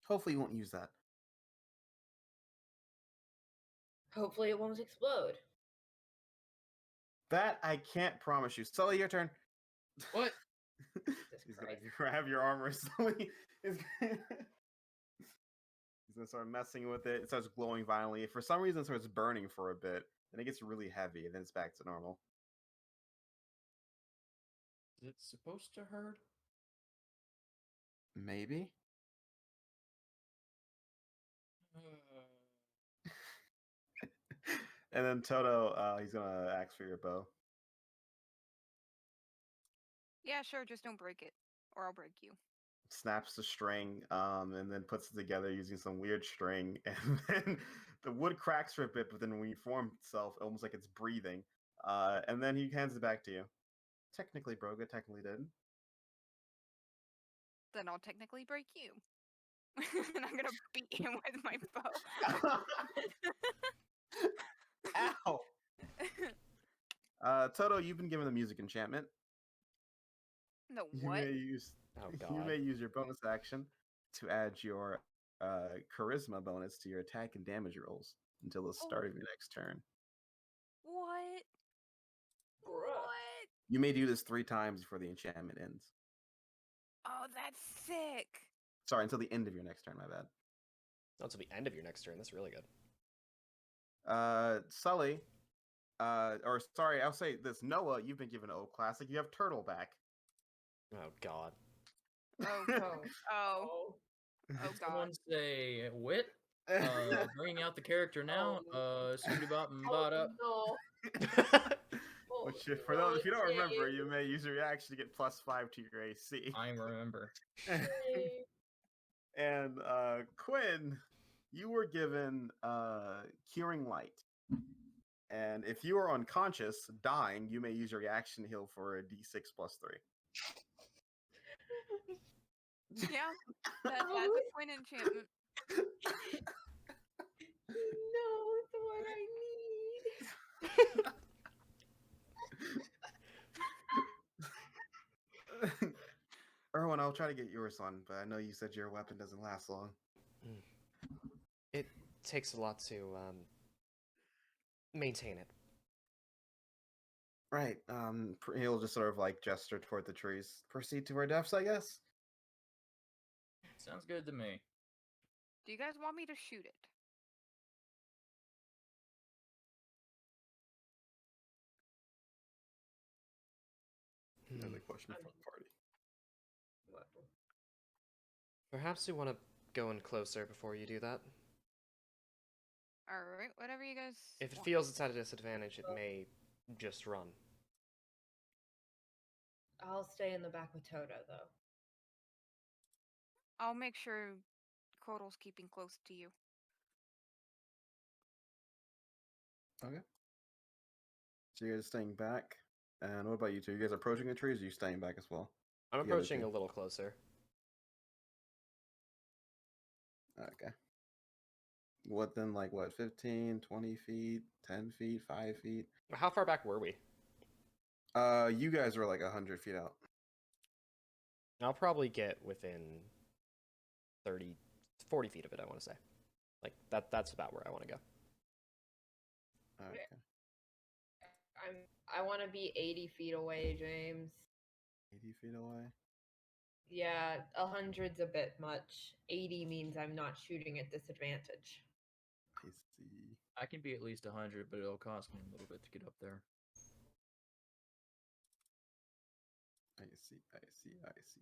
Hopefully you won't use that. Hopefully it won't explode. That I can't promise you. Sully, your turn. What? He's gonna grab your armor. Sully is he's gonna start messing with it. It starts glowing violently. For some reason, it starts burning for a bit. Then it gets really heavy, and then it's back to normal. Is it supposed to hurt? Maybe. And then Toto, he's gonna ask for your bow. Yeah, sure. Just don't break it, or I'll break you. Snaps the string, and then puts it together using some weird string, and then the wood cracks for a bit, but then reforms itself, almost like it's breathing. And then he hands it back to you. Technically, Broga technically did. Then I'll technically break you. And I'm gonna beat him with my bow. Ow! Toto, you've been given the music enchantment. No, You what? may use Oh you may god. use your bonus action to add your charisma bonus to your attack and damage rolls until the start of your next turn. What? Bruh. What? You may do this 3 times before the enchantment ends. Oh, that's sick. Sorry, until the end of your next turn, my bad. Until the end of your next turn. That's really good. Sully, or sorry, I'll say this. Noah, you've been given O Classic. You have Turtle back. Oh god. Oh, oh, oh Someone god. say wit. Bringing out the character now. Oh, Scooty-bop and Oh, bada. no. Oh, Which, for those, if you don't no, remember, Jay. you may use your reaction to get +5 to your AC. I remember. Jay. And Quinn, you were given Curing Light. And if you are unconscious, dying, you may use your reaction to heal for a D6 +3. Yeah, that's a Quinn enchantment. He knows what I need. Erwin, I'll try to get yours on, but I know you said your weapon doesn't last long. It takes a lot to maintain it. Right. He'll just sort of like gesture toward the trees. Proceed to our deaths, I guess. Sounds good to me. Do you guys want me to shoot it? Another question from the party. Perhaps we want to go in closer before you do that. Alright, whatever you guys If it want. feels it's at a disadvantage, it may just run. I'll stay in the back with Toto, though. I'll make sure Kotal's keeping close to you. Okay. So you guys are staying back. And what about you two? You guys approaching the trees, or are you staying back as well? I'm The other approaching two. a little closer. Okay. What then, like, what, 15, 20 feet, 10 feet, 5 feet? How far back were we? You guys were like 100 feet out. I'll probably get within 30, 40 feet of it, I want to say. Like, that's about where I want to go. Okay. I want to be 80 feet away, James. 80 feet away. Yeah, 100's a bit much. 80 means I'm not shooting at disadvantage. I see. I can be at least 100, but it'll cost me a little bit to get up there. I see. I see. I see.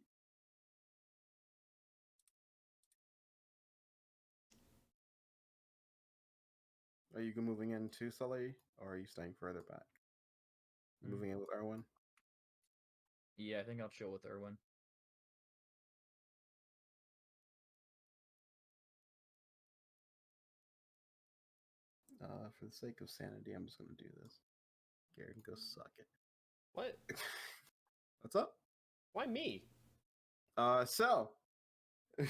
Are you moving in too, Sully, or are you staying further back? Moving in with Erwin? Yeah, I think I'll chill with Erwin. For the sake of sanity, I'm just gonna do this. Gary can go suck it. What? What's up? Why me? So. There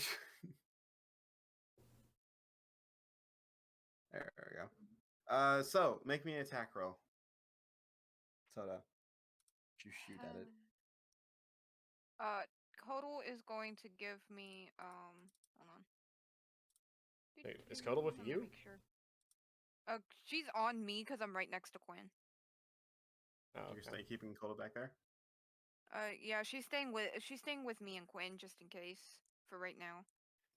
we go. So make me an attack roll. Soda. You shoot at it. Kodal is going to give me hold on. Wait, is Kodal with Let me you? make sure. She's on me because I'm right next to Quinn. Oh, You're okay. keeping Coda back there? Yeah, she's staying with me and Quinn just in case for right now.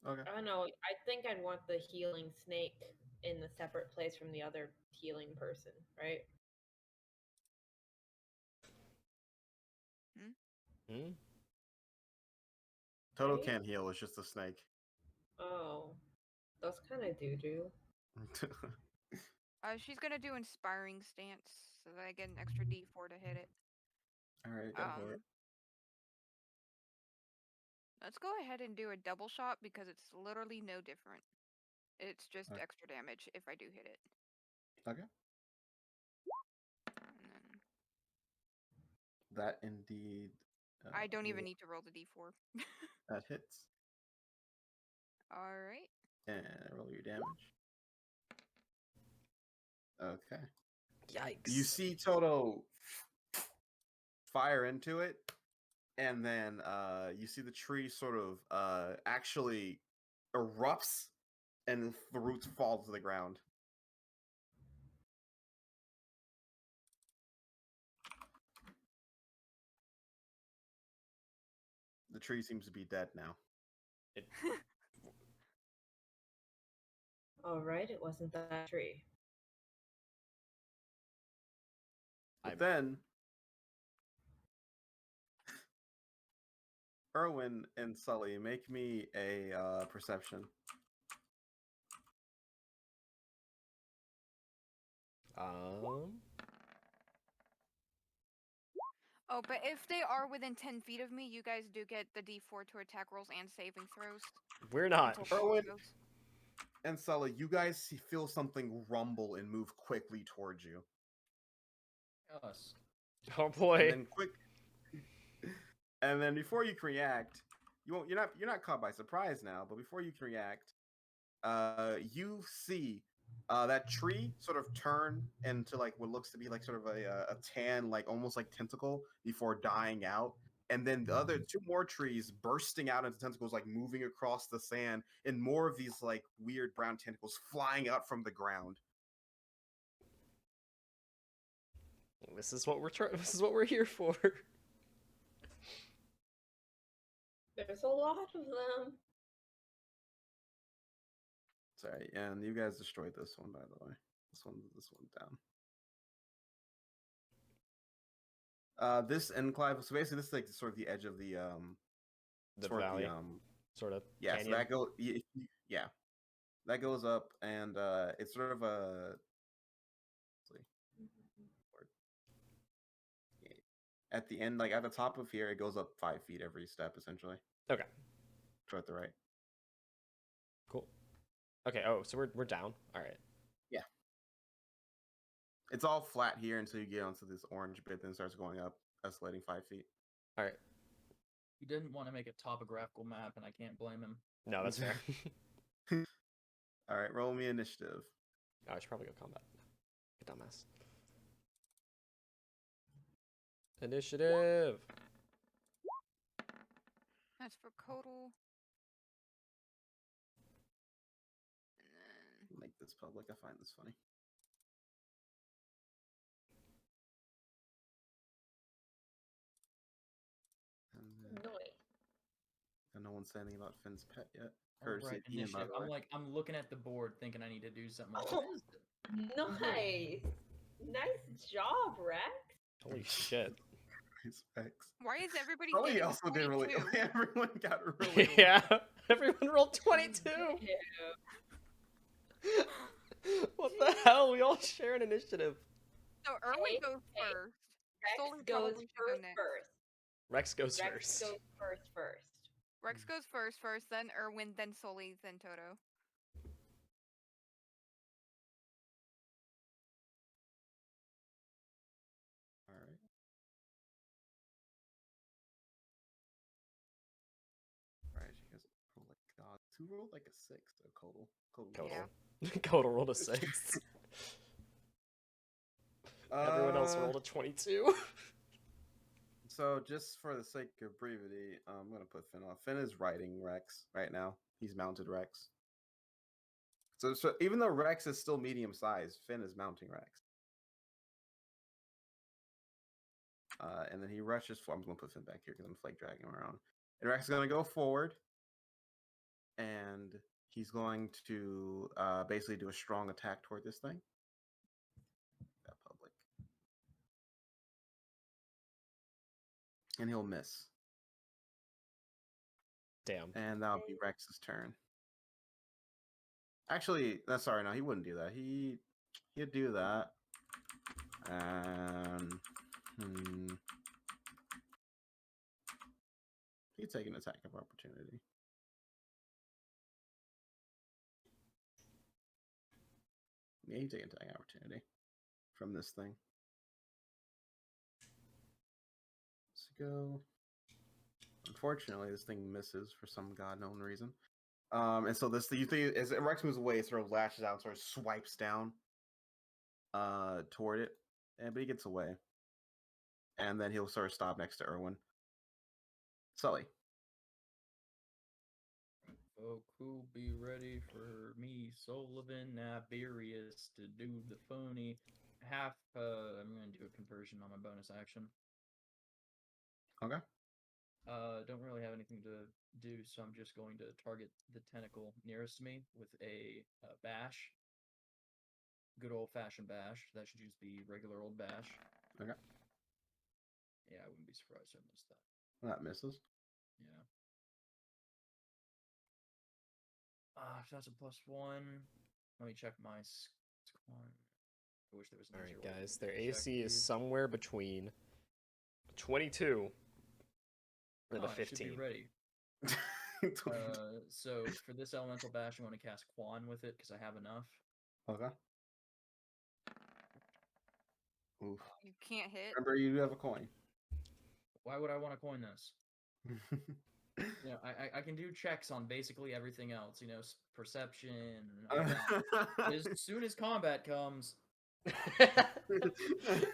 Okay. I don't know. I think I'd want the healing snake in the separate place from the other healing person, right? Hmm? Toto Right? can't heal, it's just a snake. Oh, that's kind of doo-doo. She's gonna do inspiring stance so that I get an extra D4 to hit it. Alright, go for it. Let's go ahead and do a double shot because it's literally no different. It's just Okay. extra damage if I do hit it. Okay. And then That indeed. I don't even need to roll the D4. That hits. Alright. And roll your damage. Okay. Yikes. You see Toto fire into it, and then you see the tree sort of actually erupts, and the roots fall to the ground. The tree seems to be dead now. All right, it wasn't that tree. But then Erwin and Sully, make me a perception. Oh, but if they are within 10 feet of me, you guys do get the D4 to attack rolls and saving throws. We're not. until Quinn Erwin goes. and Sully, you guys feel something rumble and move quickly towards you. Us. Oh boy. And then and then before you can react, you're not caught by surprise now, but before you can react, you see that tree sort of turn into like what looks to be like sort of a tan, like almost like tentacle before dying out. And then the other two more trees bursting out into tentacles, like moving across the sand, and more of these like weird brown tentacles flying out from the ground. This is what this is what we're here for. There's a lot of them. Sorry, and you guys destroyed this one, by the way. This one down. This enclave. So basically, this is like sort of the edge of the valley, sort of. Yeah, canyon. so that goes. Yeah, that goes up, and it's sort of a. At the end, like at the top of here, it goes up 5 feet every step, essentially. Okay. Toward the right. Cool. Okay. Oh, so we're down. All right. Yeah. It's all flat here until you get onto this orange bit, then it starts going up, escalating 5 feet. All right. He didn't want to make a topographical map, and I can't blame him. No, that's fair. All right, roll me initiative. Oh, I should probably go combat. Good dumbass. Initiative. That's for Codal. And then Make this public. I find this funny. And no one's saying anything about Finn's pet yet. Or Alright, say Ian, by initiative. the way. I'm looking at the board thinking I need to do something. Oh, nice. Nice job, Rex. Holy shit. Respects. why is everybody Sully getting also did really. 22? Everyone got really. Yeah, everyone rolled 22. Yeah. What the hell? We all share an initiative. So Erwin Hey, goes hey, first. Rex Sully goes probably should go first. next. Rex goes Rex first. goes first. Rex goes first, then Erwin, then Sully, then Toto. All right. All right, you guys roll like gods. Who rolled like a 6? So Codal. Total. Codal rolled a 6. Everyone else rolled a 22. So just for the sake of brevity, I'm gonna put Finn off. Finn is riding Rex right now. He's mounted Rex. So even though Rex is still medium sized, Finn is mounting Rex. And then he rushes forward. I'm gonna put Finn back here because I'm flake dragging him around. And Rex is gonna go forward, and he's going to basically do a strong attack toward this thing. That public. And he'll miss. Damn. And that'll be Rex's turn. Actually, sorry, no, he wouldn't do that. He'd do that. And he'd take an attack of opportunity. Yeah, he'd take an attack opportunity from this thing. Let's go. Unfortunately, this thing misses for some god known reason. And so this you think as Rex moves away, it sort of lashes out, sort of swipes down toward it. But he gets away. And then he'll sort of stop next to Erwin. Sully. Folk who be ready for me, Sullivan Naberius, to do the phony half. I'm going to do a conversion on my bonus action. Okay. Don't really have anything to do, so I'm just going to target the tentacle nearest to me with a bash. Good old-fashioned bash. That should just be regular old bash. Okay. Yeah, I wouldn't be surprised if I missed that. That misses. Yeah. That's a +1. Let me check my squad. I wish there was an Alright, easier way to guys. do Their this, AC is actually. somewhere between 22 and a I should 15. be ready. So for this elemental bash, I'm going to cast Quan with it because I have enough. Okay. Oof. You can't hit. Remember, you do have a coin. Why would I want to coin this? You know, I can do checks on basically everything else. You know, perception and all that. As soon as combat comes,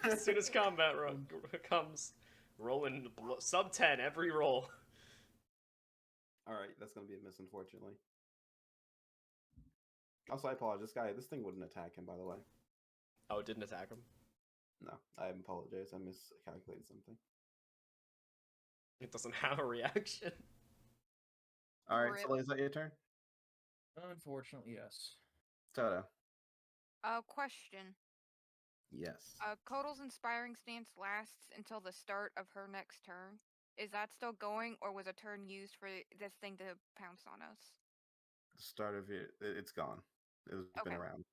As soon as combat comes, rolling sub 10 every roll. All right, that's gonna be a miss, unfortunately. Also, I apologize. This thing wouldn't attack him, by the way. Oh, it didn't attack him? No, I apologize. I miscalculated something. It doesn't have a reaction. All right, Rip. Sully, is that your turn? unfortunately, yes. Toto. Question. Yes. Codal's inspiring stance lasts until the start of her next turn. Is that still going, or was a turn used for this thing to pounce on us? The start of it, it's gone. It's been Okay. around.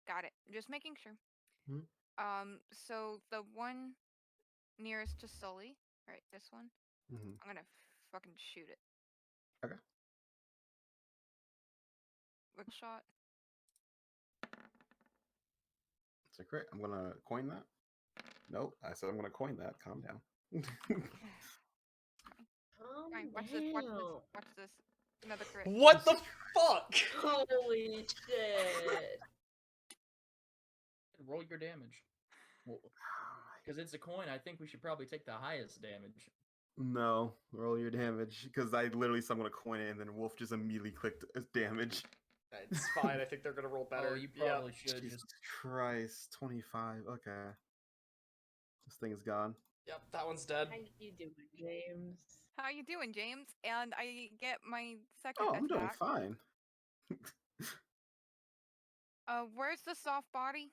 Got it. Just making sure. Mhm. So the one nearest to Sully, right? This one. Mm-hmm. I'm gonna fucking shoot it. Okay. Quick shot. It's a crit. I'm gonna coin that. Nope. I said I'm gonna coin that. Calm down. Fine, watch this, watch this, watch this. Another crit. What the fuck? Holy shit! Roll your damage. Because it's a coin, I think we should probably take the highest damage. No, roll your damage because I literally said I'm gonna coin it, and then Wolf just immediately clicked damage. It's fine. I think they're gonna roll better. Oh, you probably should Jesus just. Christ, 25. Okay, this thing is gone. Yep, that one's dead. How you doing, James? How you doing, James? And I get my second Oh, I'm doing attack. fine. Where's the soft body?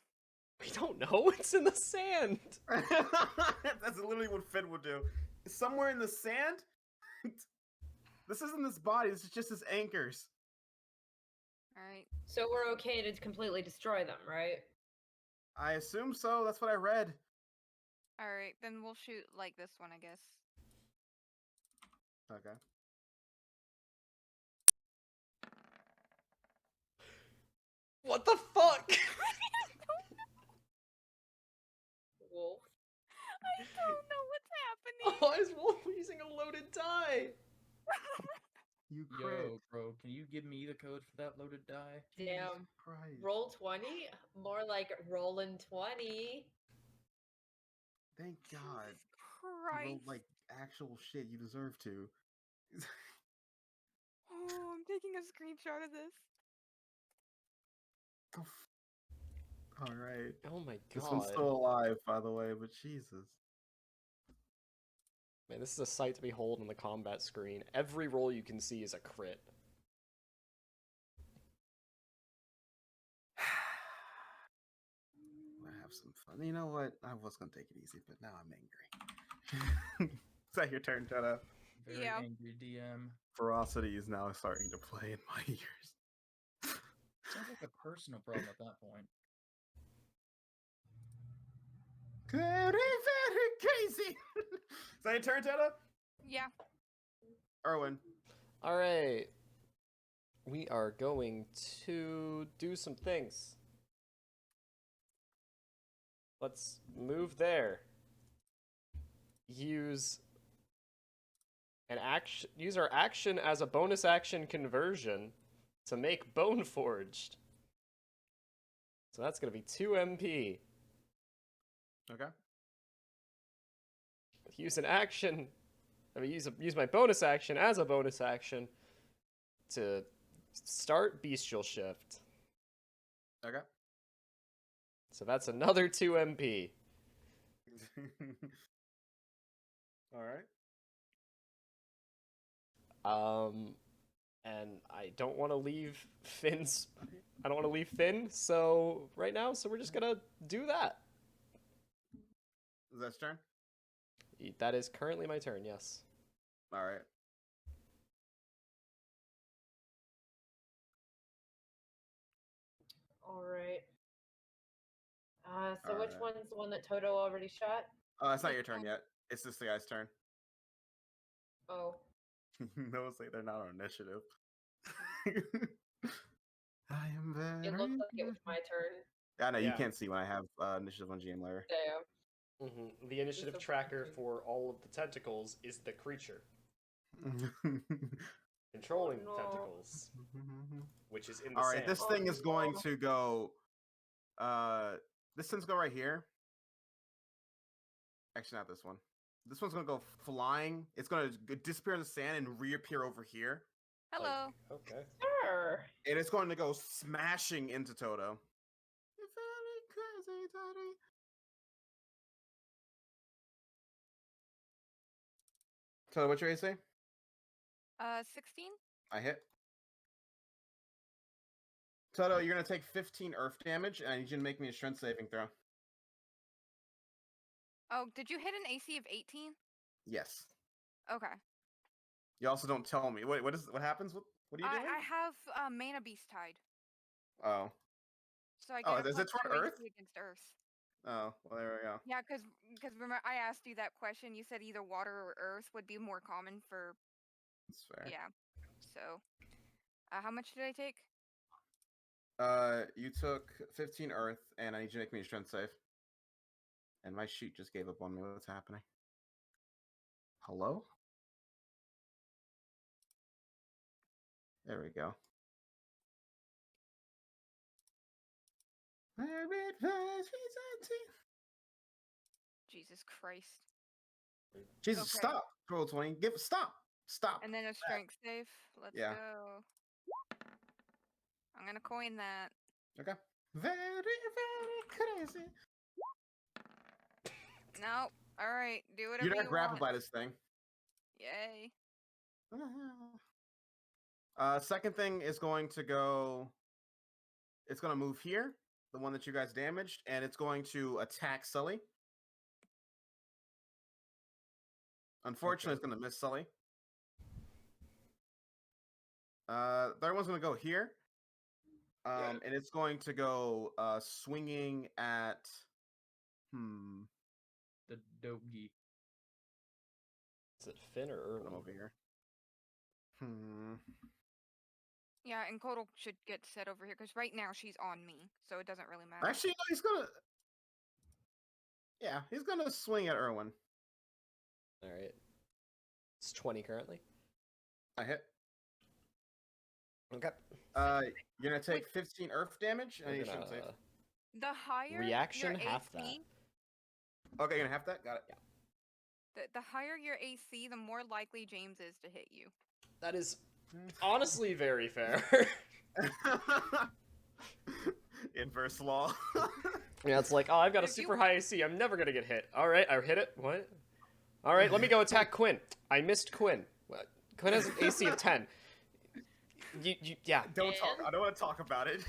We don't know. It's in the sand. That's literally what Finn would do. Somewhere in the sand. This isn't his body. This is just his anchors. All right. So we're okay to completely destroy them, right? I assume so. That's what I read. All right, then we'll shoot like this one, I guess. Okay. What the fuck? Wolf. I don't know what's happening. Why is Wolf using a loaded die? You crit. Yo, bro, can you give me the code for that loaded die? Damn. Christ. Roll 20? More like rolling 20. Thank God. Jesus You Christ. rolled like actual shit. You deserve to. Oh, I'm taking a screenshot of this. All right. Oh my god. This one's still alive, by the way, but Jesus. Man, this is a sight to behold on the combat screen. Every roll you can see is a crit. I have some fun. You know what? I was gonna take it easy, but now I'm angry. Is that your turn, Jenna? Very Yeah. angry DM. Ferocity is now starting to play in my ears. Sounds like a personal problem at that point. Very, very crazy. Is that your turn, Jenna? Yeah. Erwin. Alright. We are going to do some things. Let's move there. Use our action as a bonus action conversion to make Bone Forged. So that's gonna be 2 MP. Okay. Use an action. Use my bonus action as a bonus action to start Bestial Shift. Okay. So that's another 2 MP. All right. And I don't want to leave Finn's. I don't want to leave Finn. So right now, we're just gonna do that. Is that his turn? That is currently my turn. Yes. All right. All right. So which Alright. one's the one that Toto already shot? It's not your turn yet. It's just the guy's turn. Oh. No, say they're not on initiative. I am very. It looked like it was my turn. Yeah, no, you Yeah. can't see when I have initiative on GM layer. Damn. The initiative so tracker confusing. for all of the tentacles is the creature controlling Oh, no. the tentacles, which is in the All right, sand. this thing is going no. to go. This thing's go right here. Actually, not this one. This one's gonna go flying. It's gonna disappear in the sand and reappear over here, Hello. Okay. Sure. and it's going to go smashing into Toto. You're very crazy, Toddy. Toto, what's your AC? 16. I hit. Toto, you're gonna take 15 earth damage, and I need you to make me a strength saving throw. Oh, did you hit an AC of 18? Yes. Okay. You also don't tell me. What happens? What are you doing? I have Mana Beast tied, Oh. so I Oh, get a is it +2 toward Earth? AC against Earth. Oh, well, there we go. Yeah, because remember I asked you that question. You said either water or Earth would be more common for. That's fair. Yeah. So, how much did I take? You took 15 Earth, and I need you to make me a strength save. And my sheet just gave up on me. What's happening? Hello? There we go. Jesus Christ. Jesus, Okay. stop! Roll 20. Stop! Stop! And then a strength save. Let's Yeah. go. I'm gonna coin that. Okay. Very, very crazy. No. Alright, do whatever You're you not grappled want. by this thing. Yay. Second thing is going to go. It's going to move here, the one that you guys damaged, and it's going to attack Sully. Unfortunately, it's going to miss Sully. Third one's going to go here, and it's going to go swinging at. The Dogi. Is it Finn or I'm Erwin? over here. Yeah, and Kodal should get set over here, because right now she's on me, so it doesn't really matter. Actually, no, he's gonna. Yeah, he's gonna swing at Erwin. All right. It's 20 currently. I hit. Okay. You're gonna take 15 Earth damage, and We're you shouldn't gonna, save. The higher reaction, your half AC, Okay, you're gonna have that. Got it. the higher your AC, the more likely James is to hit you. That is honestly very fair. Inverse law. Yeah, it's like, oh, I've got a If you- super high AC. I'm never gonna get hit. All right, I hit it. What? All right, let me go attack Quinn. I missed Quinn. What? Quinn has an AC of 10. Yeah. Don't talk. I don't want to talk about it.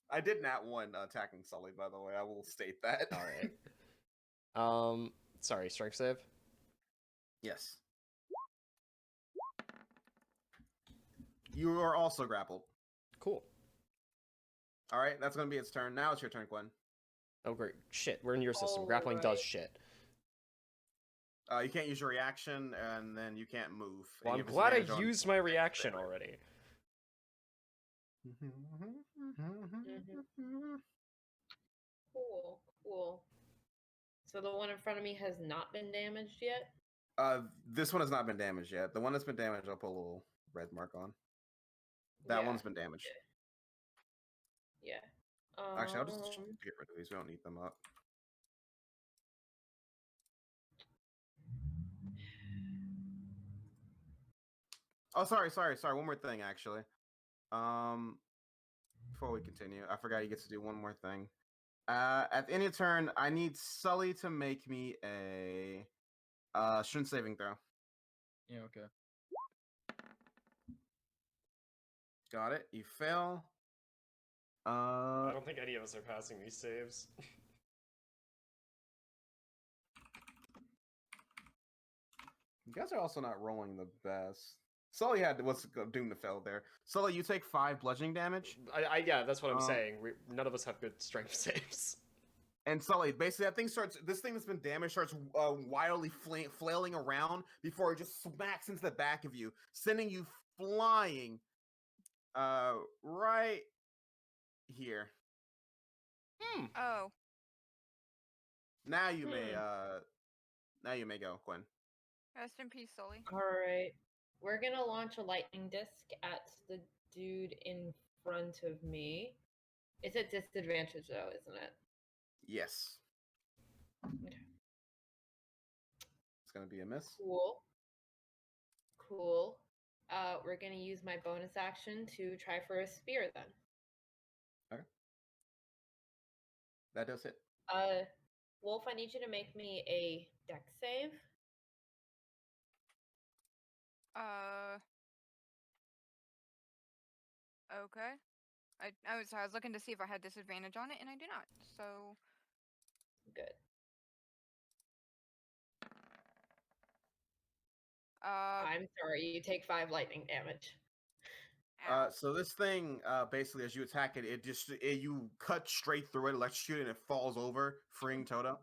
I did nat 1 attacking Sully, by the way. I will state that. All right. Sorry, strength save. Yes. You are also grappled. Cool. All right, that's gonna be its turn. Now it's your turn, Gwen. Oh great, shit. We're in your system. Grappling does Alright. shit. You can't use your reaction, and then you can't move. Well, And I'm you have glad I disadvantage on- used my reaction already. Cool, cool. So the one in front of me has not been damaged yet? This one has not been damaged yet. The one that's been damaged, I'll put a little red mark on. That Yeah, one's been damaged. Yeah. Actually, I'll just Um, get rid of these. We don't need them up. Oh, sorry. One more thing, actually. Before we continue, I forgot he gets to do one more thing. At the end of turn, I need Sully to make me a strength saving throw. Yeah, okay. Got it. You fail. I don't think any of us are passing these saves. You guys are also not rolling the best. Sully was doomed to fail there. Sully, you take 5 bludgeoning damage. Yeah, that's what I'm saying. None of us have good strength saves. And Sully, basically, this thing that's been damaged starts wildly flailing around before it just smacks into the back of you, sending you flying right here. Oh. Now you may go, Quinn. Rest in peace, Sully. Alright. We're gonna launch a lightning disc at the dude in front of me. It's at disadvantage though, isn't it? Yes. Okay. It's gonna be a miss. Cool. Cool. We're gonna use my bonus action to try for a spear then. Okay. That does hit. Wolf, I need you to make me a dex save. Okay. I was looking to see if I had disadvantage on it, and I do not. So Good. I'm sorry, you take 5 lightning damage. ow. So this thing, basically, as you attack it, you cut straight through it, electrocute it, and it falls over, freeing Toto.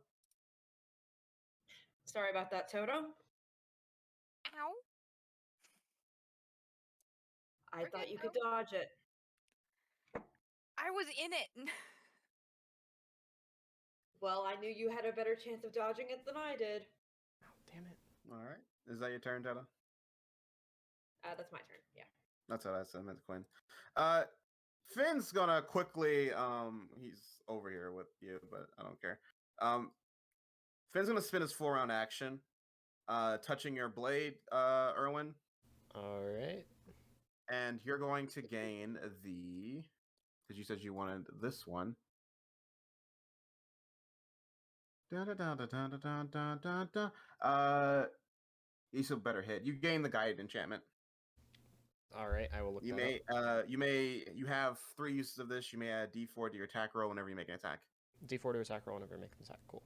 Sorry about that, Toto. Ow. I thought you could Friggin' dodge it. I was in it. Well, I knew you had a better chance of dodging it than I did. Oh, damn it. All right. Is that your turn, Tata? That's my turn. Yeah. That's what I said. I meant Quinn. Finn's gonna quickly. He's over here with you, but I don't care. Finn's gonna spin his 4-round action, touching your blade, Erwin, All right. and you're going to gain the. Because you said you wanted this one. Da da da da da da da da da. He's a better hit. You gain the guided enchantment. All right. I will look You that may up. you have 3 uses of this. You may add D4 to your attack roll whenever you make an attack. D4 to attack roll whenever I make an attack. Cool.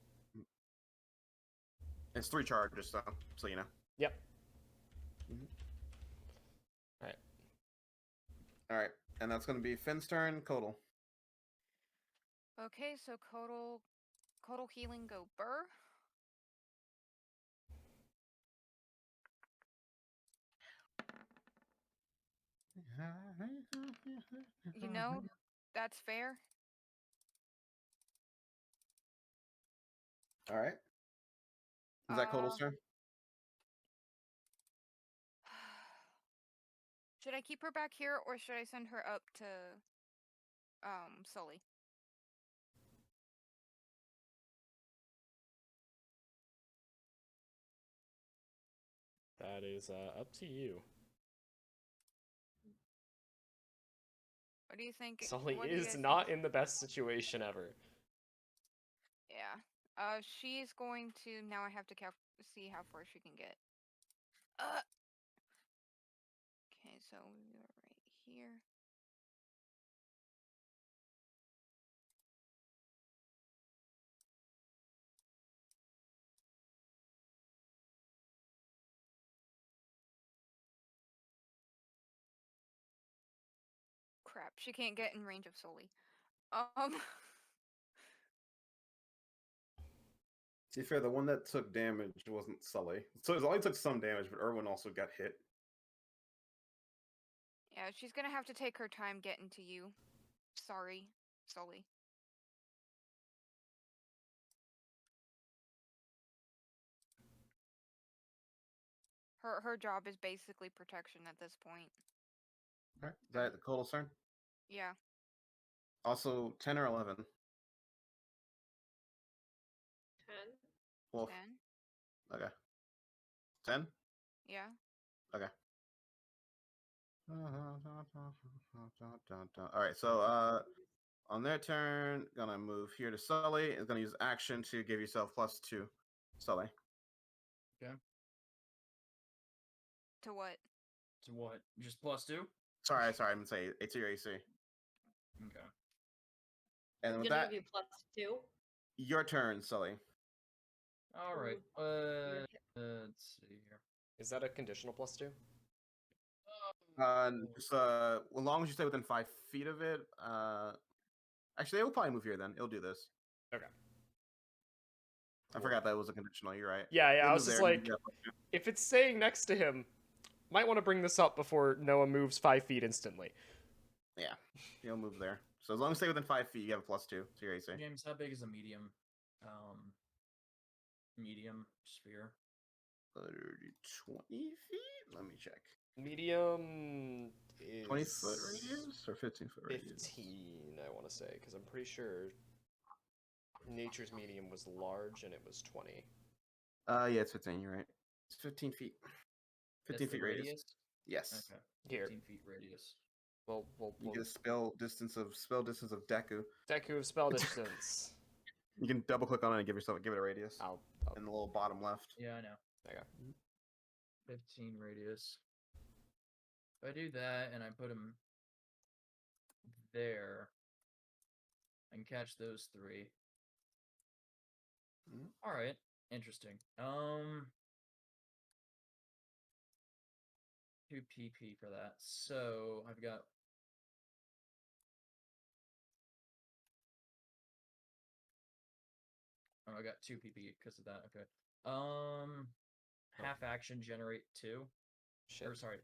It's 3 charges, so you know. Yep. Mhm. All right. All right, and that's going to be Finn's turn. Kodal. Okay, so Codal healing go burr. You know, that's fair. All right. Is that Kodal's turn? Should I keep her back here or should I send her up to Sully? That is up to you. What do you think? Sully What do you is guys not think? in the best situation ever. Yeah. She's going to now. I have to see how far she can get. Okay, so we are right here. Crap, she can't get in range of Sully. To be fair, the one that took damage wasn't Sully. So it only took some damage, but Erwin also got hit. Yeah, she's gonna have to take her time getting to you. Sorry, Sully. Her job is basically protection at this point. All right. Is that the Kodal's turn? Yeah. Also, 10 or 11? 10. Wolf. 10. Okay. 10? Yeah. Okay. All right, so on their turn, gonna move here to Sully. Is gonna use action to give yourself +2. Sully. Okay. To what? To what? Just +2? Sorry, I'm gonna say it's your AC. Okay. And I'm with gonna that, give you +2. your turn, Sully. All right. You're hit. Let's see here. Is that a conditional +2? Just, as long as you stay within 5 feet of it. Actually, it will probably move here then. It'll do this. Okay. I forgot that was a conditional. You're right. Yeah, It'll I was move just there. like, if it's staying next to him, might want to bring this up before Noah moves 5 feet instantly. Yeah, he'll move there. So as long as you stay within 5 feet, you have a +2 to your AC. James, how big is a medium sphere? 20 feet? Let me check. Medium is 20-foot radius or 15-foot radius? 15, I want to say, because I'm pretty sure Nature's medium was large and it was 20. Yeah, it's 15. You're right. It's 15 feet. 15 That's the feet radius. Yes. Okay. Here. 15 feet radius. Well, You get a spell distance of Deku. Deku of spell distance. You can double click on it and give it a radius. I'll In the little bottom left. Yeah, I know. Okay. 15 radius. If I do that and I put him there, I can catch those 3. All right, interesting. 2 PP for that. So I've got. Oh, I got 2 PP because of that. Okay. Half action generate 2. Shit. Or sorry.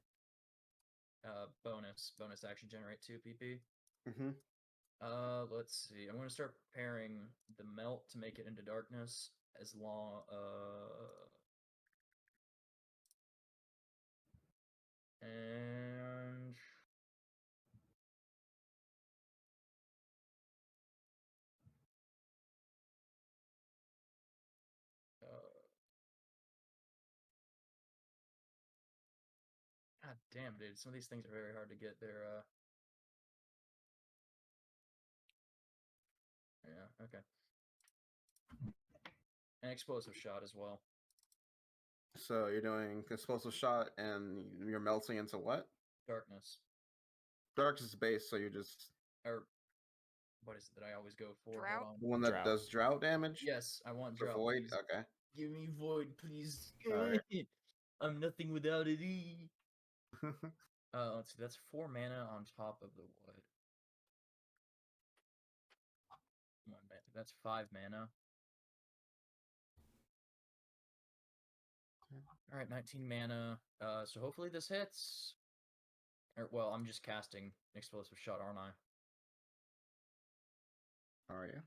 Bonus action generate 2 PP. Mm-hmm. Let's see. I'm gonna start preparing the melt to make it into darkness. As long, and God damn, dude. Some of these things are very hard to get their. Yeah. Okay. An explosive shot as well. So you're doing explosive shot, and you're melting into what? Darkness. Darkness is base, so you're just Or what is it that I always go for? Drought? Hold on. the one that Drought. does drought damage. Yes, I want Or drought. void. Please. Okay. Give me void, please. Alright. I'm nothing without it. Let's see. That's 4 mana on top of the what? 1 mana. That's 5 mana. All right, 19 mana. So hopefully this hits. Or, well, I'm just casting explosive shot, aren't I? Are you?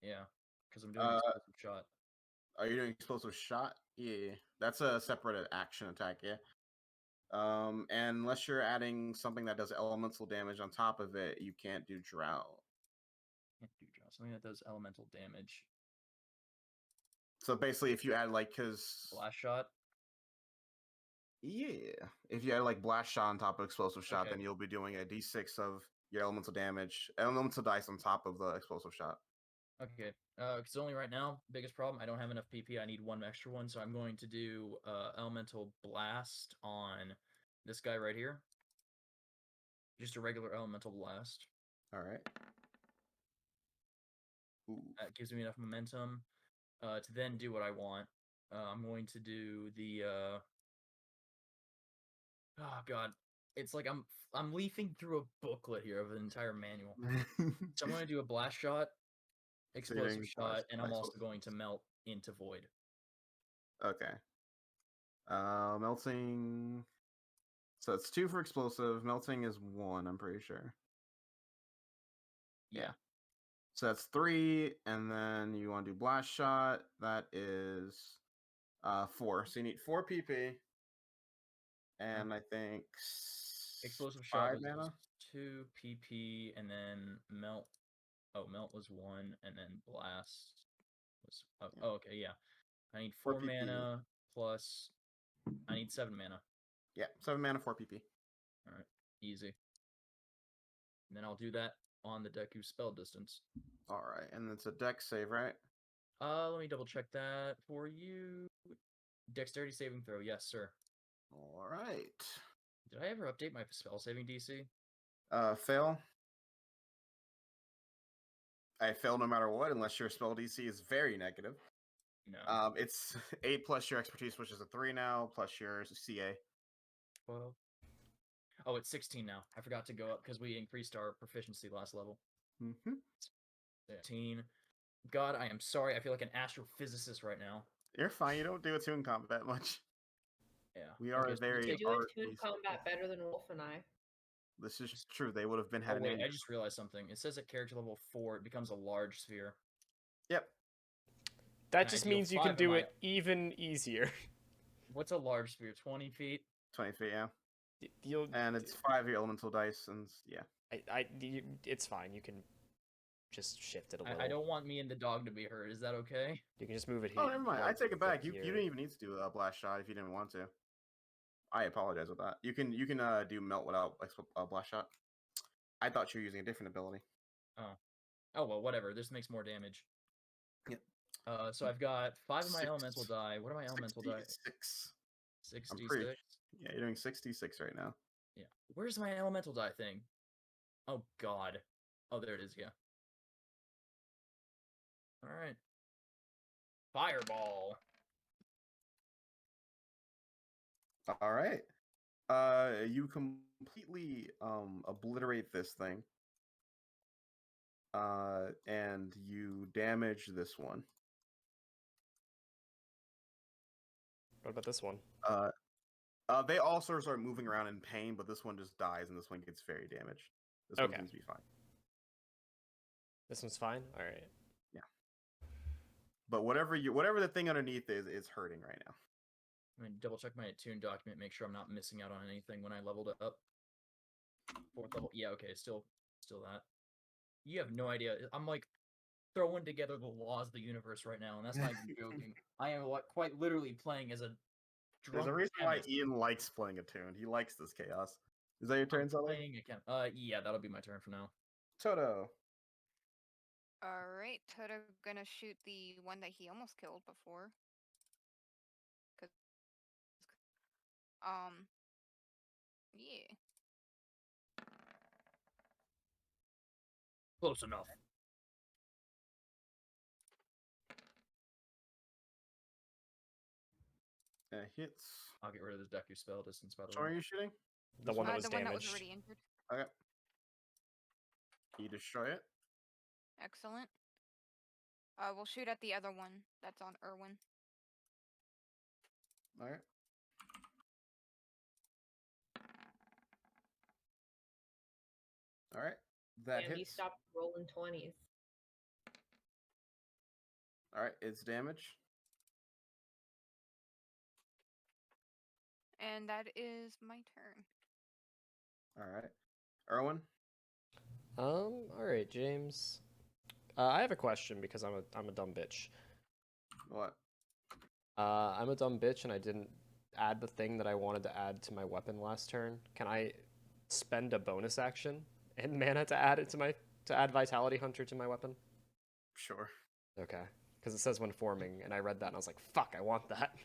Yeah, because I'm doing explosive shot. Are you doing explosive shot? Yeah, that's a separate action attack. Yeah. And unless you're adding something that does elemental damage on top of it, you can't do drought. Can't do drought. Something that does elemental damage. So basically, if you add like, cause Blast shot. yeah, if you add like blast shot on top of explosive shot, Okay. then you'll be doing a d6 of your elemental damage, elemental dice on top of the explosive shot. Okay. Because only right now, biggest problem, I don't have enough PP. I need 1 extra one, so I'm going to do elemental blast on this guy right here. Just a regular elemental blast. All right. Ooh. That gives me enough momentum to then do what I want. I'm going to do the oh god, it's like I'm leafing through a booklet here of an entire manual. So I'm going to do a blast shot, explosive doing shot, blast and shot, I'm also explosive. going to melt into void. Okay. Melting. So it's 2 for explosive. Melting is 1. I'm pretty sure. Yeah. So that's 3, and then you want to do blast shot. That is 4. So you need 4 PP, and I think Explosive 5 shot was mana. 2 PP, and then melt. Oh, melt was 1, and then blast was. Oh, okay, yeah. I need 4 4 PP. mana plus. I need 7 mana. Yeah, 7 mana, 4 PP. All right, easy. And then I'll do that on the Deku spell distance. All right, and it's a dex save, right? Let me double check that for you. Dexterity saving throw, yes, sir. All right. Did I ever update my spell saving DC? Fail. I fail no matter what, unless your spell DC is very negative. No. It's 8 plus your expertise, which is a 3 now, plus your CA. 12. Oh, it's 16 now. I forgot to go up because we increased our proficiency last level. 16. God, I am sorry. I feel like an astrophysicist right now. You're fine. You don't do Attune combat much. Yeah. We are Okay, so very You do art Attune combat better than Wolf and I. This is true. They would have been Oh, had. wait, I just realized something. It says at character level 4, it becomes a large sphere. Yep. That And I just deal means you 5 can of do my- it even easier. What's a large sphere? 20 feet? 20 feet, yeah. You'll, And it's 5 of your elemental dice, and yeah. it's fine. You can just shift it a little. I don't want me and the dog to be hurt. Is that okay? You can just move it here. Oh, never mind. I like, take it back. like You here. didn't even need to do a blast shot if you didn't want to. I apologize with that. You can do melt without blast shot. I thought you were using a different ability. Oh, well, whatever. This makes more damage. Yep. So I've got 5 of my 6. elemental die. What are my elemental die? 66. 66? Yeah, you're doing 66 right now. Yeah. Where's my elemental die thing? Oh, God. Oh, there it is, yeah. Alright. Fireball. All right. You completely obliterate this thing. And you damage this one. What about this one? They also start moving around in pain, but this one just dies, and this one gets very damaged. This one Okay. seems to be fine. This one's fine. All right. But whatever the thing underneath is hurting right now. I'm gonna double check my attune document, make sure I'm not missing out on anything when I leveled it up. 4th level. Yeah, okay, still that. You have no idea. I'm like throwing together the laws of the universe right now, and that's not even joking. I am quite literally playing as a There's drunk a reason why chemist. Ian likes playing a tune. He likes this chaos. Is that your turn, I'm Sully? playing a chem. Yeah, that'll be my turn for now. Toto. All right, Toto gonna shoot the one that he almost killed before. Yeah. Close enough. Hits. I'll get rid of this Deku spell distance, by the Which one are way. you shooting? The one that was The one that was damaged. already injured. Okay. You destroy it. Excellent. We'll shoot at the other one that's on Irwin. All right. All right. That Damn, you hits. stopped rolling 20s. All right. It's damage. And that is my turn. All right. Erwin. All right, James. I have a question because I'm a dumb bitch. What? I'm a dumb bitch and I didn't add the thing that I wanted to add to my weapon last turn. Can I spend a bonus action and mana to add it to add Vitality Hunter to my weapon? Sure. Okay, because it says when forming, and I read that and I was like, fuck, I want that.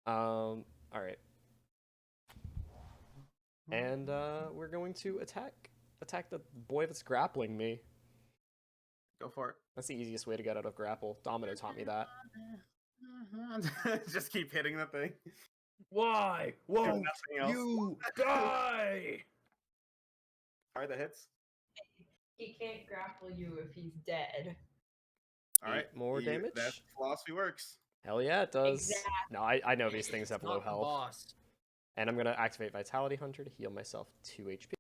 All right. And we're going to attack the boy that's grappling me. Go for it. That's the easiest way to get out of grapple. Domino taught me that. Just keep hitting the thing. Why? Won't nothing else. you die? All right, that hits. He can't grapple you if he's dead. All right, more damage? That philosophy works. Hell yeah, it does. Exactly. No, I know these things have It's low not the health. boss. And I'm going to activate Vitality Hunter to heal myself 2 HP.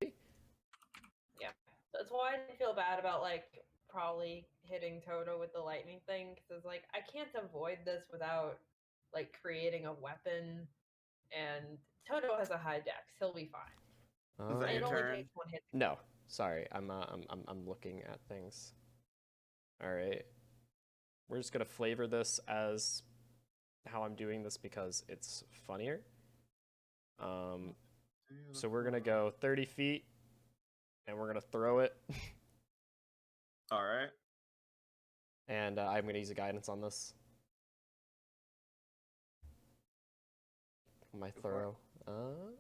Yeah. That's why I feel bad about, like, probably hitting Toto with the lightning thing, because it's like, I can't avoid this without, like, creating a weapon, and Toto has a high dex. He'll be fine. Is that And your it only turn? takes one hit. No, sorry. I'm looking at things. All right. We're just going to flavor this as how I'm doing this because it's funnier. So we're going to go 30 feet and we're going to throw it. All right. And I'm going to use a guidance on this. My Go for it. throw.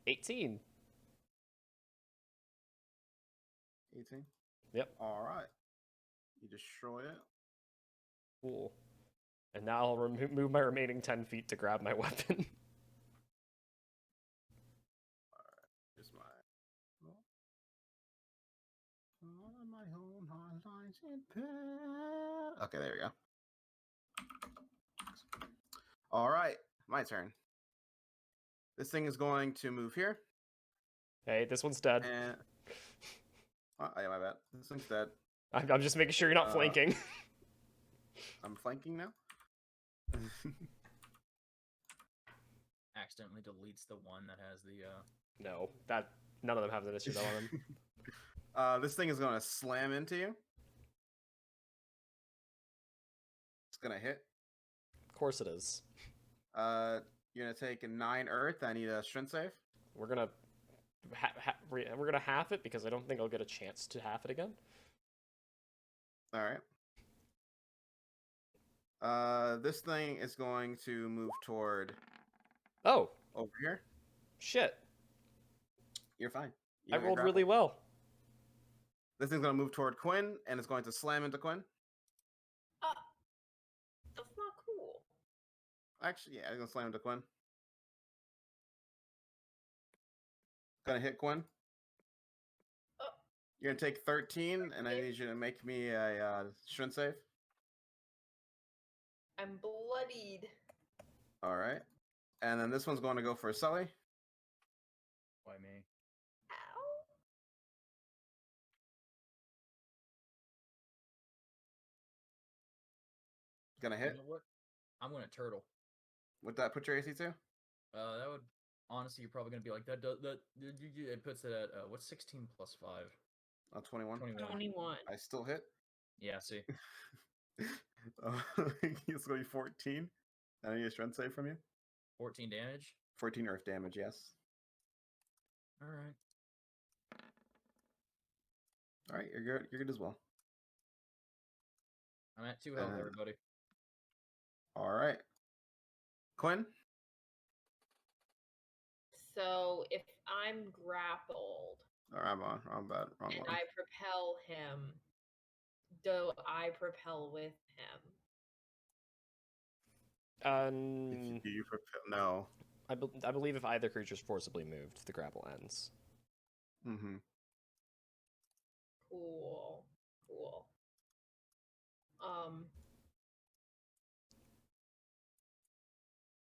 18. 18. Yep. All right. You destroy it. Cool. And now I'll move my remaining 10 feet to grab my weapon. Here's my. On my own hardlines and path. Okay, there we go. All right, my turn. This thing is going to move here. Hey, this one's dead. And oh, yeah, my bad. This thing's dead. I'm just making sure you're not flanking. I'm flanking now. Accidentally deletes the one that has the No, none of them have an issue on them. This thing is going to slam into you. It's going to hit. Of course it is. You're going to take a 9 earth. I need a strength save. We're gonna we're gonna half it because I don't think I'll get a chance to half it again. All right. This thing is going to move toward Oh, over here. shit. You're fine. I rolled really well. This thing's going to move toward Quinn, and it's going to slam into Quinn. That's not cool. Actually, yeah, it's going to slam into Quinn. Going to hit Quinn. You're going to take 13, and I need you to make me a strength save. I'm bloodied. All right. And then this one's going to go for Sully. Why me? Ow. Gonna You hit. know what? I'm gonna turtle. Would that put your AC to? That would honestly, you're probably gonna be like that. It puts it at what's 16 plus 5? 21. 21. 21. I still hit. Yeah. See. It's gonna be 14. I need a strength save from you. 14 damage. 14 earth damage. Yes. All right. All right, you're good. You're good as well. I'm at 2 health, Uh, everybody. All right. Quinn. So if I'm grappled All right, I'm on. Wrong bad. Wrong and one. I propel him, do I propel with him? Do you propel? No. I believe if either creature's forcibly moved, the grapple ends. Mm-hmm. Cool. Cool.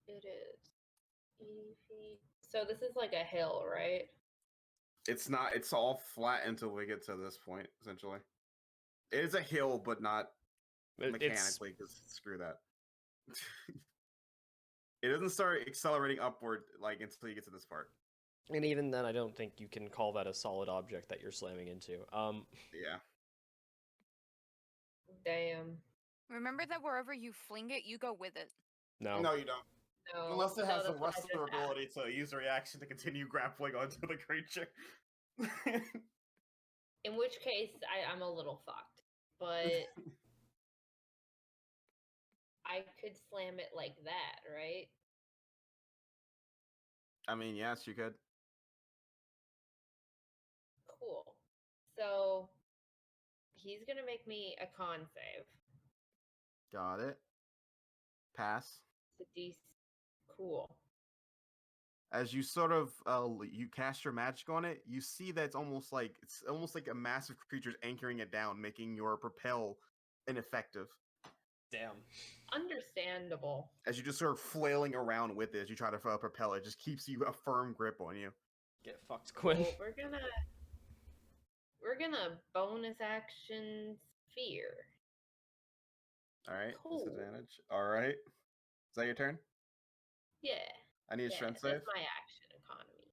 It is 80 feet. So this is like a hill, right? It's not. It's all flat until we get to this point. Essentially, it is a hill, but not It's mechanically. Because screw that. It doesn't start accelerating upward like until you get to this part. and even then, I don't think you can call that a solid object that you're slamming into. Yeah. Damn. Remember that wherever you fling it, you go with it. No. No, you don't. No. Unless it no, has the that's what I rest of the just asked. ability to use a reaction to continue grappling onto the creature. In which case, I'm a little fucked. But I could slam it like that, right? I mean, yes, you could. Cool. So he's gonna make me a con save. Got it. Pass. It's a DC. Cool. As you sort of you cast your magic on it, you see that it's almost like a massive creature's anchoring it down, making your propel ineffective. Damn. Understandable. As you just sort of flailing around with it as you try to propel it, just keeps you a firm grip on you. Get fucked, Quinn. Well, we're gonna bonus action fear. All right, Cool. disadvantage. All right, is that your turn? Yeah. I need a Yeah, strength save. that's my action economy.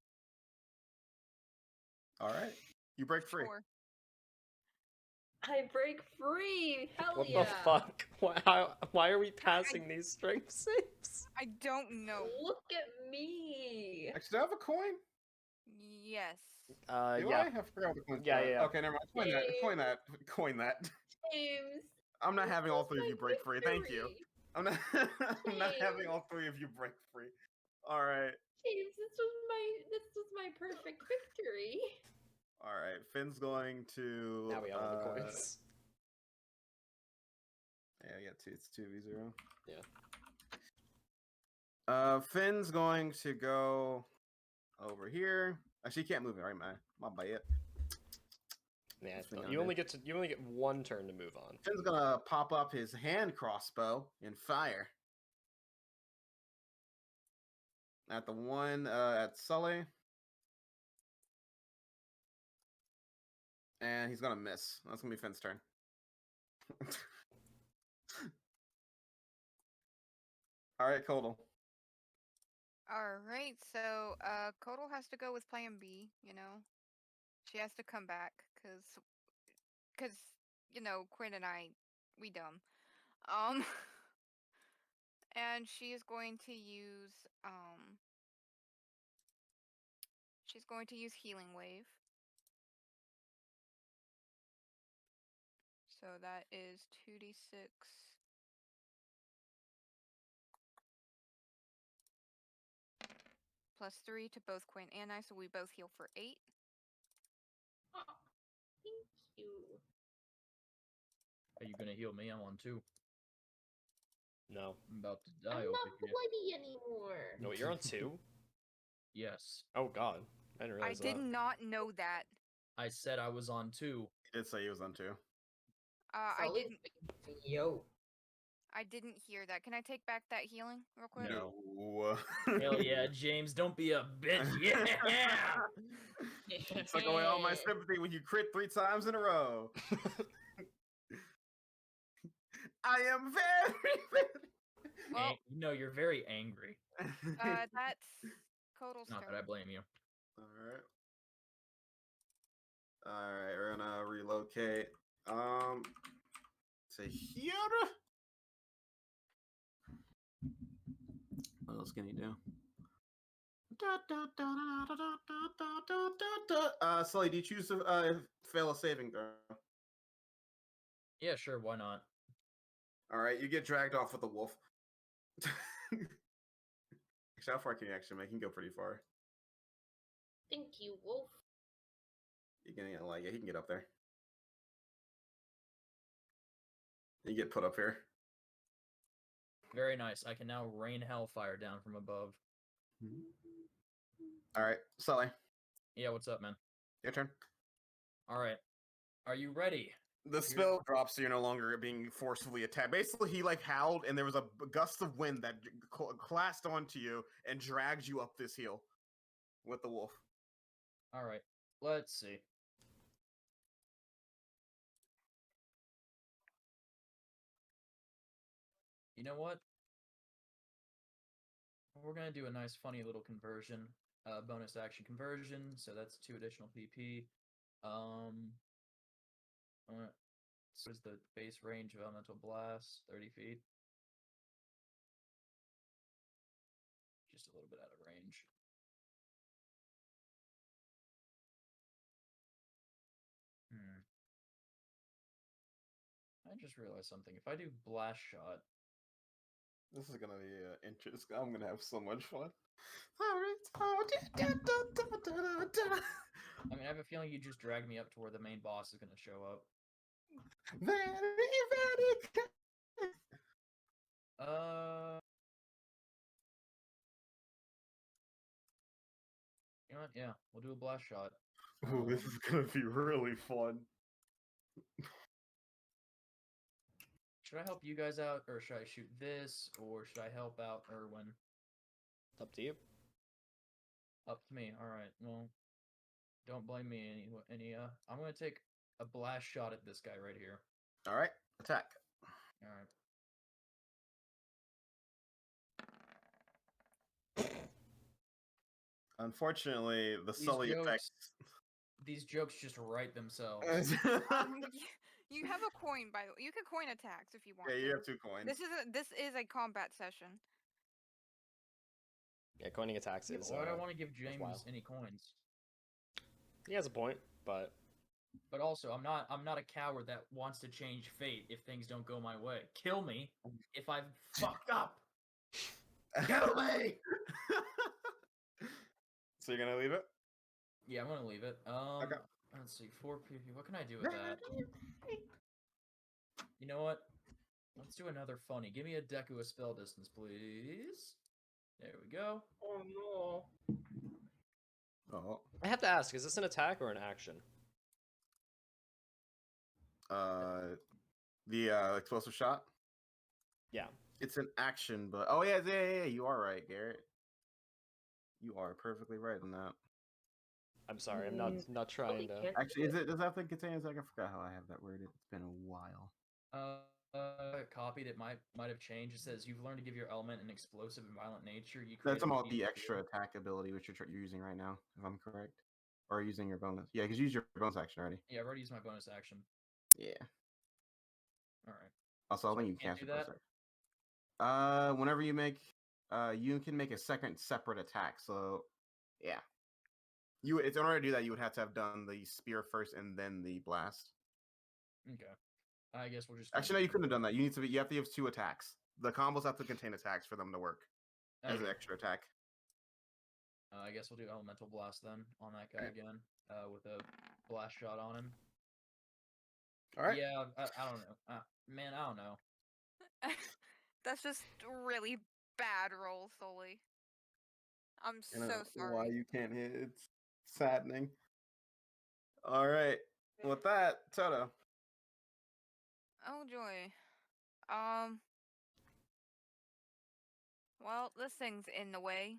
All right, you break free. Sure. I break free. Hell What yeah. the fuck? Why are we passing these strength saves? I don't know. Look at me. Actually, do I have a coin? Yes. Do Yeah. I forgot what the coin's Yeah, for. yeah. Okay, never mind. Coin that. James. I'm not having all this three of was you my break free. Thank you. victory. I'm not. I'm not having James. all three of you break free. All right. James, this was my perfect victory. All right. Finn's going to. Now we have all the coins. Yeah, I got two. It's 2v0. Yeah. Finn's going to go over here. Actually, he can't move it, right, man? My bad. Yeah. What's Finn gonna You do? only get one turn to move on. Finn's gonna pop up his hand crossbow and fire at the one at Sully, and he's gonna miss. That's gonna be Finn's turn. All right, Kodal. All right. So, Kodal has to go with Plan B. You know, she has to come back because Quinn and I, we dumb. And she is going to use she's going to use Healing Wave. So that is 2d6 plus 3 to both Quinn and I, so we both heal for 8. Oh, thank you. Are you gonna heal me? I'm on 2. No. I'm about to die I'm over not here. bloody anymore. No, you're on 2? Yes. Oh god. I didn't I realize did that. not know that. I said I was on 2. He did say he was on 2. I Sully's didn't. Yo. I didn't hear that. Can I take back that healing real quick? No. No. Hell yeah, James, don't be a bitch. Yeah. You took away all my sympathy when you crit 3 times in a row. I am very, Well, No, you're very angry. that's Kotal's Not that turn. I blame you. Alright. Alright, we're gonna relocate. To here. What else can he do? Sully, do you choose to fail a saving throw? Yeah, sure, why not? Alright, you get dragged off with the wolf. Actually, how far can you actually make? He can go pretty far. Thank you, Wolf. You can get like he can get up there. You get put up here. Very nice. I can now rain hellfire down from above. Alright, Sully, Yeah, what's up, man? your turn. Alright. Are you ready? The spell drops, so you're no longer being forcibly attacked. Basically, he like howled, and there was a gust of wind that classed onto you and dragged you up this hill with the wolf. Alright. Let's see. You know what? We're gonna do a nice, funny little conversion, bonus action conversion. So that's 2 additional PP. So is the base range of elemental blast 30 feet? Just a little bit out of range. I just realized something. If I do blast shot, This is gonna be interesting. I'm gonna have so much fun. I mean, I have a feeling you just dragged me up to where the main boss is gonna show up. Very, very. You know what? Yeah, we'll do a blast shot. Ooh, this is gonna be really fun. Should I help you guys out, or should I shoot this, or should I help out Erwin? It's up to you. Up to me. All right. Well, don't blame me any. I'm gonna take a blast shot at this guy right here. All right, attack. All right. Unfortunately, the These Sully jokes- effect. These jokes just write themselves. You have a coin, by the way. You can coin attacks if you want. Yeah, to. you have 2 coins. This is a combat session. Yeah, coining attacks Yeah, is. why do I want to give worthwhile. James any coins? He has a point, but But also, I'm not a coward that wants to change fate if things don't go my way. Kill me if I've fucked up. Kill me. So you're gonna leave it? Yeah, I'm gonna leave it. Okay. Let's see, 4 PP. What can I do with that? You know what? Let's do another funny. Give me a Deku of spell distance, please. There we go. Oh no. Oh. I have to ask: is this an attack or an action? The explosive shot. Yeah. It's an action, but oh yeah. You are right, Garrett. You are perfectly right on that. I'm sorry. I'm not trying to. Actually, does that thing contain a second? I forgot how I have that worded. It's been a while. Copied. It might have changed. It says you've learned to give your element an explosive and violent nature. You That's create a about routine the of extra fear. attack ability which you're using right now, if I'm correct, or using your bonus. Yeah, because you used your bonus action already. Yeah, I've already used my bonus action. Yeah. All right. Also, I So think I you can't can't do bonus that? action. Whenever you make, you can make a second separate attack. So, yeah. In order to do that, you would have to have done the spear first and then the blast. Okay. I guess we'll just. Actually, no, you couldn't have done that. You have to use 2 attacks. The combos have to contain attacks for them to work as an Okay. extra attack. I guess we'll do elemental blast then on that guy Okay. again, with a blast shot on him. All right. Yeah, I don't know. Man, I don't know. That's just really bad roll, Sully. I'm I know so sorry. why you can't hit. It's saddening. All right. With that, Toto. Oh joy. Well, this thing's in the way.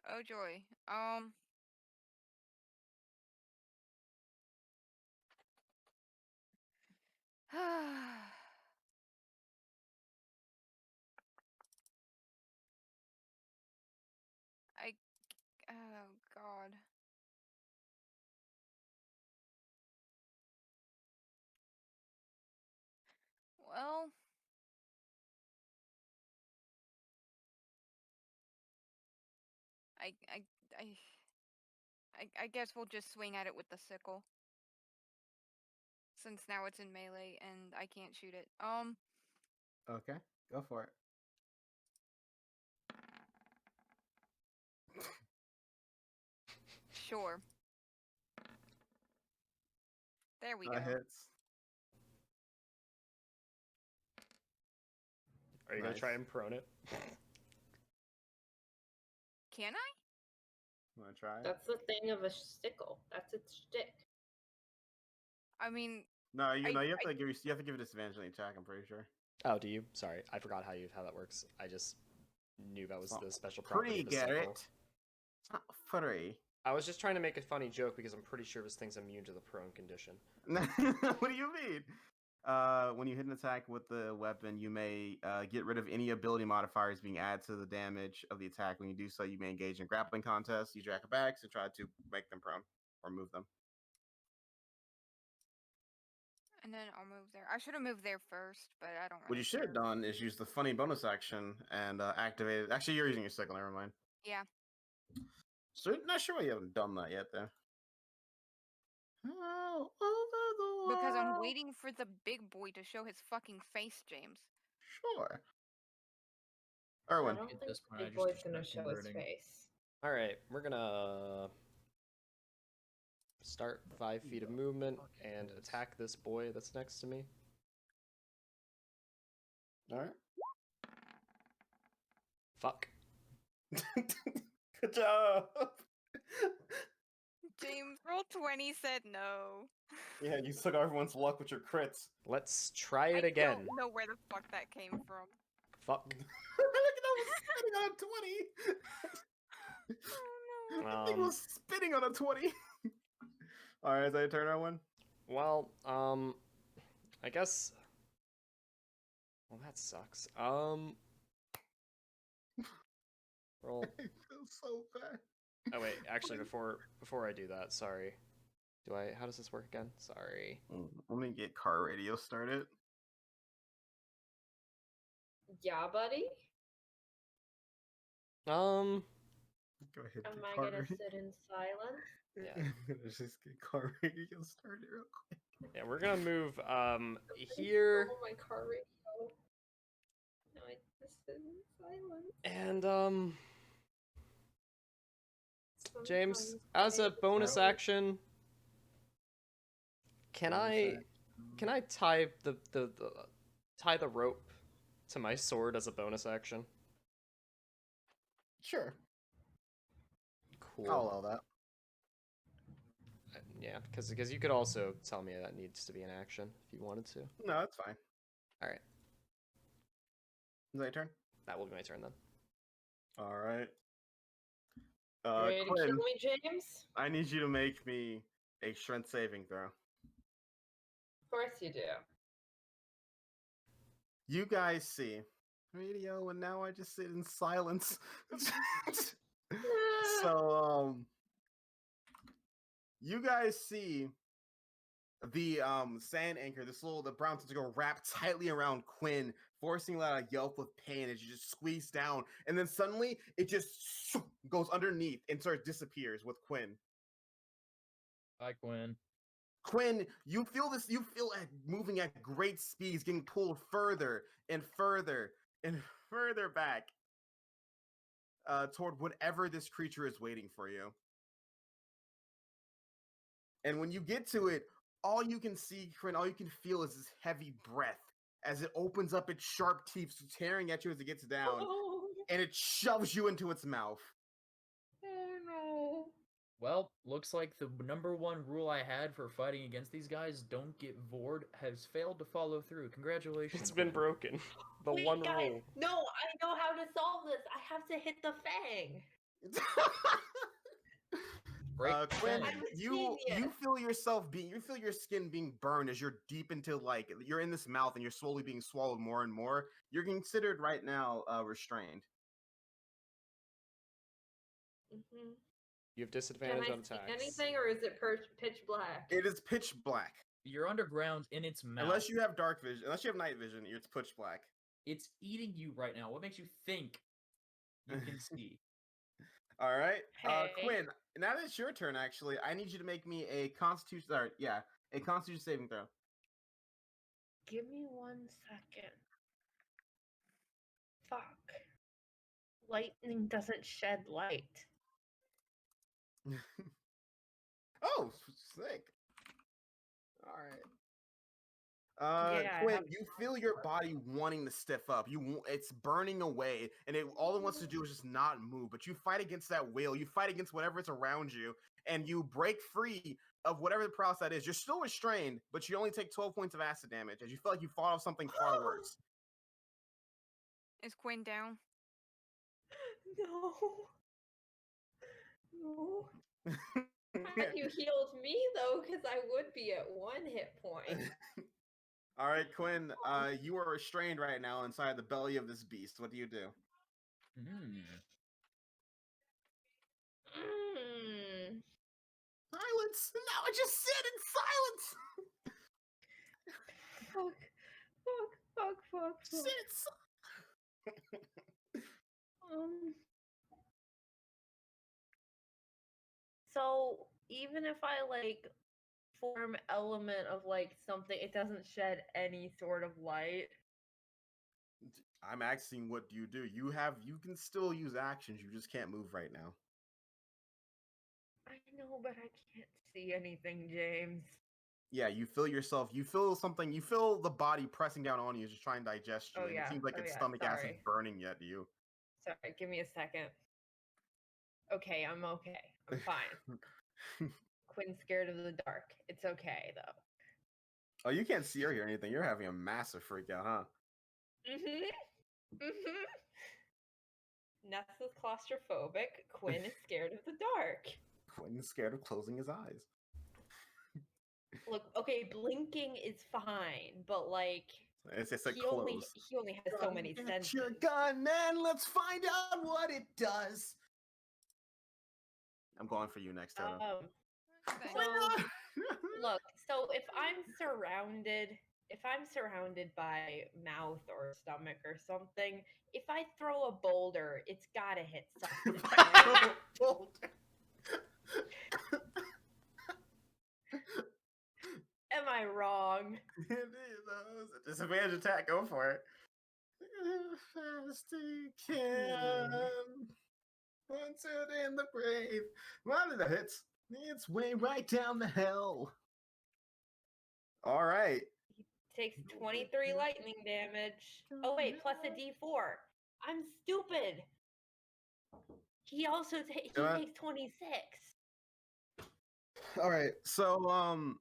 Oh joy. Oh god. Well, I I I I guess we'll just swing at it with the sickle. Since now it's in melee and I can't shoot it. Okay, go for it. Sure. There we That go. hits. Are you gonna try Nice. and prone it? Can I? Wanna try it? That's the thing of a sickle. That's its shtick. I mean, No, you I- have to give you have to give it disadvantage on the attack. I'm pretty sure. Oh, do you? Sorry, I forgot how that works. I just knew that was It's the not special property Free, of the sickle. Garrett. It's not free. I was just trying to make a funny joke because I'm pretty sure this thing's immune to the prone condition. What do you mean? When you hit an attack with the weapon, you may get rid of any ability modifiers being added to the damage of the attack. When you do so, you may engage in a grappling contest, use your acrobatics, and try to make them prone or move them. and then I'll move there. I should have moved there first, but I don't. What you really should have care. done is use the funny bonus action and activate it. Actually, you're using your sickle. Never mind. Yeah. So not sure why you haven't done that yet, there. Oh, over the Because I'm wall. waiting for the big boy to show his fucking face, James. Sure. I Erwin. don't At think this point, I Big just Boy's gonna start show his converting. face. All right, we're gonna start 5 feet of movement and attack this boy that's next to me. All right. Fuck. Good job. James, roll 20 said no. Yeah, you took everyone's luck with your crits. Let's try it I again. don't know where the fuck that came from. Fuck. Look at that was spitting on a 20. Oh no. That thing was spitting on a 20. All right, is that your turn, Erwin? Well, I guess. Well, that sucks. Roll. I feel so bad. Oh wait, actually, before I do that, sorry. How does this work again? Sorry. Let me get car radio started. Yeah, buddy. Go ahead. Am get I car gonna radio. sit in silence? Yeah. Let's just get car radio started real quick. Yeah, we're gonna move here Oh, my car radio. No, I just sit in silence. and James, Sometimes as a I bonus don't- action, can I tie tie the rope to my sword as a bonus action? Sure. Cool. I'll allow that. Yeah, because you could also tell me that needs to be an action if you wanted to. No, that's fine. All right, Is that your turn? that will be my turn then. All right. You ready to Quinn, kill me, James? I need you to make me a strength saving throw. Of course you do. You guys see radio, and now I just sit in silence. So, you guys see the sand anchor, the brown tentacle wrapped tightly around Quinn, forcing out a yelp with pain as you just squeeze down, and then suddenly it just goes underneath and sort of disappears with Quinn. Bye, Quinn. Quinn, you feel this, you feel it moving at great speeds, getting pulled further and further and further back toward whatever this creature is waiting for you. And when you get to it, all you can see, Quinn, all you can feel is this heavy breath as it opens up its sharp teeth, tearing at you as it gets down, Oh, and it shoves you into its mouth. oh no. Well, looks like the number one rule I had for fighting against these guys, don't get vored, has failed to follow through. Congratulations. It's been Quinn. broken. The Wait, one guys, rule. no, I know how to solve this. I have to hit the fang. Break Quinn, fang. I'm a you genius. feel you feel your skin being burned as you're deep into like you're in this mouth and you're slowly being swallowed more and more. You're considered right now restrained. Mhm. You have Can disadvantage I on see attacks. anything, or is it pitch black? It is pitch black. You're underground in its mouth. Unless you have dark vision, unless you have night vision, it's pitch black. It's eating you right now. What makes you think you can see? All right, Hey. Quinn. Now that it's your turn, actually, I need you to make me a Constitution. Or, yeah, a Constitution saving throw. Give me 1 second. Fuck. Lightning doesn't shed light. Oh, sick. All right. Yeah, I Quinn, have- you feel your body wanting to stiff up. It's burning away, and all it wants to do is just not move. But you fight against that will. You fight against whatever's around you, and you break free of whatever the process that is. You're still restrained, but you only take 12 points of acid damage, as you feel like you fought off something far worse. Is Quinn down? No. No. Had you healed me though, because I would be at 1 hit point. All right, Quinn. You are restrained right now inside the belly of this beast. What do you do? Silence. Now I just sit in silence. Fuck. Sit in So even if I like form element of like something, it doesn't shed any sort of light. I'm asking, what do? You can still use actions. You just can't move right now. I know, but I can't see anything, James. Yeah, you feel something. You feel the body pressing down on you, just trying to digest you. Oh, and yeah. It seems like Oh, its yeah, stomach acid sorry. burning yet to you. Sorry, give me a second. Okay, I'm okay. I'm fine. Quinn's scared of the dark. It's okay though. Oh, you can't see or hear anything. You're having a massive freak out, huh? Ness is claustrophobic. Quinn is scared of the dark. Quinn's scared of closing his eyes. Look, okay, blinking is fine, but like It's just like he close. only has so many Get senses. your gun, man. Let's find out what it does. I'm going for you next turn. Thanks. So look, so if I'm surrounded by mouth or stomach or something, if I throw a boulder, it's gotta hit something. Right? Am I wrong? It is a disadvantage attack. Go for it. Fast he can. Wanted in the grave. One of the hits. It's way right down the hell. All right. Takes 23 lightning damage. Oh wait, plus a d4. I'm stupid. He also takes 26. All right. So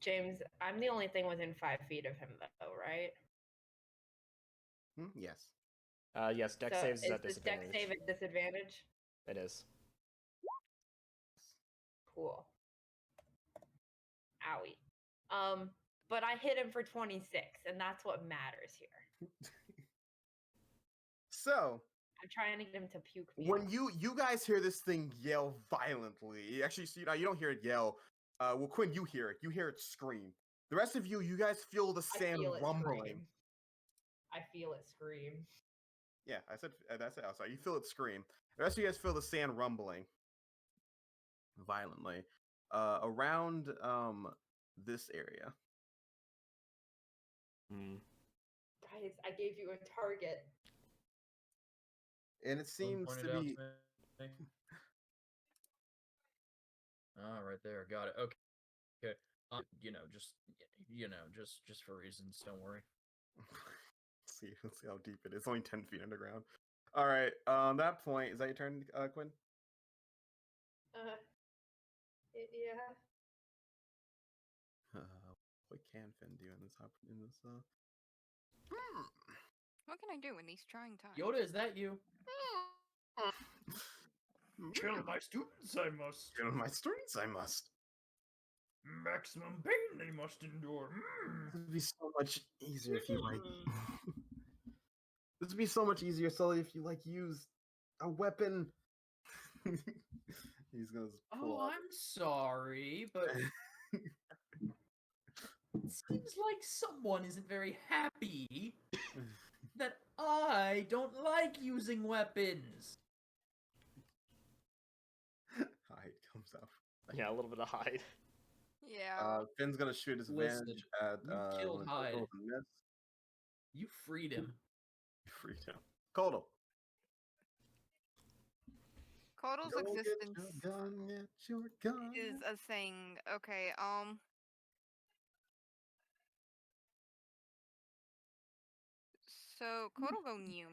James, I'm the only thing within 5 feet of him though, right? yes. Yes, dex So saves is is at this dex disadvantage. save at disadvantage? It is. Cool. Owie. But I hit him for 26, and that's what matters here. So I'm trying to get him to puke me. when out. you guys hear this thing yell violently, actually, so, you don't hear it yell. Well, Quinn, you hear it. You hear it scream. The rest of you guys feel the I sand feel it rumbling. scream. I feel it scream. Yeah, I said that's it. I'm sorry. You feel it scream. The rest of you guys feel the sand rumbling violently around this area. Guys, I gave you a target. And it seems Pointed to out be me. Ah, right there. Got it. Okay. Okay. Just for reasons. Don't worry. let's see how deep it is. It's only 10 feet underground. All right. On that point, is that your turn, Quinn? Yeah. What can Finn do in this? What can I do in these trying times? Yoda, is that you? Kill my students, I must. Kill my students, I must. Maximum pain they must endure. This would be so much easier if you like. Hmm. This would be so much easier, Sully, if you like use a weapon. He's gonna pull Oh, out. I'm sorry, but it seems like someone isn't very happy that I don't like using weapons. Hide comes out. Yeah, a little bit of hide. Yeah. Finn's gonna shoot his Listen, advantage at you killed when it Hyde. rolls a miss. You freed him. Freedom. Kodo. Kotal's Go get existence your gun, get your gun. is a thing. Okay, so Kotal go new.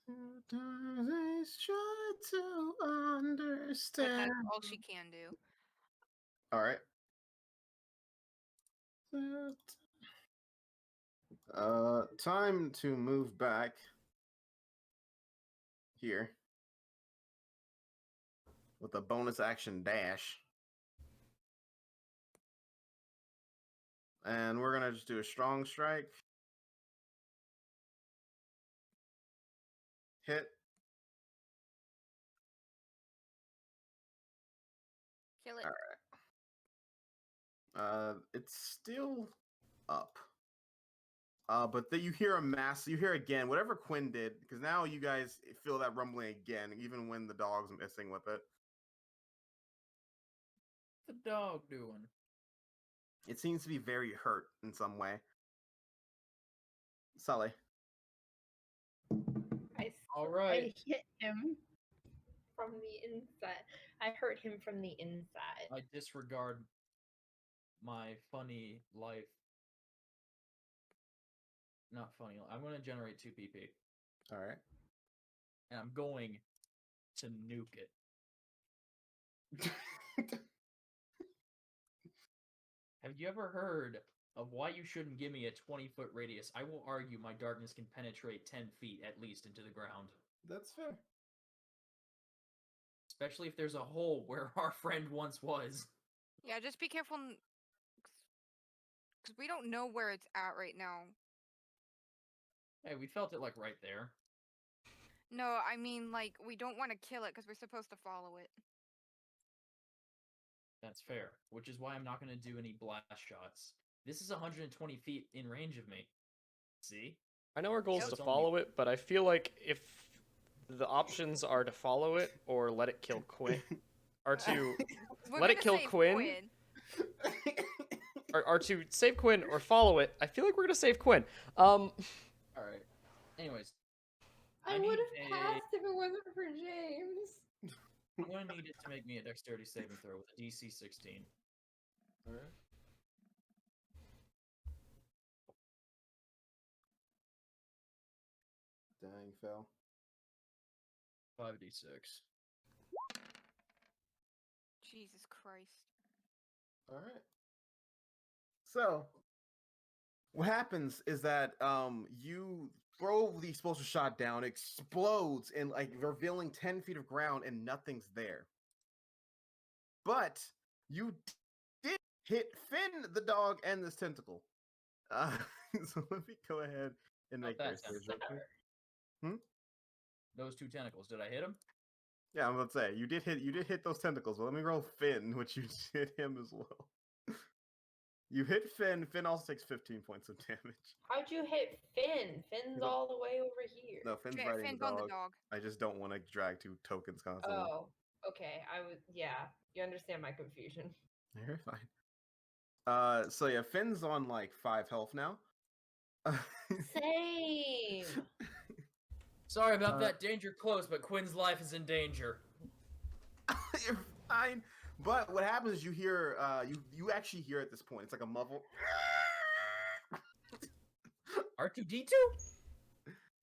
Sometimes try to But understand. that's all she can do. All right. Time to move back here with a bonus action dash. And we're gonna just do a strong strike. Hit. Kill it. It's still up. But then you hear you hear again, whatever Quinn did, because now you guys feel that rumbling again, even when the dog's messing with it. What's the dog doing? It seems to be very hurt in some way. Sully. All right. I hit him from the inside. I hurt him from the inside. I disregard my funny life. Not funny. I'm going to generate 2 PP. All right. And I'm going to nuke it. Have you ever heard of why you shouldn't give me a 20-foot radius? I will argue my darkness can penetrate 10 feet at least into the ground. That's fair. Especially if there's a hole where our friend once was. Yeah, just be careful, because we don't know where it's at right now. Hey, we felt it like right there. No, I mean, like, we don't want to kill it because we're supposed to follow it. That's fair. Which is why I'm not going to do any blast shots. This is 120 feet in range of me. See? I know our goal is Yep. to It's only- follow it, but I feel like if the options are to follow it or let it kill Quinn, or to We're let it gonna kill save Quinn, or to save Quinn or follow it, I feel like we're gonna save Quinn. Alright. Anyways. I need would have a- passed if it wasn't for James. I'm going to need it to make me a dexterity saving throw with a DC 16. All right. Dang, fell. 5d6. Jesus Christ. All right. So, what happens is that you throw the explosive shot down, explodes, and like revealing 10 feet of ground, and nothing's there. But you did hit Finn the dog and this tentacle. So let me go ahead and Not make that this. tentacle. Those 2 tentacles. Did I hit him? Yeah, I'm about to say you did hit those tentacles, but let me roll Finn, which you hit him as well. You hit Finn. Finn also takes 15 points of damage. How'd you hit Finn? Finn's Nope. all the way over here. No, Finn's riding Finn's the on dog. the dog. I just don't want to drag 2 tokens constantly. Oh, okay. Yeah, you understand my confusion. You're fine. So yeah, Finn's on like 5 health now. Same. Sorry about that danger close, but Quinn's life is in danger. You're fine. But what happens is you hear, you actually hear at this point, it's like a muffle. R2-D2?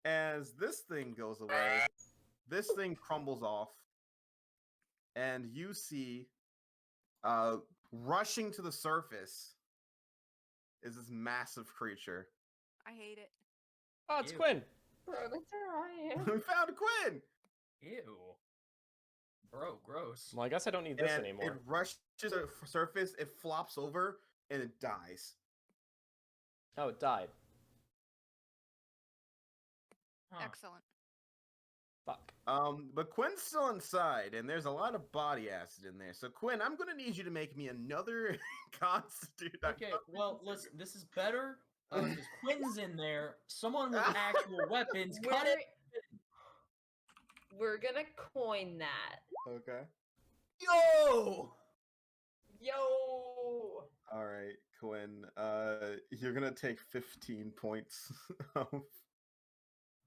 As this thing goes away, this thing crumbles off, and you see Rushing to the surface is this massive creature. I hate it. Oh, it's Ew. Quinn. Bro, that's Orion. We found Quinn! Ew. Bro, gross. Well, I guess I don't need this And anymore. it rushes to the surface, it flops over, and it dies. Oh, it died. Huh. Excellent. Fuck. But Quinn's still inside, and there's a lot of body acid in there. So Quinn, I'm gonna need you to make me another constitute. Okay, well, listen, this is better because Quinn's in there. Someone with actual weapons. Cut it. We're gonna coin that. Okay. Yo! Yo! All right, Quinn. You're gonna take 15 points of.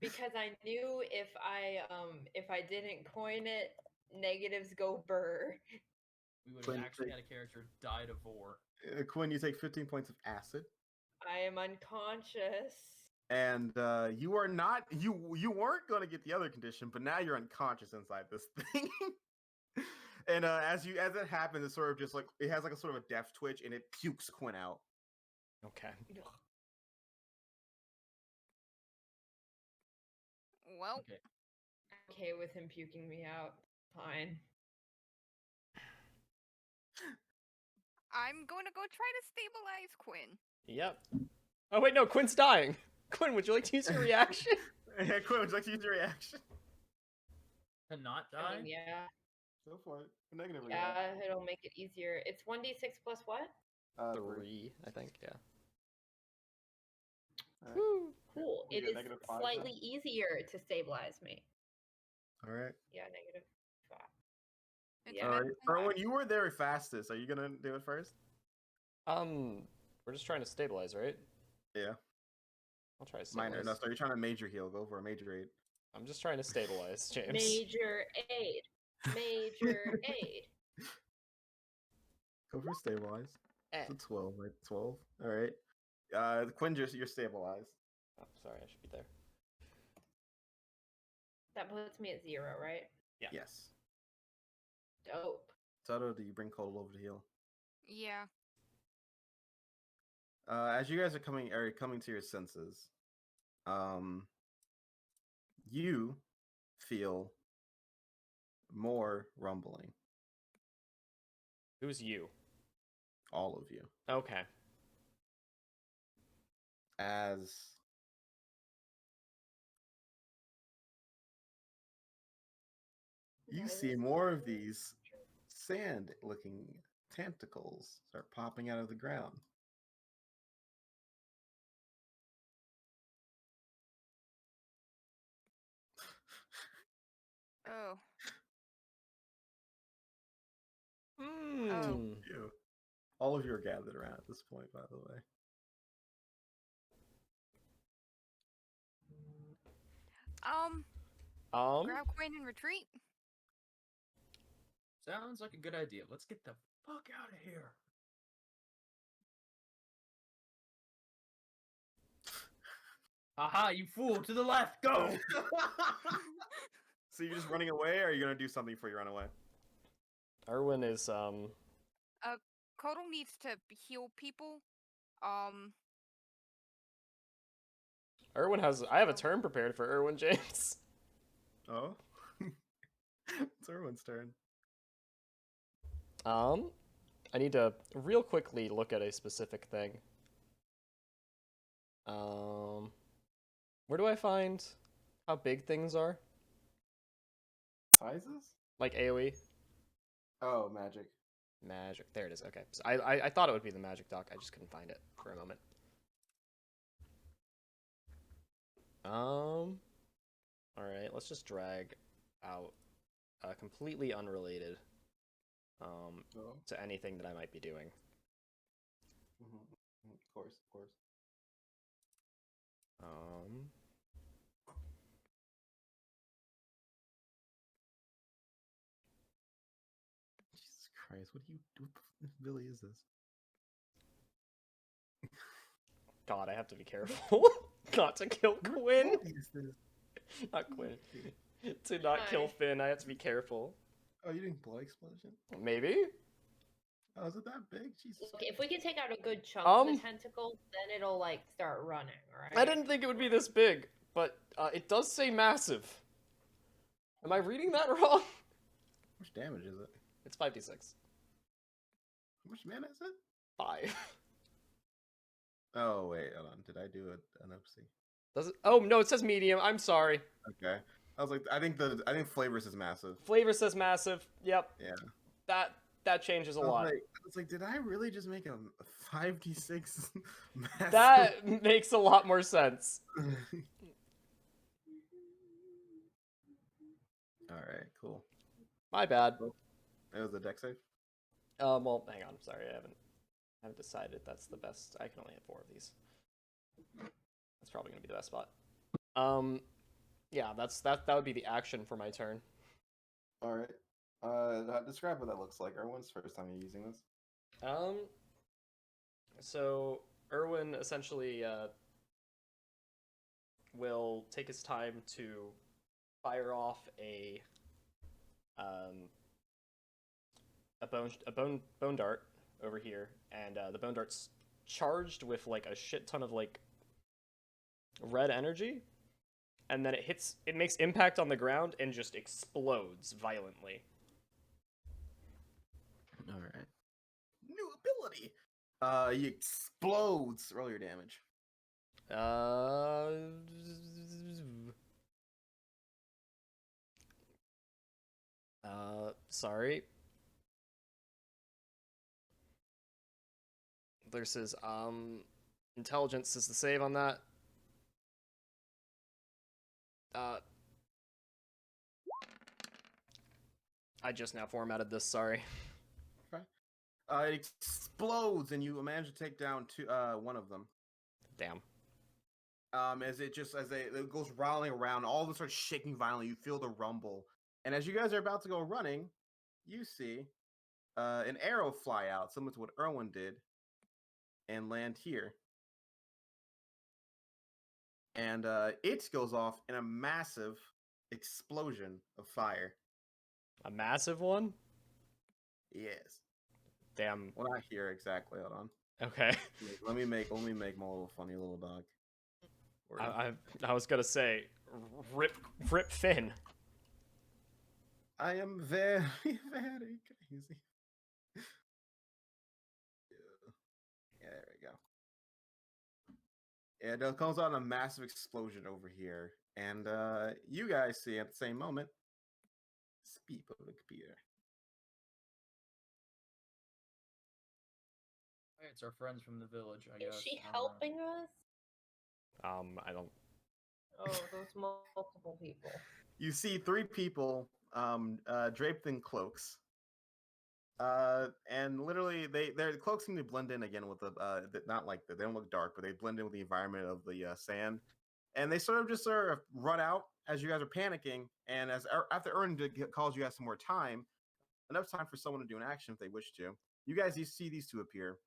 Because I knew if I didn't coin it, negatives go burr. We would Quinn, have actually take- had a character die to Vor. Quinn, you take 15 points of acid, I am unconscious. and you are not. You weren't gonna get the other condition, but now you're unconscious inside this thing. And as it happens, it's sort of just like it has like a sort of a death twitch, and it pukes Quinn out. Okay. Well, Okay. Okay with him puking me out. Fine. I'm going to go try to stabilize Quinn. Yep. Oh wait, no, Quinn's dying. Quinn, would you like to use your reaction? Yeah, Quinn, would you like to use your reaction? To not I die? mean, yeah. Go for it. Negative. Yeah, it'll make it easier. It's 1d6 plus what? 3, I think. Yeah. Alright. Woo. Cool. We It get is negative 5 slightly easier to stabilize me. All right. Yeah, negative 5. It's Yeah. All right. medicine. Erwin, you were there fastest. Are you gonna do it first? We're just trying to stabilize, right? Yeah. I'll try to stabilize. Minor. No, so you're trying to major heal. Go for a major aid. I'm just trying to stabilize, James. Major aid. Major aid. Go for stabilize. Eh. It's a 12, right? 12. All right. Quinn, you're stabilized. Oh, sorry, I should be there. That puts me at 0, right? Yeah. Yes. Dope. Toto, do you bring Cole over to heal? Yeah. As you guys are coming to your senses, you feel more rumbling. Who's you? All of you. Okay. As you That see is more of these sand-looking tentacles start popping out of the ground. Oh. Hmm. You. All of you are gathered around at this point, by the way. Grab Quinn and retreat. Sounds like a good idea. Let's get the fuck out of here. Aha, you fool! To the left, go! So you're just running away, or are you gonna do something before you run away? Erwin is Kodal needs to heal people. Erwin has. I have a turn prepared for Erwin, James. Oh, it's Erwin's turn. I need to real quickly look at a specific thing. Where do I find how big things are? Sizes? Like AoE? Oh, magic. Magic. There it is. Okay. So I thought it would be the magic doc. I just couldn't find it for a moment. All right. Let's just drag out completely unrelated to anything that I might be doing. Of course, of course. Jesus Christ, what really is this? God, I have to be careful not to kill Quinn. What is this? Not Quinn. To not kill Hi. Finn, I have to be careful. Oh, you doing blood explosion? Maybe? Oh, is it that big? Jesus. Look, if we can take out a good chunk of the Um, tentacles, then it'll like start running, right? I didn't think it would be this big, but it does say massive. Am I reading that wrong? How much damage is it? It's 5d6. How much mana is it? 5. Oh wait, hold on. Did I do an oopsie? Does it? Oh no, it says medium. I'm sorry. Okay. I was like, I think Flavors is massive. Flavor says massive. Yep. Yeah. That changes a lot. I was like, did I really just make a 5d6 massive? That makes a lot more sense. All right, cool. My bad. That was a deck save. Well, hang on. Sorry, I haven't decided that's the best. I can only have 4 of these. That's probably gonna be the best spot. Yeah, that would be the action for my turn. All right. Describe what that looks like. Erwin's first time you're using this. So Erwin essentially will take his time to fire off a bone dart over here, and the bone dart's charged with like a shit ton of like red energy, and then it makes impact on the ground and just explodes violently. All right. New ability. He explodes. Roll your damage. Sorry. Versus intelligence is the save on that. I just now formatted this, sorry. Okay. It explodes, and you manage to take down one of them. Damn. As it goes rolling around, all of them start shaking violently. You feel the rumble, and as you guys are about to go running, you see an arrow fly out, similar to what Erwin did, and land here. And it goes off in a massive explosion of fire. A massive one? Yes. Damn. Well, not here exactly. Hold on. Okay. Let me make my little funny little dog. I was gonna say, rip Finn. I am very, very crazy. Yeah, there we go. And it comes out in a massive explosion over here. And you guys see at the same moment, speed of the computer. It's our friends from the village, I guess. Is she I don't know. helping us? I don't. Oh, those multiple people. You see 3 people draped in cloaks. And literally, their cloaks seem to blend in again with the not like they don't look dark, but they blend in with the environment of the sand. And they sort of run out as you guys are panicking. And after Ern calls you guys some more time, enough time for someone to do an action if they wish to. You see these 2 appear,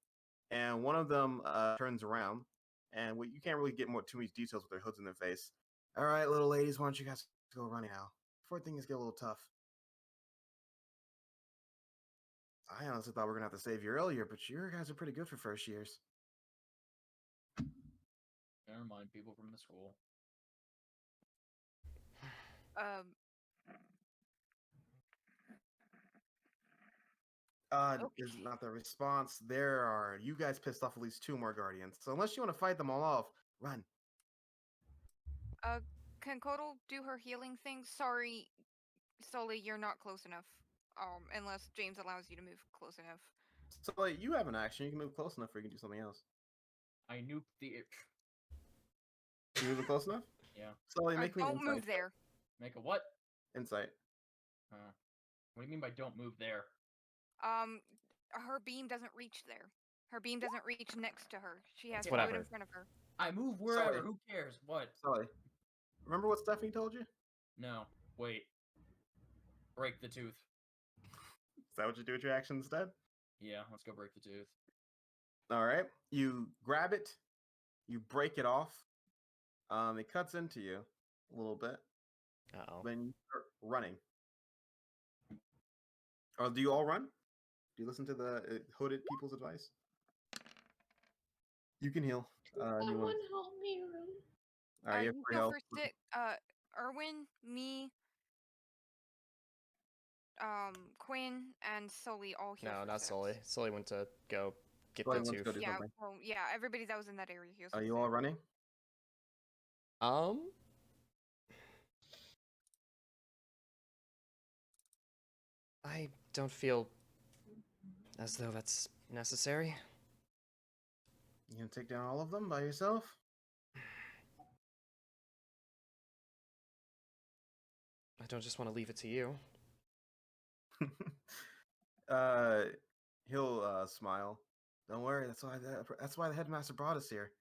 and one of them turns around, and you can't really get too many details with their hoods in their face. All right, little ladies, why don't you guys go running now before things get a little tough? I honestly thought we were gonna have to save you earlier, but you guys are pretty good for first years. Never mind, people from the school. Is not the response. You guys pissed off at least 2 more guardians. So unless you want to fight them all off, run. Can Kodal do her healing thing? Sorry, Sully, you're not close enough. Unless James allows you to move close enough. So like, you have an action. You can move close enough, or you can do something else. I nuked the. You move close enough? Yeah. So like, make me Don't insight. move there. Make a what? Insight. What do you mean by don't move there? Her beam doesn't reach there. Her beam doesn't reach next to her. She has to Whatever. do it in front of her. I move wherever. Sorry. Who cares? What? Sorry. Remember what Stephanie told you? No. Wait. Break the tooth. Is that what you do with your action instead? Yeah, let's go break the tooth. All right. You grab it. You break it off. It cuts into you a little bit. Uh-oh. Then you start running. Or do you all run? Do you listen to the hooded people's advice? You can heal. Someone help me. All right, you have You 3 heal health. for six. Erwin, me, Quinn, and Sully all heal No, for not 6. Sully. Sully went to go get Sully the went to go tooth. do Yeah, something. well, yeah, everybody that was in that area heals. Are for you 6. all running? I don't feel as though that's necessary. You gonna take down all of them by yourself? I don't just want to leave it to you. He'll smile. Don't worry. That's why the headmaster brought us here.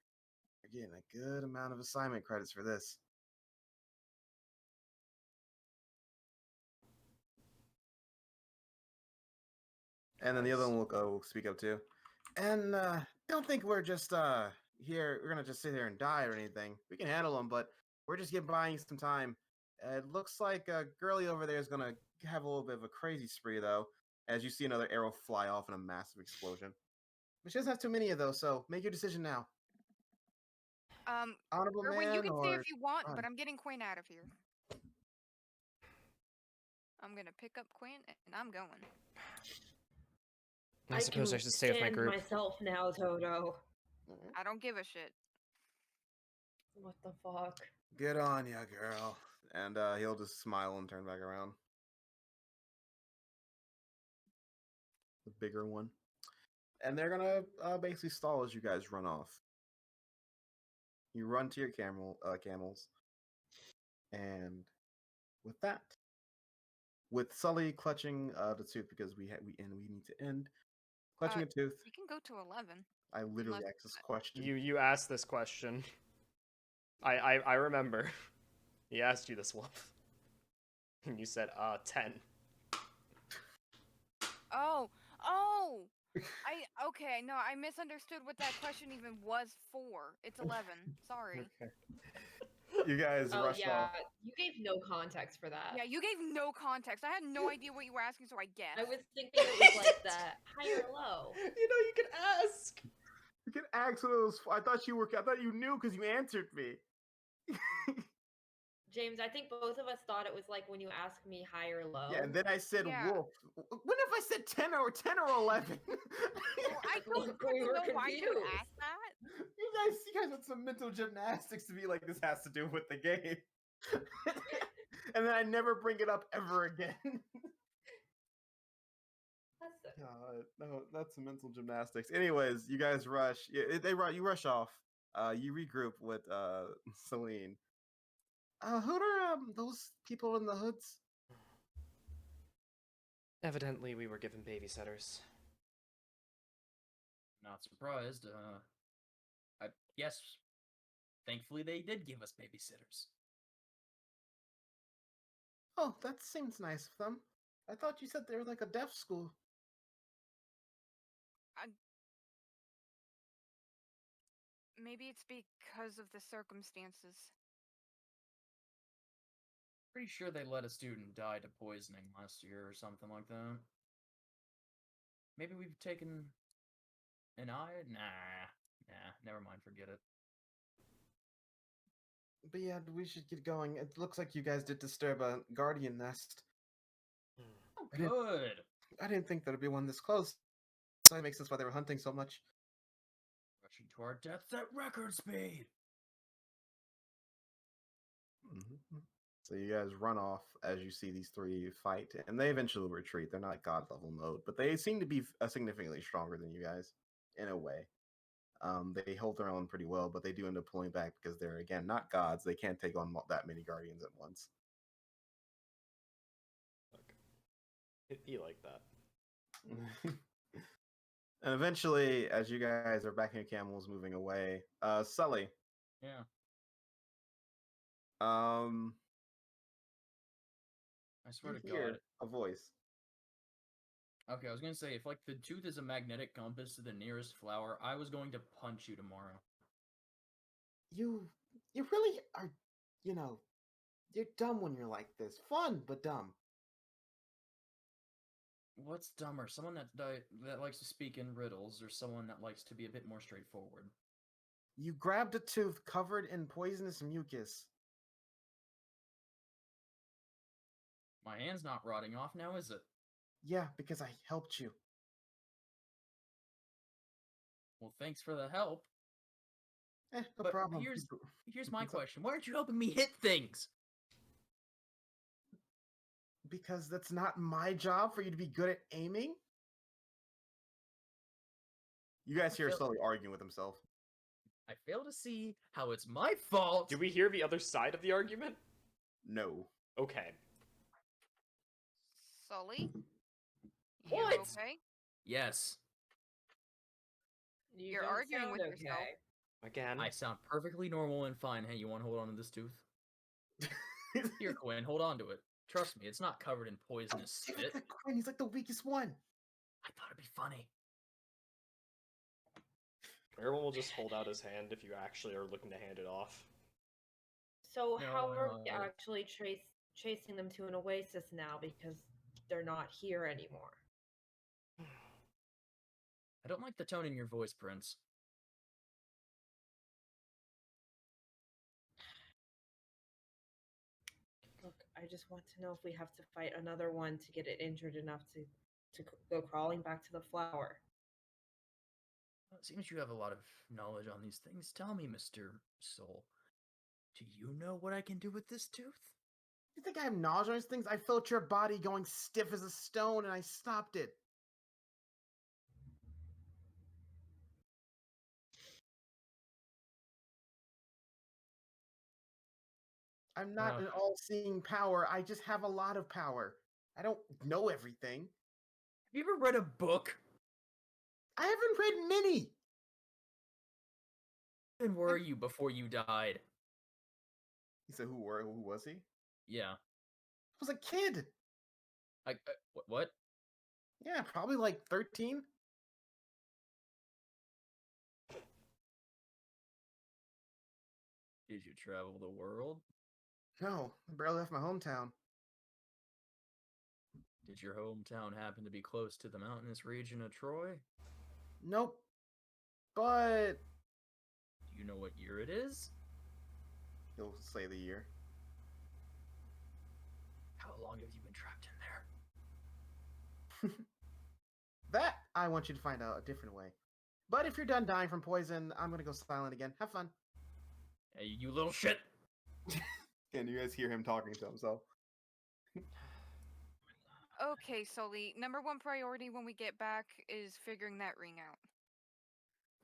You're getting a good amount of assignment credits for this. And then the other one will go speak up too. And don't think we're just here. We're gonna just sit here and die or anything. We can handle them, but we're just buying some time. It looks like Girly over there is gonna have a little bit of a crazy spree, though. As you see another arrow fly off in a massive explosion. But she doesn't have too many of those, so make your decision now. Honorable Erwin, man, you can stay or if you want, run? but I'm getting Quinn out of here. I'm gonna pick up Quinn and I'm going. I suppose I should stay with my group. Myself now, Toto. I don't give a shit. What the fuck? Good on ya, girl. And he'll just smile and turn back around. The bigger one. And they're gonna basically stall as you guys run off. You run to your camels, and with that, with Sully clutching the tooth because we need to end clutching a tooth. You can go to 11. I literally unless- asked this question. You asked this question. I remember. He asked you this one. And you said 10. Oh. Okay, no, I misunderstood what that question even was for. It's 11. Sorry. Okay. You guys Oh rush yeah, off. you gave no context for that. Yeah, you gave no context. I had no idea what you were asking, so I guessed. I was thinking it was like that high or low. You can ask. You can ask what it was. I thought you knew because you answered me. James, I think both of us thought it was like when you ask me high or low. Yeah, and then I said Yeah. wolf. When have I said 10 or 11? Well, I don't Look, we know were why you confused. asked that. You guys with some mental gymnastics to be like, this has to do with the game. And then I never bring it up ever again. No, that's some mental gymnastics. Anyways, you guys rush. You rush off. You regroup with Celine. Who are those people in the hoods? Evidently, we were given babysitters. Not surprised. I yes. Thankfully, they did give us babysitters. Oh, that seems nice of them. I thought you said they were like a deaf school. Maybe it's because of the circumstances. Pretty sure they let a student die to poisoning last year or something like that. Maybe we've taken an eye? Nah, never mind, forget it. But yeah, we should get going. It looks like you guys did disturb a guardian nest. Oh, good! I didn't think there'd be one this close. That makes sense why they were hunting so much. Rushing to our deaths at record speed! Mm-hmm. So you guys run off as you see these three fight, and they eventually retreat. They're not god level mode, but they seem to be significantly stronger than you guys in a way. They hold their own pretty well, but they do end up pulling back because they're, again, not gods. They can't take on that many guardians at once. You like that. And eventually, as you guys are backing your camels moving away, Sully. Yeah. I swear to hear God. a voice. Okay, I was gonna say, if like the tooth is a magnetic compass to the nearest flower, I was going to punch you tomorrow. You really are, you're dumb when you're like this. Fun, but dumb. What's dumber, someone that likes to speak in riddles, or someone that likes to be a bit more straightforward? You grabbed a tooth covered in poisonous mucus. My hand's not rotting off now, is it? Yeah, because I helped you. Well, thanks for the help. No But problem. here's my It's a- question: why aren't you helping me hit things? Because that's not my job for you to be good at aiming. You guys hear Phil- slowly arguing with himself. I fail to see how it's my fault. Do we hear the other side of the argument? No. Okay. Sully? You What? okay? Yes, You You're don't arguing sound with yourself. okay. Again. I sound perfectly normal and fine. Hey, you want to hold on to this tooth? Here, Quinn, hold on to it. Trust me, it's not covered in poisonous Give it spit. to Quinn. He's like the weakest one. I thought it'd be funny. Everyone will just hold out his hand if you actually are looking to hand it off. So No, how are we no. actually chasing them to an oasis now because they're not here anymore? I don't like the tone in your voice, Prince. Look, I just want to know if we have to fight another one to get it injured enough to go crawling back to the flower. Well, it seems you have a lot of knowledge on these things. Tell me, Mr. Soul, do you know what I can do with this tooth? You think I have knowledge on these things? I felt your body going stiff as a stone and I stopped it. I'm not an all-seeing power. I just have a lot of power. I don't know everything. Have you ever read a book? I haven't read many. When were you before you died? He said, who was he? Yeah. I was a kid. What? Yeah, probably like 13. Did you travel the world? No, I barely left my hometown. Did your hometown happen to be close to the mountainous region of Troy? Nope. But Do you know what year it is? he'll say the year. How long have you been trapped in there? That I want you to find out a different way. But if you're done dying from poison, I'm gonna go silent again. Have fun. Hey, you little shit! Can you guys hear him talking to himself? Okay, Sully. Number one priority when we get back is figuring that ring out.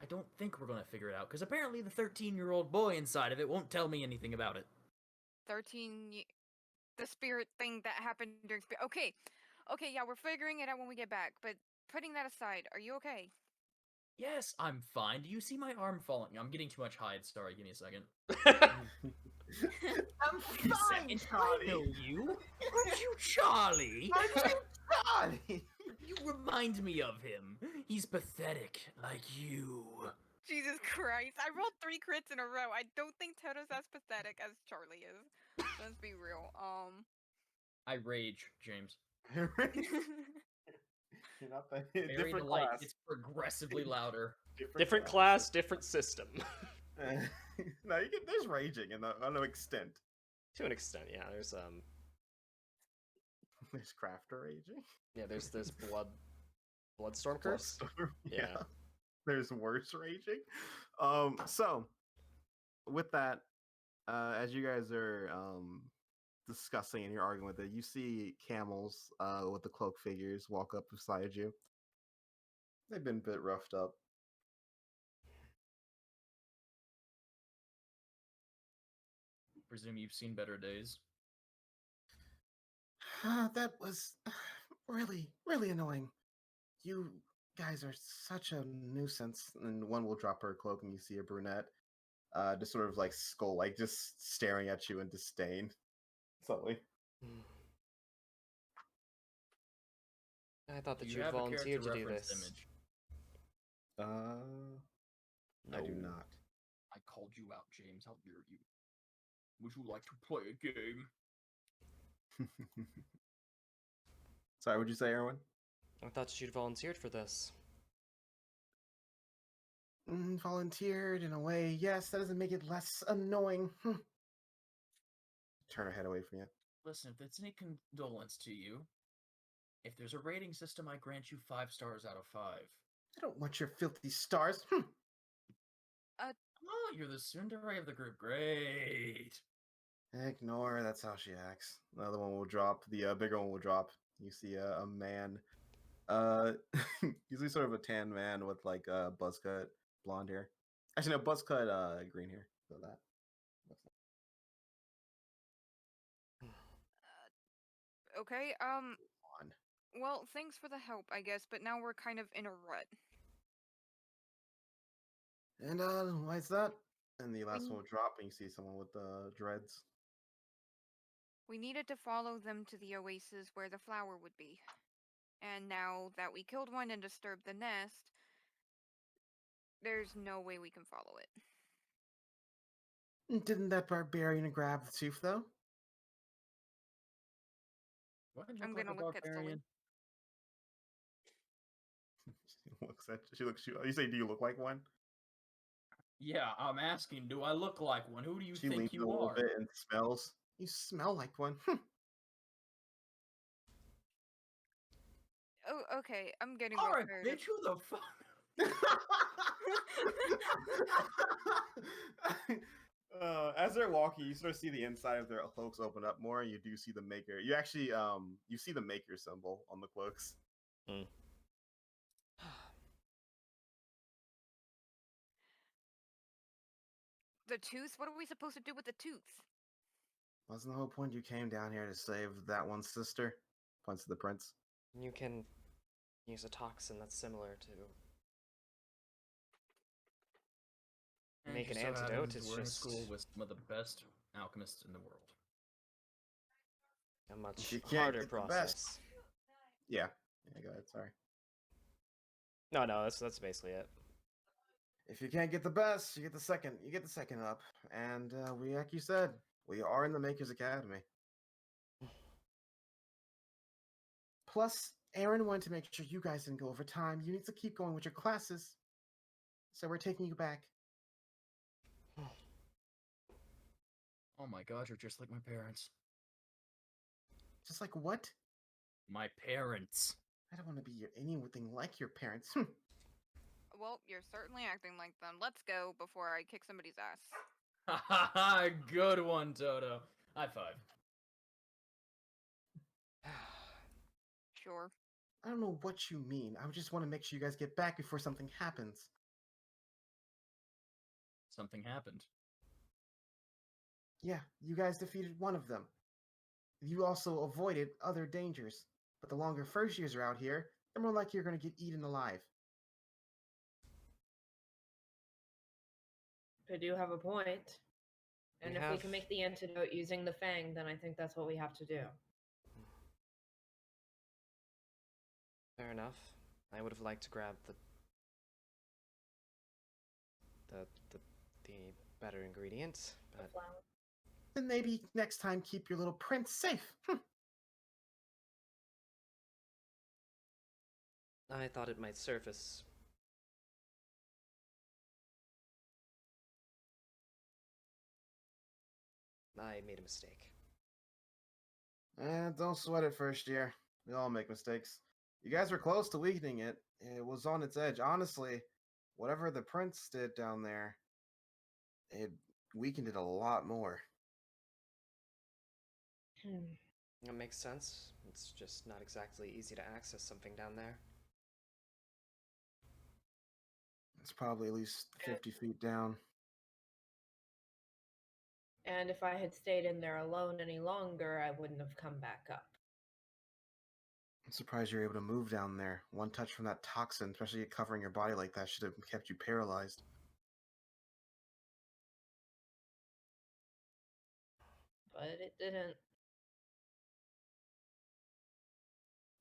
I don't think we're gonna figure it out, because apparently the 13-year-old boy inside of it won't tell me anything about it. 13. The spirit thing that happened during spirit. Okay, yeah, we're figuring it out when we get back. But putting that aside, are you okay? Yes, I'm fine. Do you see my arm falling? I'm getting too much hide. Sorry, give me a second. I'm Give me a fine, second. Charlie. I know you. Aren't you Charlie? Aren't you Charlie? You remind me of him. He's pathetic, like you. Jesus Christ! I rolled 3 crits in a row. I don't think Toto's as pathetic as Charlie is. Let's be real. I rage, James. You're not that Bury different the light. class. It's progressively louder. Different class, different system. No, there's raging in on an extent. To an extent, yeah. There's There's crafter raging. yeah, there's this bloodstorm curse. Bloodstorm, Yeah. There's worse raging. So with that, as you guys are discussing and you're arguing with it, you see camels with the cloak figures walk up beside you. They've been a bit roughed up. Presume you've seen better days. That was really, really annoying. You guys are such a nuisance. And one will drop her cloak, and you see a brunette, just sort of like skull, like just staring at you in disdain. Subtly. I thought that Do you you have a volunteered character to do reference this. image? I do not. I called you out, James. How dare you? Would you like to play a game? Sorry, what'd you say, Erwin? I thought you'd volunteered for this. Volunteered in a way. Yes, that doesn't make it less annoying. Turn her head away from you. Listen, if it's any condolence to you, if there's a rating system, I grant you 5 stars out of 5. I don't want your filthy stars. Oh, you're the tsundere of the group. Great. Ignore her. That's how she acts. The other one will drop. The bigger one will drop. You see a man. Usually sort of a tan man with like buzz cut blonde hair. Actually, no, buzz cut green hair. So that. Okay, On. well, thanks for the help, I guess, but now we're kind of in a rut. And why is that? And the last We- one will drop, and you see someone with dreads. We needed to follow them to the oasis where the flower would be. And now that we killed one and disturbed the nest, there's no way we can follow it. Didn't that barbarian grab the tooth though? What? I'm gonna look at Sully. She looks at you. You say, "Do you look like one?" Yeah, I'm asking, do I look like one? Who do you She think leans a you little are? bit and smells. You smell like one. Oh, okay, I'm getting All right, tired. bitch, who the fuck? As they're walking, you sort of see the inside of their cloaks open up more, and you do see the maker. You actually, you see the maker symbol on the cloaks. The tooth? What are we supposed to do with the tooth? Wasn't the whole point you came down here to save that one sister? Points to the prince. You can use a toxin that's similar to And make it an just so antidote. happens It's we're in just school with some of the best alchemists in the world. a much You can't harder get the best. process. Yeah. Go ahead. Sorry. No, that's basically it. If you can't get the best, you get the second. You get the second up, and we, like you said, we are in the Makers Academy. Plus, Aaron wanted to make sure you guys didn't go over time. You need to keep going with your classes, so we're taking you back. Oh my god, you're just like my parents. Just like what? My parents. I don't want to be anything like your parents. Well, you're certainly acting like them. Let's go before I kick somebody's ass. Ha ha ha! Good one, Toto. High five. Sure. I don't know what you mean. I just want to make sure you guys get back before something happens. Something happened. Yeah, you guys defeated one of them. You also avoided other dangers. But the longer first years are out here, the more likely you're going to get eaten alive. I do have a point. And We if we have- can make the antidote using the fang, then I think that's what we have to do. Fair enough. I would have liked to grab the better ingredient, The but flower. Then maybe next time keep your little prince safe. I thought it might surface. I made a mistake. Don't sweat it first year. We all make mistakes. You guys were close to weakening it. It was on its edge. Honestly, whatever the prince did down there, it weakened it a lot more. That makes sense. It's just not exactly easy to access something down there. It's probably at least 50 feet down. And if I had stayed in there alone any longer, I wouldn't have come back up. I'm surprised you're able to move down there. One touch from that toxin, especially covering your body like that, should have kept you paralyzed. But it didn't.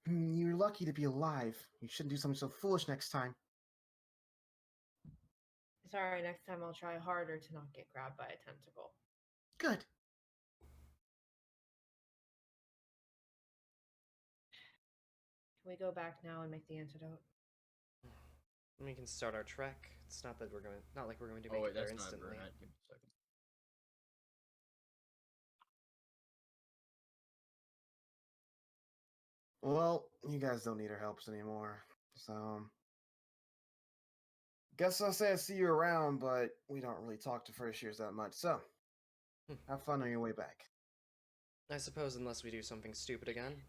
You're lucky to be alive. You shouldn't do something so foolish next time. Sorry, next time I'll try harder to not get grabbed by a tentacle. Good. Can we go back now and make the antidote? We can start our trek. It's not that not like we're going to make Oh wait, it there that's not instantly. brunette. Give me a second. Well, you guys don't need our helps anymore, so guess I'll say I see you around, but we don't really talk to first years that much. So, have fun on your way back. I suppose unless we do something stupid again.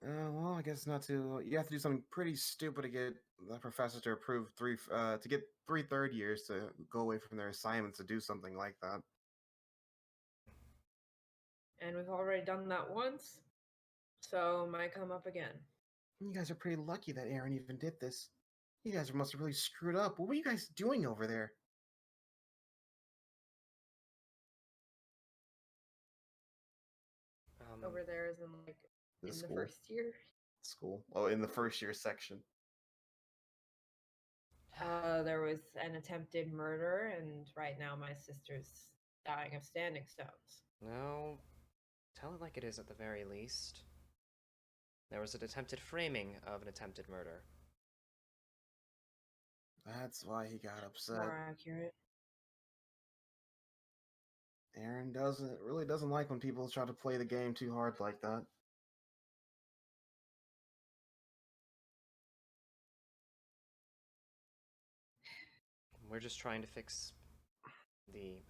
Well, I guess not to. You have to do something pretty stupid to get the professor to approve to get 3 years to go away from their assignments to do something like that. And we've already done that once, so might come up again. You guys are pretty lucky that Aaron even did this. You guys must have really screwed up. What were you guys doing over there? Over there is in like The in the school. first year. School. Oh, in the first year section. There was an attempted murder, and right now my sister's dying of standing stones. No, tell it like it is at the very least. There was an attempted framing of an attempted murder. That's why he got upset. More accurate. Aaron really doesn't like when people try to play the game too hard like that. We're just trying to fix the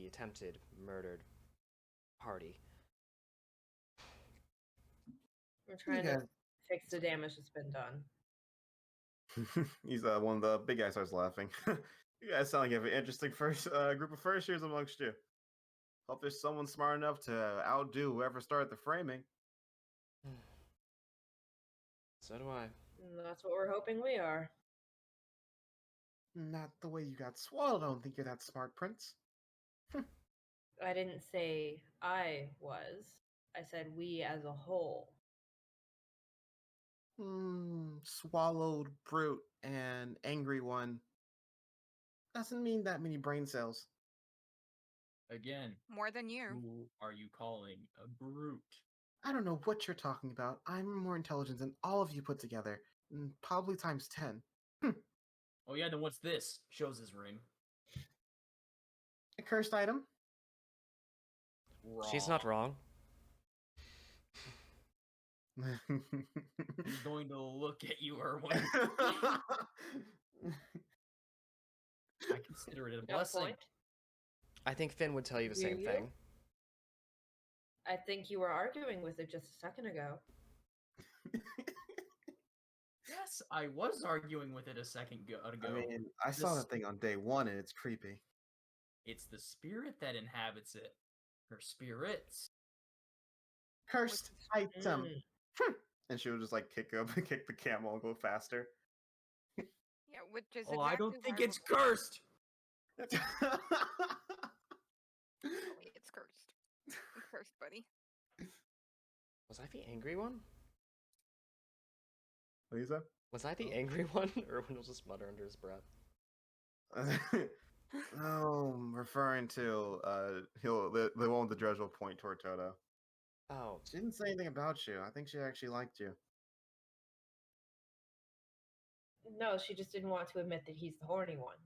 attempted murdered party. We're trying to fix the damage that's been done. He's one of the big guys starts laughing. You guys sound like you have an interesting first group of first years amongst you. Hope there's someone smart enough to outdo whoever started the framing. So do I. And that's what we're hoping we are. Not the way you got swallowed. I don't think you're that smart, Prince. I didn't say I was. I said we as a whole. Swallowed brute and angry one doesn't mean that many brain cells. Again, More than you. who are you calling a brute? I don't know what you're talking about. I'm more intelligent than all of you put together, probably times 10. Oh yeah, then what's this? Shows his ring. A cursed item? She's not wrong. He's going to look at you, Erwin. I consider it a blessing. Point. I think Finn would tell you the same you? thing. I think you were arguing with it just a second ago. Yes, I was arguing with it a second ago. I mean, I saw that thing on day 1 and it's creepy. It's the spirit that inhabits it. Her spirits. Cursed item. And she would just like kick the camel and go faster. Yeah, which is Oh, I don't think exactly it's cursed. it's cursed. It's cursed, buddy. Was I the angry one? What is that? Was I the angry one? Erwin will just mutter under his breath. Oh, I'm referring to the one with the dredge will point toward Toto. Oh, She didn't say anything about you. I think she actually liked you. No, she just didn't want to admit that he's the horny one.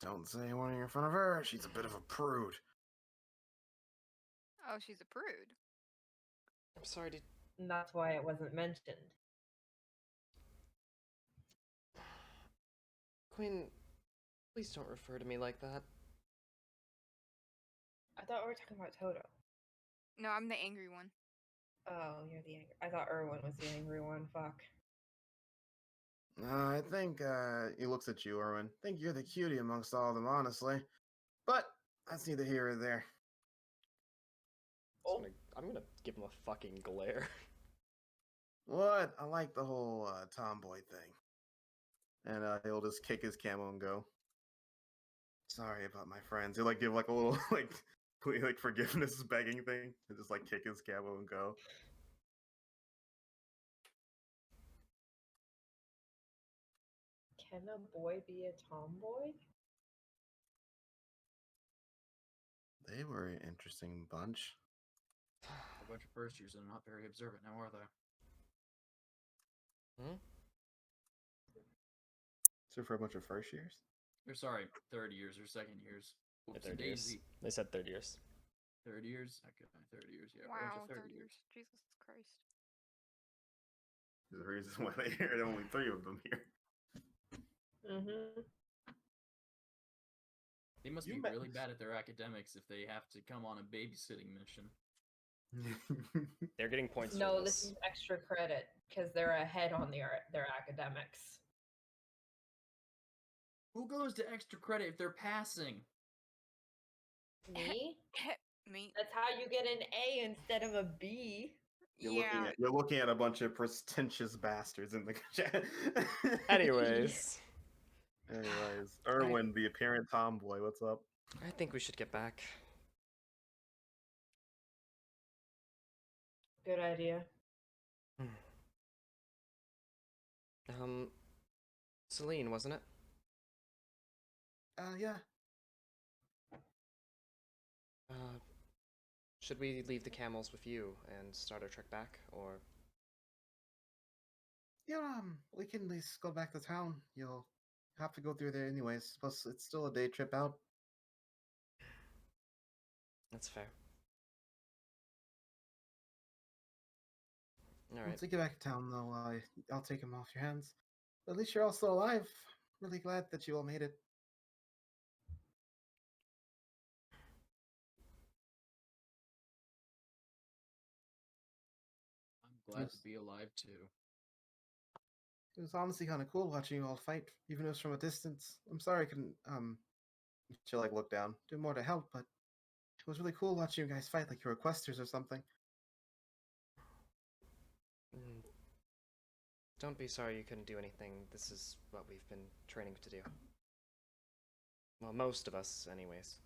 Don't say anything in front of her. She's a bit of a prude. Oh, she's a prude. I'm sorry to... And that's why it wasn't mentioned. Quinn, please don't refer to me like that. I thought we were talking about Toto. No, I'm the angry one. Oh, you're the angry. I thought Erwin was the angry one. Fuck. I think he looks at you, Erwin. I think you're the cutie amongst all of them, honestly. But that's neither here or there. I'm gonna give him a fucking glare. What? I like the whole tomboy thing. And he'll just kick his camo and go. Sorry about my friends. He'll like give like a little like forgiveness begging thing and just like kick his camo and go. Can a boy be a tomboy? They were an interesting bunch. A bunch of first years and not very observant now, are they? So for a bunch of first years? Or sorry, third years or second years. They're Oopsie third years. daisy. They said third years. Third years? Okay, 30 years, yeah. A Wow, bunch of 30 years. Jesus Christ. There's a reason why there are only 3 of them here. Mm-hmm. They must You be met- really bad at their academics if they have to come on a babysitting mission. They're getting points for No, this. this is extra credit because they're ahead on their academics. Who goes to extra credit if they're passing? Me? Me. That's how you get an A instead of a B. You're looking at a bunch of pretentious bastards in the chat. Anyways, Erwin, the apparent tomboy, what's up? I think we should get back. Good idea. Celine, wasn't it? Yeah. Should we leave the camels with you and start our trek back, or? Yeah, we can at least go back to town. You'll have to go through there anyways. Plus, it's still a day trip out. That's fair. Alright. Once we get back to town, though, I'll take him off your hands. But at least you're all still alive. Really glad that you all made it. I'm glad to be alive too. It was honestly kind of cool watching you all fight, even if it was from a distance. I'm sorry I couldn't, she'll, look down, do more to help, but it was really cool watching you guys fight like you were questers or something. Don't be sorry you couldn't do anything. This is what we've been training to do. Well, most of us, anyways.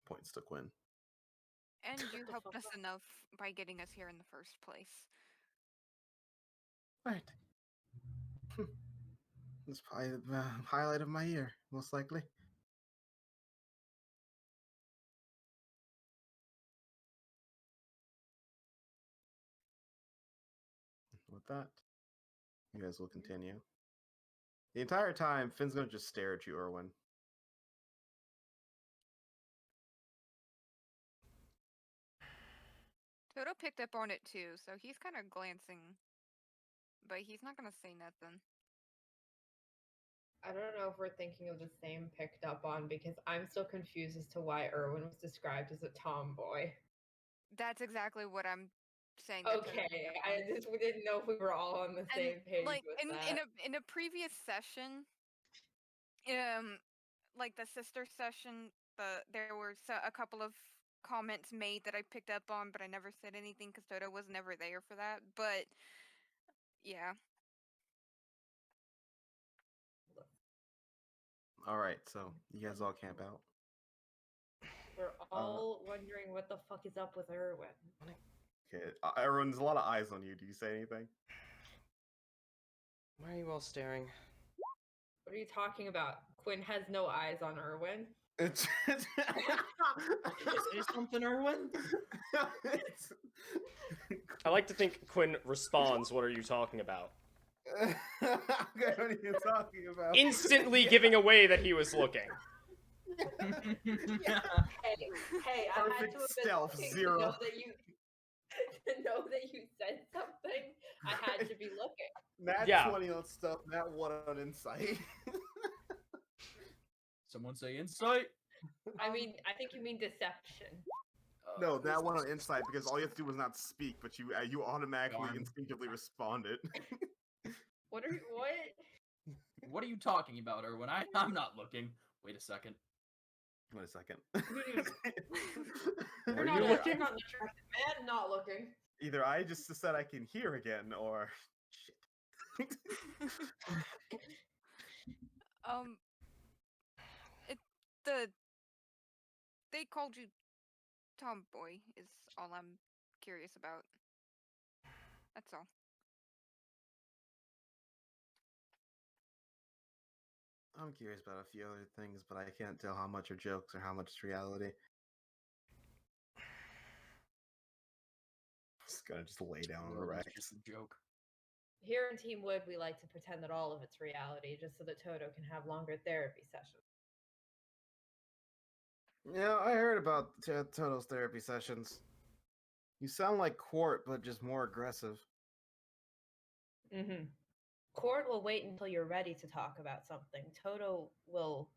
Points to Quinn. And you helped us enough by getting us here in the first place. Right. It's probably the highlight of my year, most likely. With that, you guys will continue. The entire time, Finn's gonna just stare at you, Erwin. Toto picked up on it too, so he's kind of glancing. But he's not gonna say nothing. I don't know if we're thinking of the same picked up on because I'm still confused as to why Erwin was described as a tomboy. That's exactly what I'm saying. that Toto Okay, picked up I on. just didn't know if we were all on the same page like with in that. in a previous session, like the sister session, there were a couple of comments made that I picked up on, but I never said anything because Toto was never there for that. But yeah. All right, so you guys all camp out. We're all wondering what the fuck is up with Erwin. Okay, everyone's a lot of eyes on you. Do you say anything? Why are you all staring? What are you talking about? Quinn has no eyes on Erwin. Say something, Erwin? I like to think Quinn responds, "What are you talking about?" Okay, what are you talking about? Instantly giving away that he was looking. Hey, I had Perfect to have been stealth, looking 0. to know that you said something. I had to be looking. Nat 20 on stuff, Nat 1 on insight. Someone say insight? I mean, I think you mean deception. No, Nat 1 on insight because all you have to do was not speak, but you automatically Darn. instinctively responded. What? What are you talking about, Erwin? I'm not looking. Wait a second. Wait a second. Were You're you not looking? You're not attractive, man. Not looking. Either I just said I can hear again, or shit. They called you tomboy is all I'm curious about. That's all. I'm curious about a few other things, but I can't tell how much are jokes or how much is reality. gonna just lay down on the Lord, Rex. that's just a joke. Here in Team Wood, we like to pretend that all of it's reality, just so that Toto can have longer therapy sessions. Yeah, I heard about Toto's therapy sessions. You sound like Quart, but just more aggressive. Mm-hmm. Court will wait until you're ready to talk about something. Toto will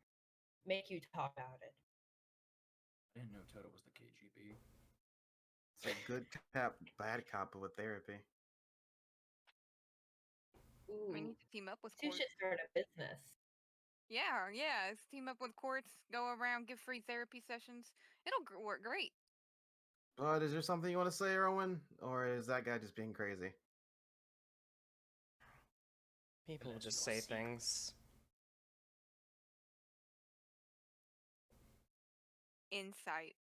make you talk about it. I didn't know Toto was the KGB. It's a good cop, bad cop with therapy. Ooh, We need to team up with two Court. should start a business. Yeah, let's team up with Courts, go around, give free therapy sessions. It'll work great. But is there something you want to say, Erwin? Or is that guy just being crazy? People Unless just you're say secret. things. Insight.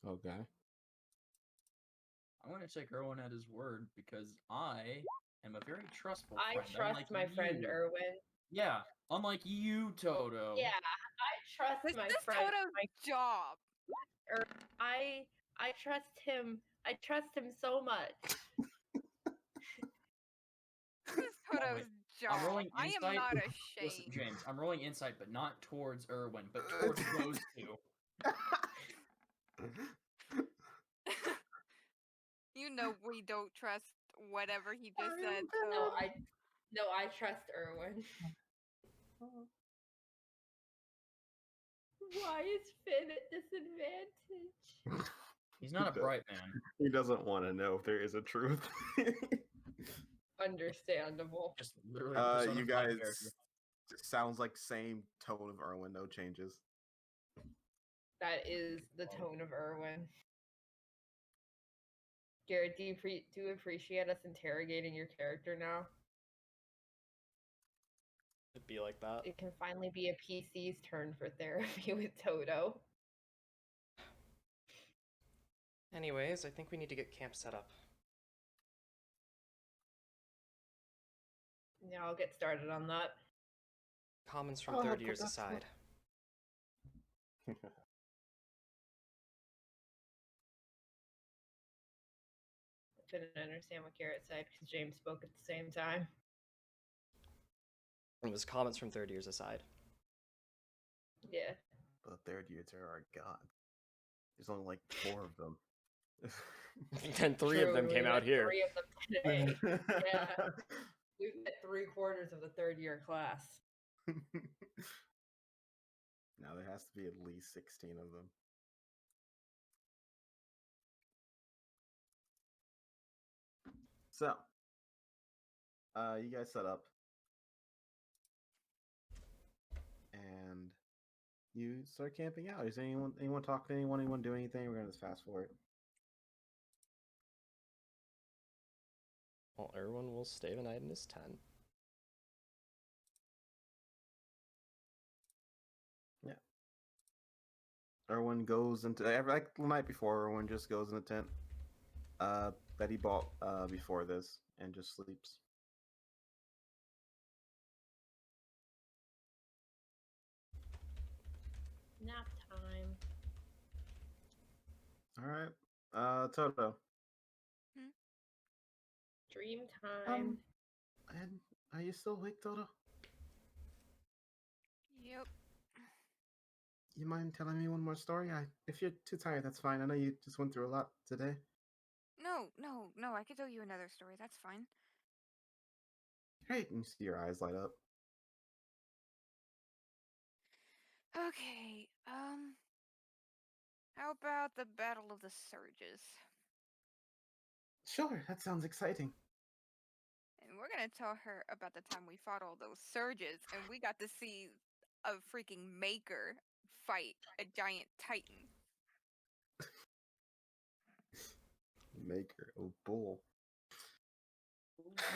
Okay. I'm going to take Erwin at his word because I am a very trustful I friend. trust unlike my friend you. Erwin. Yeah, unlike you, Toto. Yeah, I trust This my is friend. Toto's job. I trust him. I trust him so much. This is Toto's job. I'm rolling I am insight. not Listen, ashamed. James, I'm rolling insight, but not towards Erwin, but towards those two. You know we don't trust whatever he just said. No, So I trust Erwin. Why is Finn at disadvantage? He's not a bright man. He doesn't want to know if there is a truth. Understandable. Just literally a Persona You 5 guys character. sounds like same tone of Erwin, no changes. That is the tone of Erwin. Garrett, do you appreciate us interrogating your character now? It'd be like that. It can finally be a PC's turn for therapy with Toto. Anyways, I think we need to get camp set up. Yeah, I'll get started on that. Comments from Oh, third but years that's aside. I couldn't understand what Garrett said because James spoke at the same time. It was comments from third years aside. Yeah. The third years are god. There's only like 4 of them. And 3 of them True, came we out met here. 3 of them today. Yeah. We've met 3/4 of the third year class. Now there has to be at least 16 of them. So, you guys set up, and you start camping out. Is anyone talk to anyone? Anyone do anything? We're gonna just fast forward. Well, Erwin will stay the night in his tent. Yeah. Erwin goes into like the night before. Erwin just goes in the tent that he bought before this and just sleeps. Nap time. All right. Toto. Dream time. And are you still awake, Toto? yep. You mind telling me one more story? If you're too tired, that's fine. I know you just went through a lot today. No, I could tell you another story. That's fine. Great. And you see your eyes light up. Okay, how about the Battle of the Surges? Sure, that sounds exciting. And we're gonna tell her about the time we fought all those surges and we got to see a freaking maker fight a giant titan. Maker, oh bull.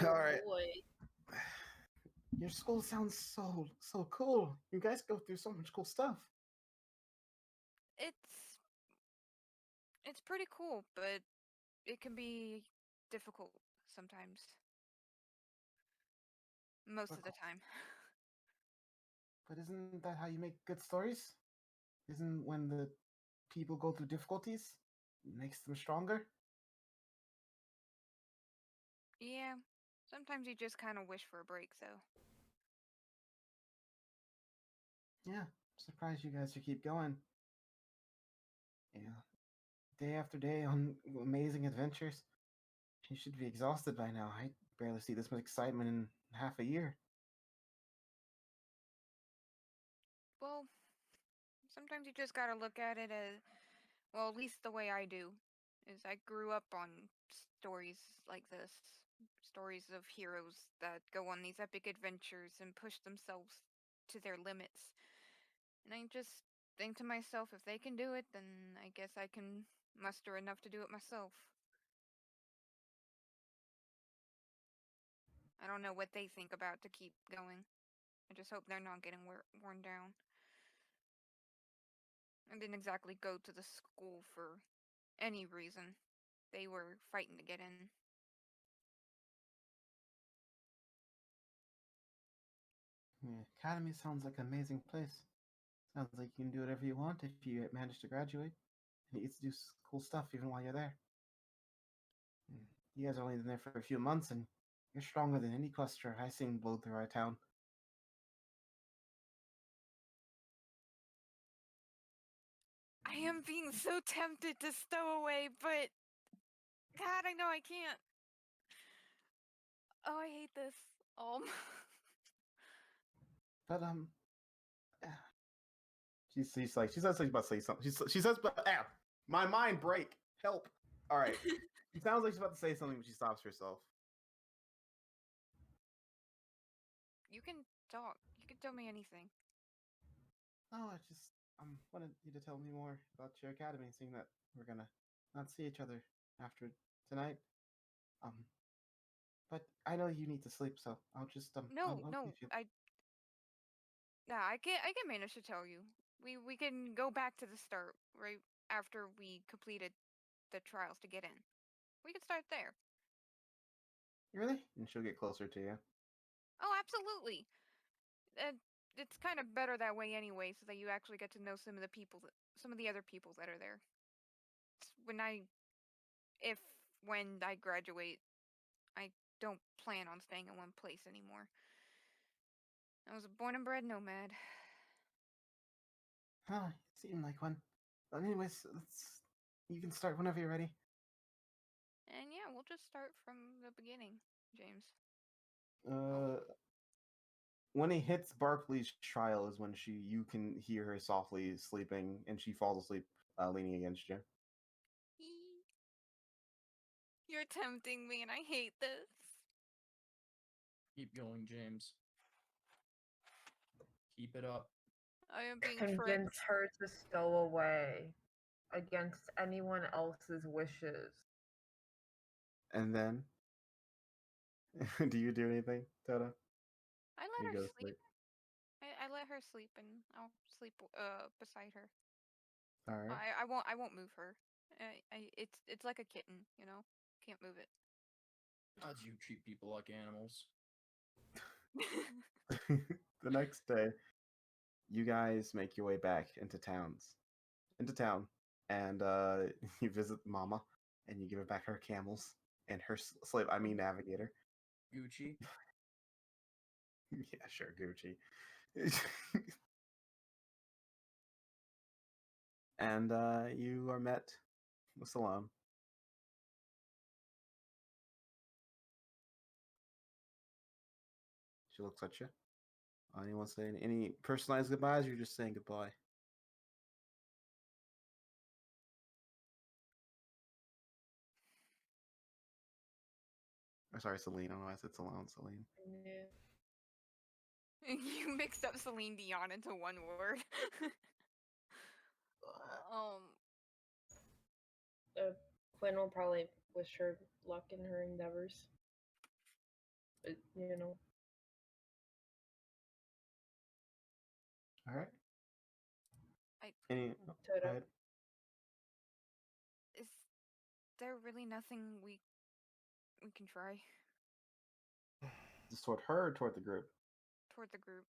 Oh, All right. boy. Your school sounds so cool. You guys go through so much cool stuff. It's pretty cool, but it can be difficult sometimes. Most of the time. But isn't that how you make good stories? Isn't when the people go through difficulties, it makes them stronger? Yeah, sometimes you just kind of wish for a break, though. Yeah, I'm surprised you guys should keep going. Yeah, day after day on amazing adventures. You should be exhausted by now. I barely see this much excitement in half a year. Well, sometimes you just gotta look at it as, well, at least the way I do, is I grew up on stories like this. Stories of heroes that go on these epic adventures and push themselves to their limits. And I just think to myself, if they can do it, then I guess I can muster enough to do it myself. I don't know what they think about to keep going. I just hope they're not getting worn down. I didn't exactly go to the school for any reason. They were fighting to get in. Yeah, Academy sounds like an amazing place. Sounds like you can do whatever you want if you manage to graduate. And you get to do cool stuff even while you're there. You guys are only been there for a few months, and you're stronger than any cluster I've seen blow through our town. I am being so tempted to stow away, but God, I know I can't. Oh, I hate this. But she's like she says she's about to say something. She says, but my mind break. Help. All right. It sounds like she's about to say something, but she stops herself. You can talk. You can tell me anything. Oh, I just wanted you to tell me more about your academy, seeing that we're gonna not see each other after tonight. But I know you need to sleep, so I'll just No, I'll no, leave you. I can manage to tell you. We can go back to the start right after we completed the trials to get in. We can start there. Really? And she'll get closer to you. Oh, absolutely. It's kind of better that way anyway, so that you actually get to know some of the people, some of the other people that are there. When I graduate, I don't plan on staying in one place anymore. I was a born and bred nomad. Huh, you seem like one. But anyways, you can start whenever you're ready. And yeah, we'll just start from the beginning, James. When he hits Barkley's trial is when you can hear her softly sleeping, and she falls asleep, leaning against you. You're tempting me, and I hate this. Keep going, James. Keep it up. I am being Convince tricked. her to stow away against anyone else's wishes. And then, do you do anything, Toto? I You let go her to sleep. I let her sleep, and I'll sleep beside her. All right. I won't move her. It's like a kitten, you know. Can't move it. How'd you treat people like animals? The next day, you guys make your way back into town, and you visit Mama, and you give her back her camels and her slave. I mean, navigator. Gucci? Yeah, sure, Gucci. And you are met with Salome. She looks at you. Anyone saying any personalized goodbyes? Or you're just saying goodbye. Or sorry, Celine. I don't know why I said Salome. Celine. Yeah. You mixed up Celine Dion into one word. Quinn will probably wish her luck in her endeavors. But, you know. All right. I- Any? Toto. Go ahead. Is there really nothing we can try Just toward her or toward the group? toward the group?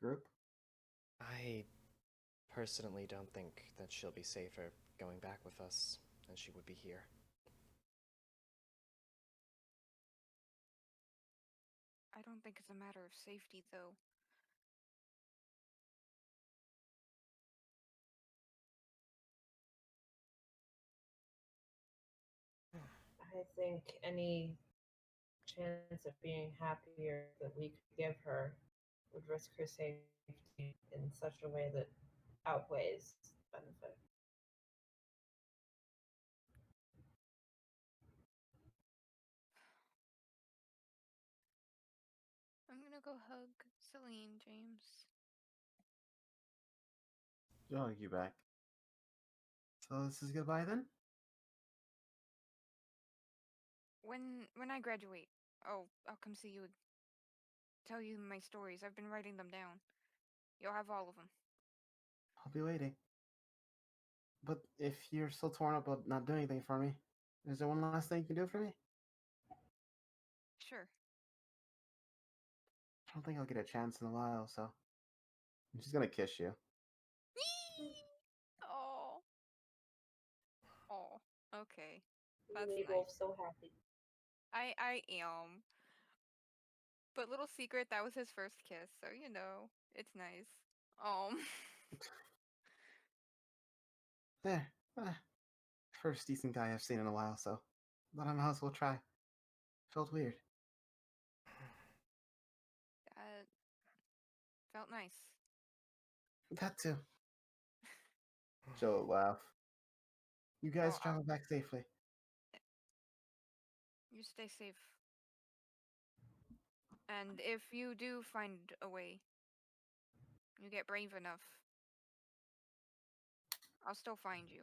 Group? I personally don't think that she'll be safer going back with us, then she would be here. I don't think it's a matter of safety, though. I think any chance of being happier that we could give her would risk her safety in such a way that outweighs benefit. I'm gonna go hug Celine, James. She'll hug you back. So this is goodbye then? When I graduate, I'll come see you. Tell you my stories. I've been writing them down. You'll have all of them. I'll be waiting. But if you're still torn up about not doing anything for me, is there one last thing you can do for me? Sure. I don't think I'll get a chance in a while, so I'm just gonna kiss you. Oh. Oh. Okay. You That's made nice. Wolf so happy. I am. But little secret, that was his first kiss, so you know, it's nice. There. First decent guy I've seen in a while, so but I might as well try. Felt weird. That felt nice. That too. She'll laugh. You guys Well, travel back safely. you stay safe. And if you do find a way, you get brave enough, I'll still find you.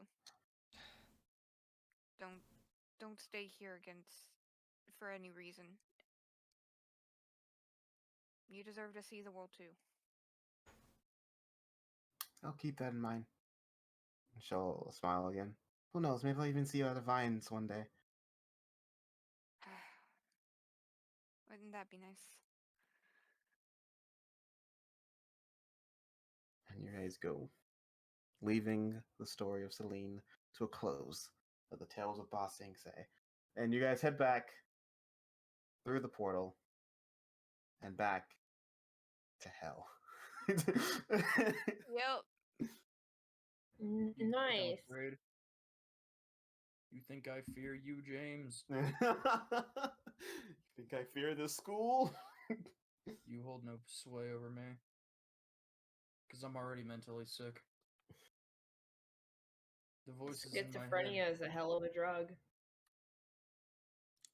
Don't stay here against for any reason. You deserve to see the world too. I'll keep that in mind. She'll smile again. Who knows? Maybe I'll even see you at the Vines one day. Wouldn't that be nice? And your eyes go, leaving the story of Celine to a close, of the tales of Ba Sing Se. And you guys head back through the portal and back to hell. Yep. You think I'm Nice. afraid? You think I fear you, James? You think I fear this school? You hold no sway over me. Because I'm already mentally sick. The voices in my head. Schizophrenia is a hell of a drug.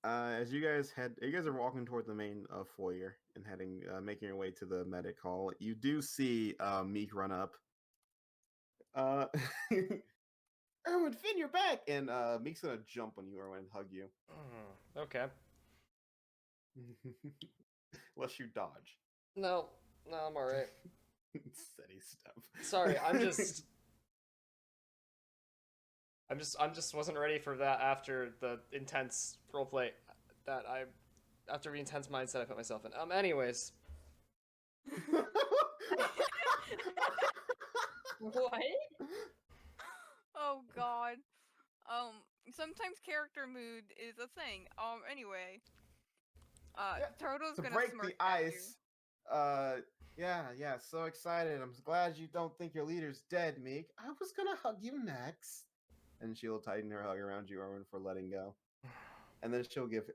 As you guys are walking toward the main foyer and heading, making your way to the medic hall. You do see Meek run up. Erwin, Finn, you're back! And Meek's gonna jump on you, Erwin, and hug you. Okay. Unless you dodge. No, I'm alright. Steady step. Sorry, I'm just wasn't ready for that after the intense roleplay after the intense mindset I put myself in. Anyways. What? Oh god. Sometimes character mood is a thing. Anyway. Turtle's to gonna break smirk the at you. ice. Yeah, so excited. I'm glad you don't think your leader's dead, Meek. I was gonna hug you next. And she'll tighten her hug around you, Erwin, for letting go. And then she'll give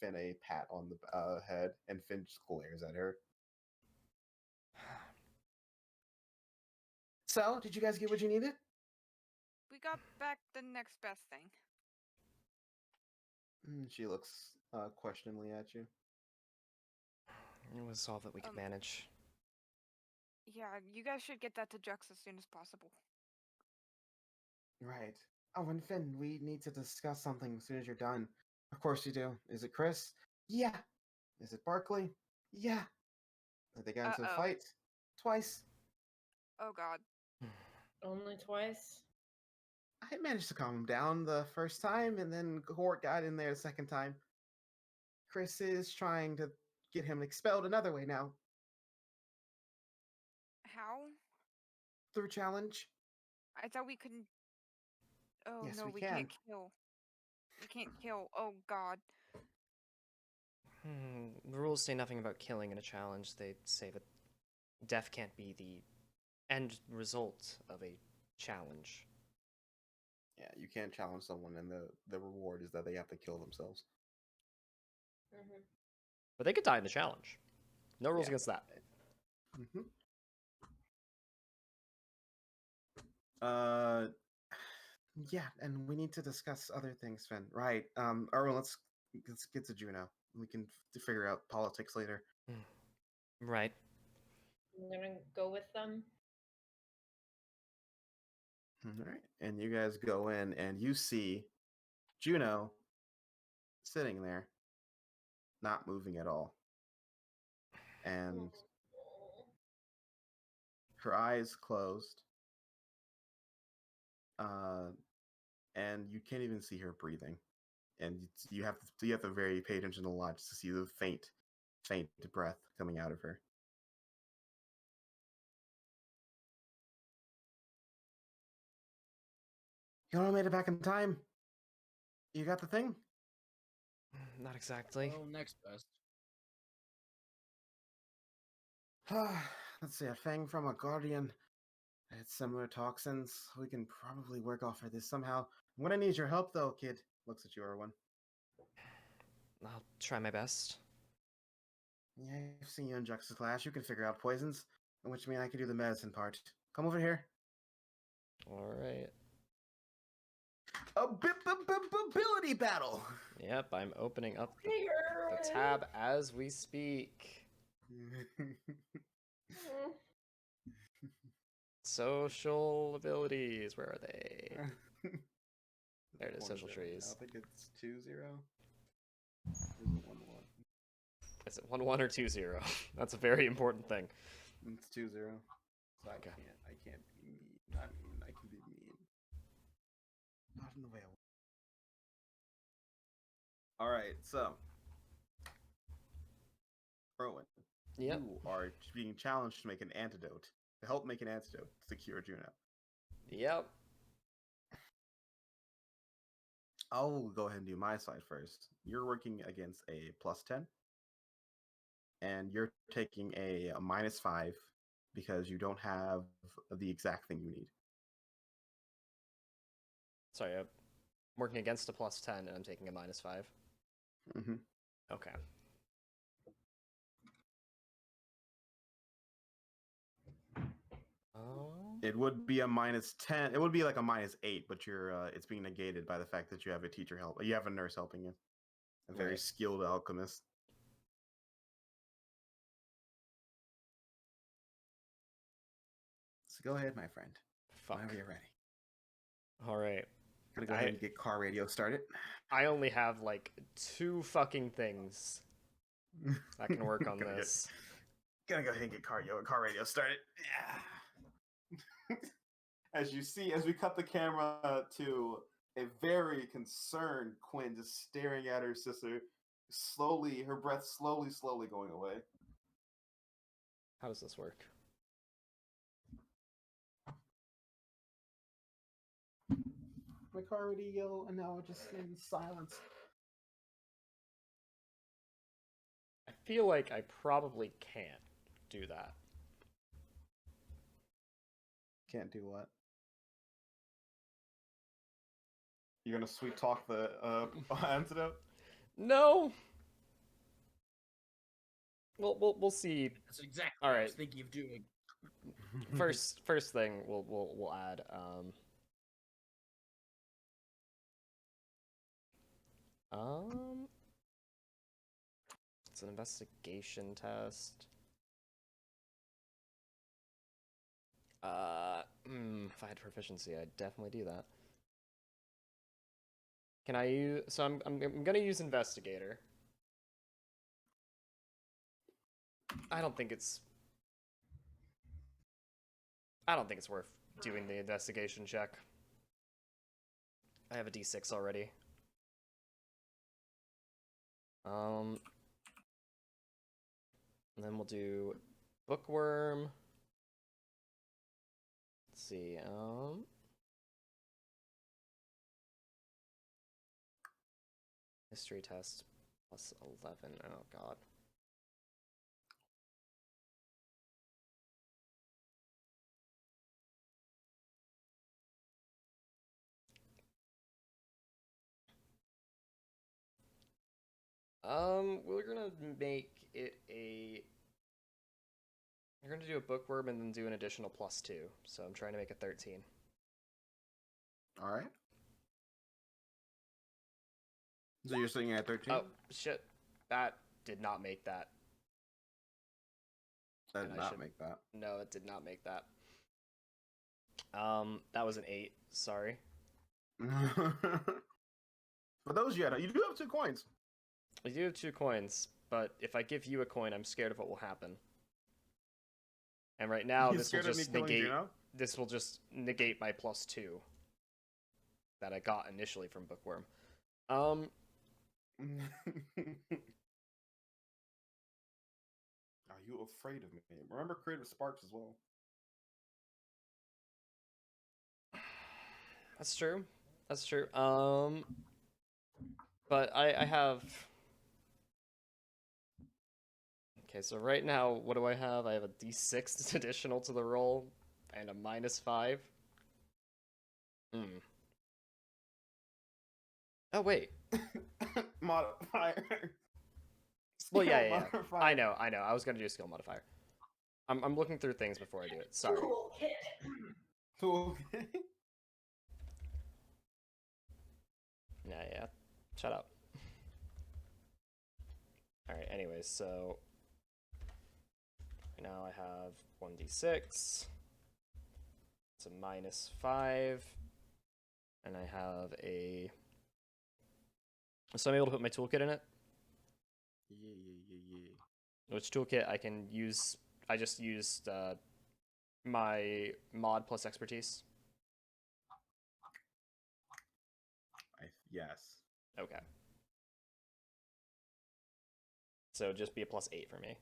Finn a pat on the head, and Finn just glares at her. So, did you guys get what you needed? We got back the next best thing. She looks questioningly at you. It was all that we could manage. Yeah, you guys should get that to Jux as soon as possible. Right. Oh, and Finn, we need to discuss something as soon as you're done. Of course you do. Is it Chris? Yeah. Is it Barkley? Yeah. Did they get into a fight? Twice. Oh god. Only twice? I managed to calm him down the first time, and then Hort got in there the second time. Chris is trying to get him expelled another way now. How? Through challenge. I thought we couldn't Oh Yes, no, we we can. can't kill. We can't kill. Oh god. The rules say nothing about killing in a challenge. They say that death can't be the end result of a challenge. Yeah, you can't challenge someone, and the reward is that they have to kill themselves. Mhm. But they could die in the challenge. No rules Yeah. against that. Mm-hmm. Uh, yeah, and we need to discuss other things, Finn. Right. Erwin, let's get to Juno. We can figure out politics later. Right. I'm gonna go with them. All right. And you guys go in, and you see Juno sitting there, not moving at all, and her eyes closed. And you can't even see her breathing, and you have to very pay attention a lot just to see the faint breath coming out of her. You all made it back in time. You got the thing. Not exactly. Well, next best. Let's see, a fang from a guardian. It's similar toxins. We can probably work off of this somehow. I'm gonna need your help, though, kid. Looks at you, Erwin. I'll try my best. Yeah, I've seen you in Juxta's class. You can figure out poisons, which means I can do the medicine part. Come over here. All right. Ability battle. Yep, I'm opening up the Hey, Erwin. tab as we speak. Mm. Social abilities. Where are they? There it is, social trees. I think it's 2-0. Is it 1-1? Is it 1-1 or 2-0? That's a very important thing. It's 2-0. So Okay. I can't be mean. I mean, I can be mean. Not in the way I want. All right, so Erwin, Yep. you are being challenged to make an antidote. To help make an antidote to cure Juno. Yep. I'll go ahead and do my side first. You're working against a +10, and you're taking a -5 because you don't have the exact thing you need. Sorry, I'm working against a +10 and I'm taking a -5. Mm-hmm. Okay. It would be a -10. It would be like a -8, but you're it's being negated by the fact that you have a teacher help. You have a nurse helping you, a very Right. skilled alchemist. So go ahead, my friend. Fuck. Whenever you're ready. All right. Gonna go ahead and get car radio started. I only have like 2 fucking things that can work on Gonna this. Gonna go ahead and get car radio started. Yeah. As you see, as we cut the camera to a very concerned Quinn just staring at her sister, slowly, her breath slowly going away. How does this work? My car radio, and now we're just in silence. I feel like I probably can't do that. Can't do what? You're gonna sweet talk the antidote? No. We'll see. That's exactly All what I right. was thinking of doing. First thing we'll add it's an investigation test. If I had proficiency, I'd definitely do that. Can I use? So I'm gonna use investigator. I don't think it's worth doing the investigation check. I have a D6 already. And then we'll do bookworm. Let's see. History test plus 11. Oh god. We're gonna make it a. We're gonna do a bookworm and then do an additional +2. So I'm trying to make it 13. All right. So you're sitting at 13? Oh shit! That did not make that. That and did I not should- make that. No, it did not make that. That was an 8. Sorry. For those you do have 2 coins. I do have 2 coins, but if I give you a coin, I'm scared of what will happen. And right now, You this will scared of me just killing negate. Juno? This will just negate my +2 that I got initially from bookworm. Are you afraid of me? Remember creative sparks as well. That's true. That's true. But I have. Okay, so right now, what do I have? I have a D6 additional to the roll and a -5. Oh wait. Modifier. Well, yeah, Skill yeah, yeah. modifier. I know. I was gonna do a skill modifier. I'm looking through things before I do it. Sorry. Cool. Yeah. Shut up. Alright, anyways, so right now I have 1d6. It's a -5. And I have a. So I'm able to put my toolkit in it. Yeah. Which toolkit I can use. I just used my mod plus expertise. Yes. Okay. So just be a +8 for me.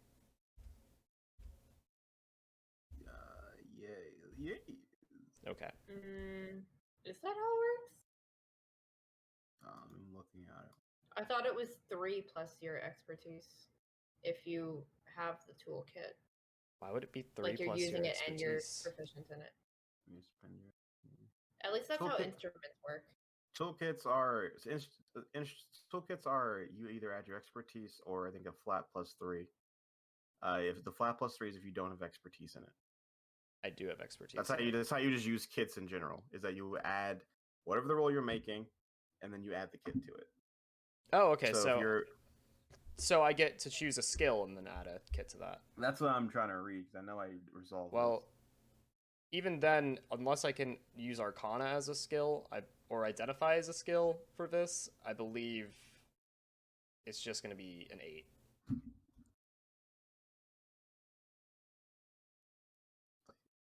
Yeah. Okay. Is that how it works? I'm looking at it. I thought it was 3 plus your expertise if you have the toolkit. Why would it be 3 Like you're plus using your it and you're expertise? proficient in it. You spend your. At least that's how Toolkit. instruments work. Toolkits are you either add your expertise or I think a flat +3. If the flat +3 is if you don't have expertise in it. I do have expertise. That's how you just use kits in general. Is that you add whatever the role you're making, and then you add the kit to it. Oh, okay. So if you're, so I get to choose a skill and then add a kit to that. that's what I'm trying to read. 'Cause I know I resolved. Well, even then, unless I can use Arcana as a skill, or Identify as a skill for this, I believe it's just going to be an 8.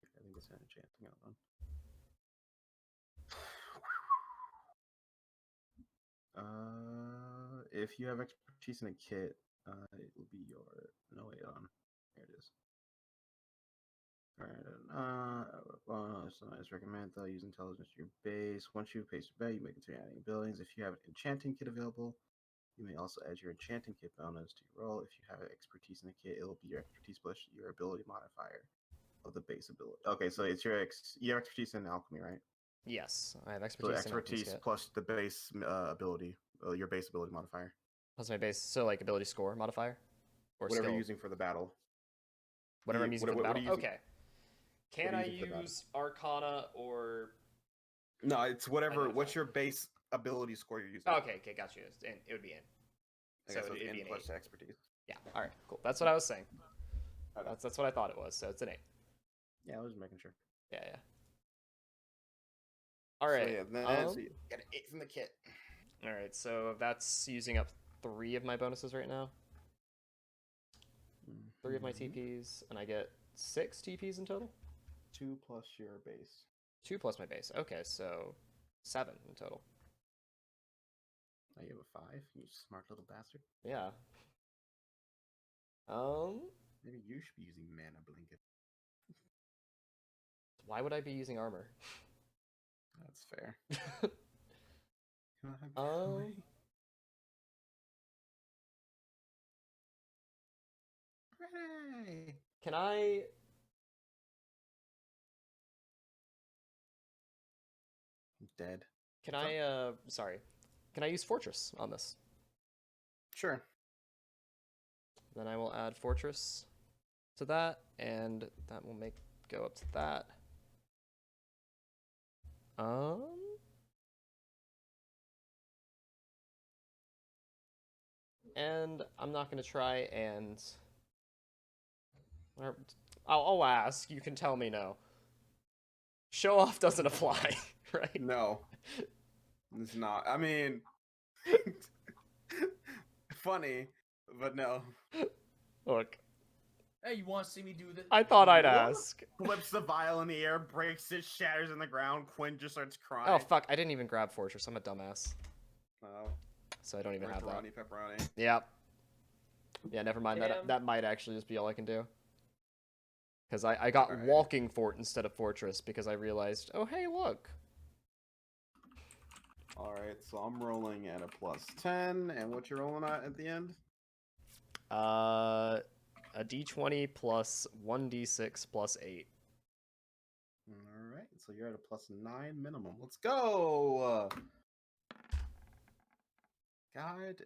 I think it's an enchanting. Hold on. If you have expertise in a kit, it will be your. No, wait on. Here it is. Alright, so I recommend though use intelligence to your base. Once you place your bet, you may continue adding abilities. If you have an enchanting kit available, you may also add your enchanting kit bonus to your roll. If you have expertise in the kit, it'll be your expertise plus your ability modifier of the base ability. Okay, so it's your you have expertise in alchemy, right? Yes, I have So expertise. expertise plus the base ability, your base ability modifier. Plus my base, so like ability score modifier, or Whatever skill. you're using for the battle. Whatever I'm using for the battle. using? Okay. Can are I you using for the battle? use Arcana or? No, it's whatever. Identify. What's your base ability score you're using? Okay, got you. It would be in. Okay, so it'd it's be in an plus 8. expertise. Yeah. All right. Cool. That's what I was saying. Okay. That's what I thought it was. So it's an 8. Yeah, I was just making sure. Yeah. All right. So yeah, then so you get an 8 from the kit. All right. So that's using up 3 of my bonuses right now. 3 of my TPs, and I get 6 TPs in total. 2 plus your base. 2 plus my base. Okay, so 7 in total. Now you have a 5. You smart little bastard. Yeah. Maybe you should be using mana blanket. Why would I be using armor? That's fair. Hooray! Can I? I'm dead. Can What's I? Sorry. Can I use Fortress on this? Sure. Then I will add Fortress to that, and that will go up to that. And I'm not gonna try and. I'll ask. You can tell me no. Show off doesn't apply, right? No. It's not. I mean, funny, but no. Look, Hey, you want to see me do this? I thought I'd What? ask. Flips the vial in the air, breaks it, shatters in the ground. Quinn just starts crying. Oh fuck! I didn't even grab Fortress. I'm a dumbass, Oh, so I don't even have that. pepperoni. Yep. Yeah, never mind. Damn. That might actually just be all I can do. Because I got Alright. Walking Fort instead of Fortress because I realized, oh hey, look. Alright, so I'm rolling at a +10, and what you rolling at the end? A d20 plus 1d6 plus 8. Alright, so you're at a +9 minimum. Let's go! God.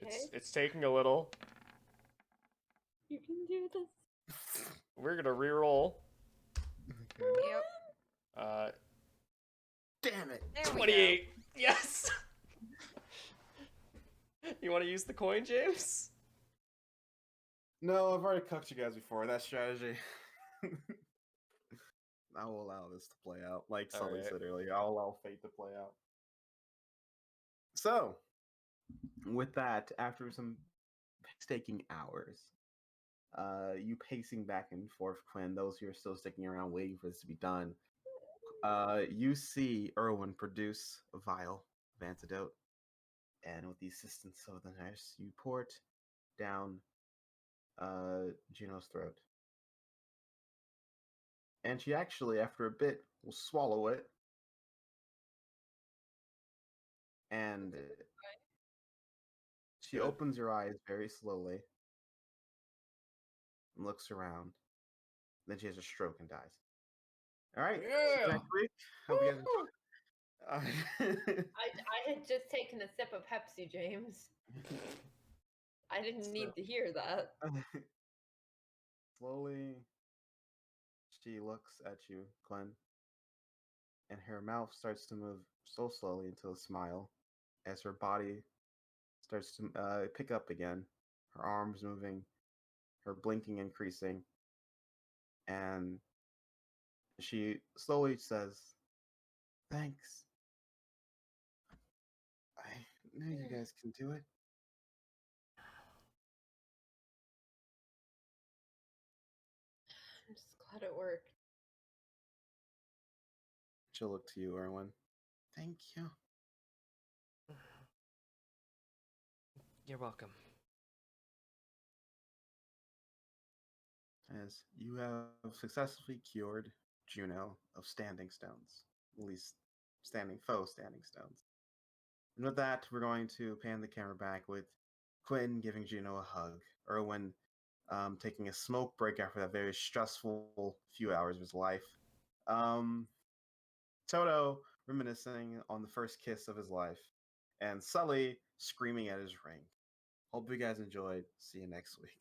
Okay, It's taking a little. you can do this. We're gonna reroll. Okay. Yep. Damn it! There we go. 28. Yes. You want to use the coin, James? No, I've already cooked you guys before. That strategy. I will allow this to play out. Like Sully Alright. said earlier, I'll allow fate to play out. So, with that, after some painstaking hours, you pacing back and forth, Quinn, those who are still sticking around waiting for this to be done, you see Erwin produce a vial of antidote, and with the assistance of the nurse, you pour it down Juno's throat. And she actually, after a bit, will swallow it. And she Good. opens her eyes very slowly and looks around. Then she has a stroke and dies. All right. Yeah. Next week. Hope you guys. I had just taken a sip of Pepsi, James. I didn't need to hear that. Slowly, she looks at you, Glenn, and her mouth starts to move so slowly into a smile as her body starts to pick up again. Her arms moving, her blinking increasing, and she slowly says, "Thanks. I knew you guys can do it." I'm just glad it worked. She'll look to you, Erwin. Thank you. You're welcome. As you have successfully cured Juno of standing stones, at least standing stones. And with that, we're going to pan the camera back with Quinn giving Juno a hug, Erwin taking a smoke break after that very stressful few hours of his life, Toto reminiscing on the first kiss of his life, and Sully screaming at his ring. Hope you guys enjoyed. See you next week.